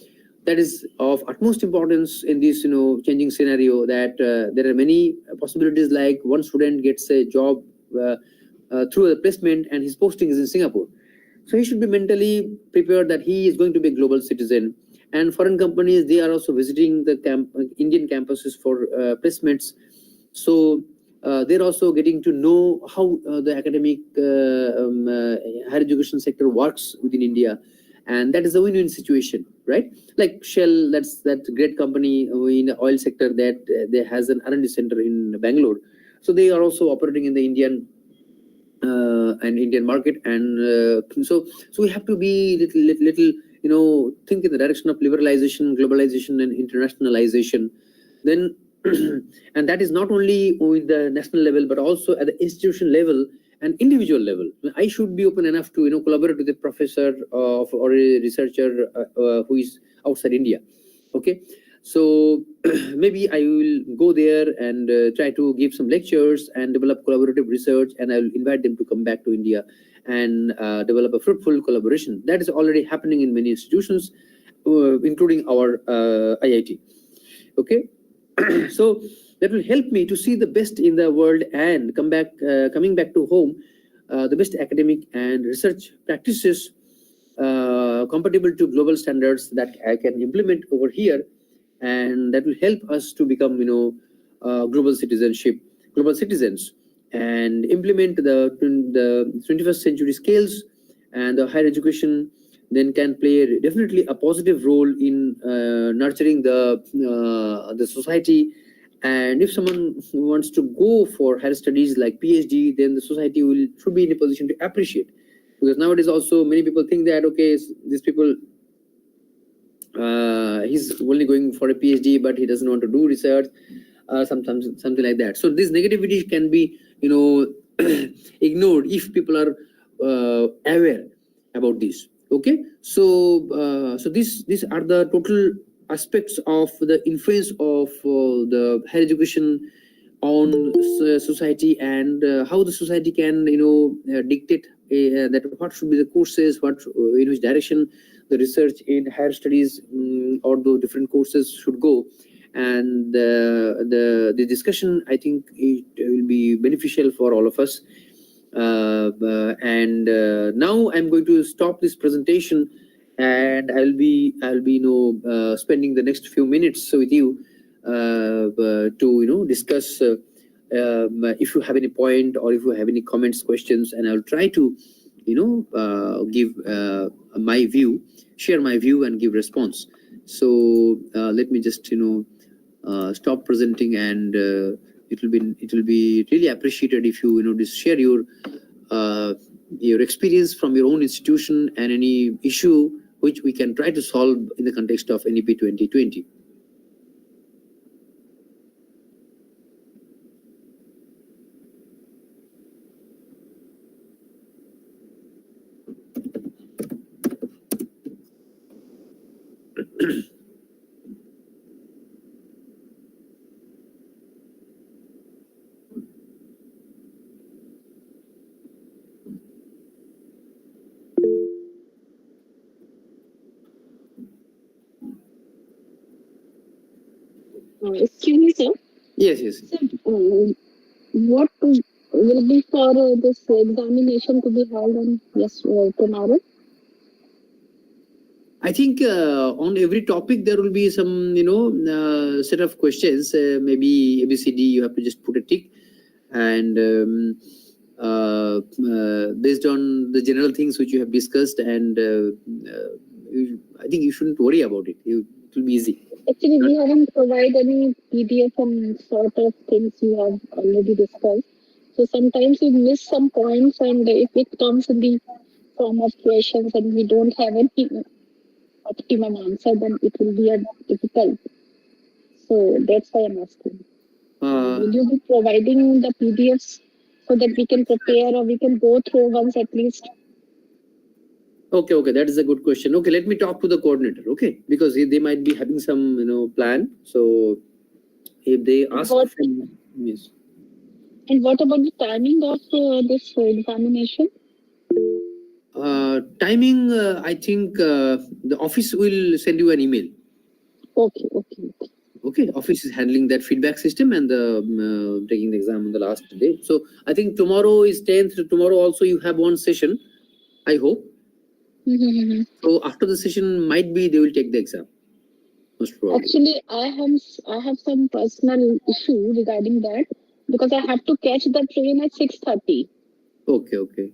that is of utmost importance in this changing scenario, that there are many possibilities, like one student gets a job through a placement and his posting is in Singapore. So he should be mentally prepared that he is going to be a global citizen. And foreign companies, they are also visiting the Indian campuses for placements. So they're also getting to know how the academic higher education sector works within India. And that is a win-win situation, right? Like Shell, that's that great company in the oil sector that there has an R&D center in Bangalore. So they are also operating in the Indian market, and so we have to be little think in the direction of liberalization, globalization, and internationalization. Then and that is not only with the national level, but also at the institution level and individual level. I should be open enough to collaborate with a professor or a researcher who is outside India. Okay, so maybe I will go there and try to give some lectures and develop collaborative research, and I will invite them to come back to India and develop a fruitful collaboration. That is already happening in many institutions, including our IIT. Okay. So that will help me to see the best in the world and coming back to home, the best academic and research practices compatible to global standards that I can implement over here, and that will help us to become global citizens, and implement the 21st century skills. And the higher education then can play definitely a positive role in nurturing the society. And if someone wants to go for higher studies like PhD, then the society should be in a position to appreciate, because nowadays also many people think that these people he's only going for a PhD, but he doesn't want to do research, sometimes something like that. So this negativity can be ignored if people are aware about this. Okay, so these are the total aspects of the influence of the higher education on society, and how the society can dictate that what should be the courses, in which direction the research in higher studies or the different courses should go. And the discussion, I think it will be beneficial for all of us. And now I'm going to stop this presentation, and I'll be spending the next few minutes with you to discuss if you have any point or if you have any comments, questions, and I'll try to give my view, share my view, and give response. So let me just stop presenting, and it will be really appreciated if you just share your experience from your own institution and any issue which we can try to solve in the context of NEP 2020. Excuse me, sir. Yes. Sir, what will be for this examination to be held on tomorrow? I think on every topic there will be some set of questions, maybe ABCD. You have to just put a tick, and based on the general things which you have discussed, and I think you shouldn't worry about it. It will be easy. Actually, we haven't provided any PDF and sort of things we have already discussed. So sometimes we miss some points, and if it comes in the form of questions and we don't have any optimum answer, then it will be difficult. So that's why I'm asking. Will you be providing the PDFs so that we can prepare or we can go through once at least? Okay, that is a good question. Okay, let me talk to the coordinator, okay, because they might be having some, plan. So if they ask yes. And what about the timing of this examination? Timing, I think the office will send you an email. Okay. Office is handling that feedback system and taking the exam on the last day. So I think tomorrow is 10th. Tomorrow also you have one session, I hope. Mm-hmm. So after the session, might be they will take the exam. Most probably. Actually, I have some personal issue regarding that because I have to catch the train at 6:30. Okay.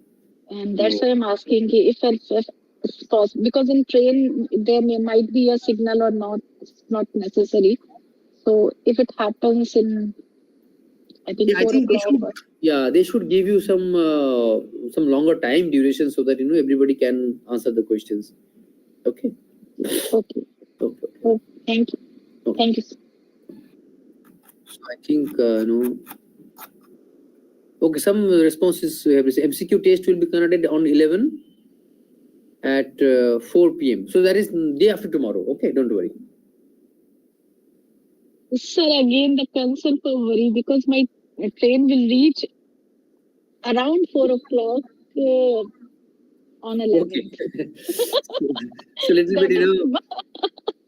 And that's why I'm asking if it's possible, because in train there might be a signal or not. It's not necessary. So if it happens in, I think, 4 o'clock. They should give you some longer time duration so that everybody can answer the questions. Okay. Oh, thank you. Okay. Thank you. So I think okay, some responses we have received. MCQ test will be conducted on 11 at 4 p.m. So that is day after tomorrow. Okay, don't worry. Sir, again the concern for worry because my train will reach around 4 o'clock on 11. Okay. So little bit,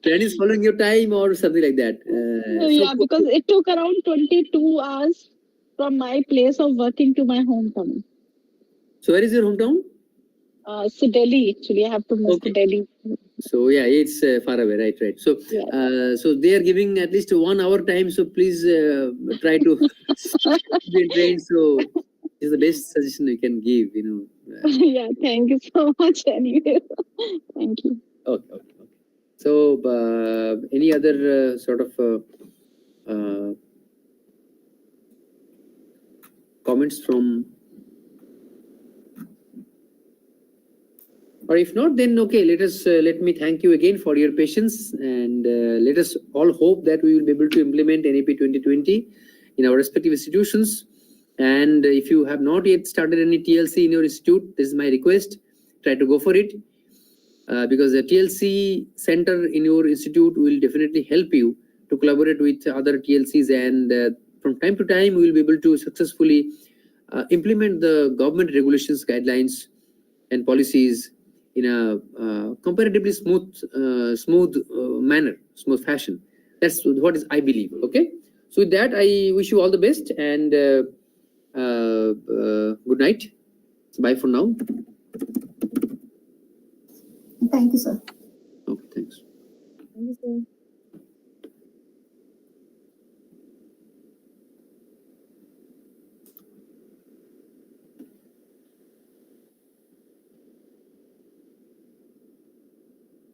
train is following your time or something like that. Because it took around 22 hours from my place of working to my hometown. So where is your hometown? So Delhi, actually, I have to move to Delhi. So it's far away, right. So so they are giving at least 1 hour time. So please try to be trained. So it's the best suggestion you can give. Yeah, thank you so much. Anyway, thank you. Okay. So any other sort of comments from? Or if not, then okay, let me thank you again for your patience, and let us all hope that we will be able to implement NEP 2020 in our respective institutions. And if you have not yet started any TLC in your institute, this is my request, try to go for it, because the TLC center in your institute will definitely help you to collaborate with other TLCs, and from time to time we will be able to successfully implement the government regulations, guidelines and policies in a comparatively smooth manner, smooth fashion. That's what is I believe. Okay, so with that I wish you all the best, and good night. Bye for now. Thank you, sir.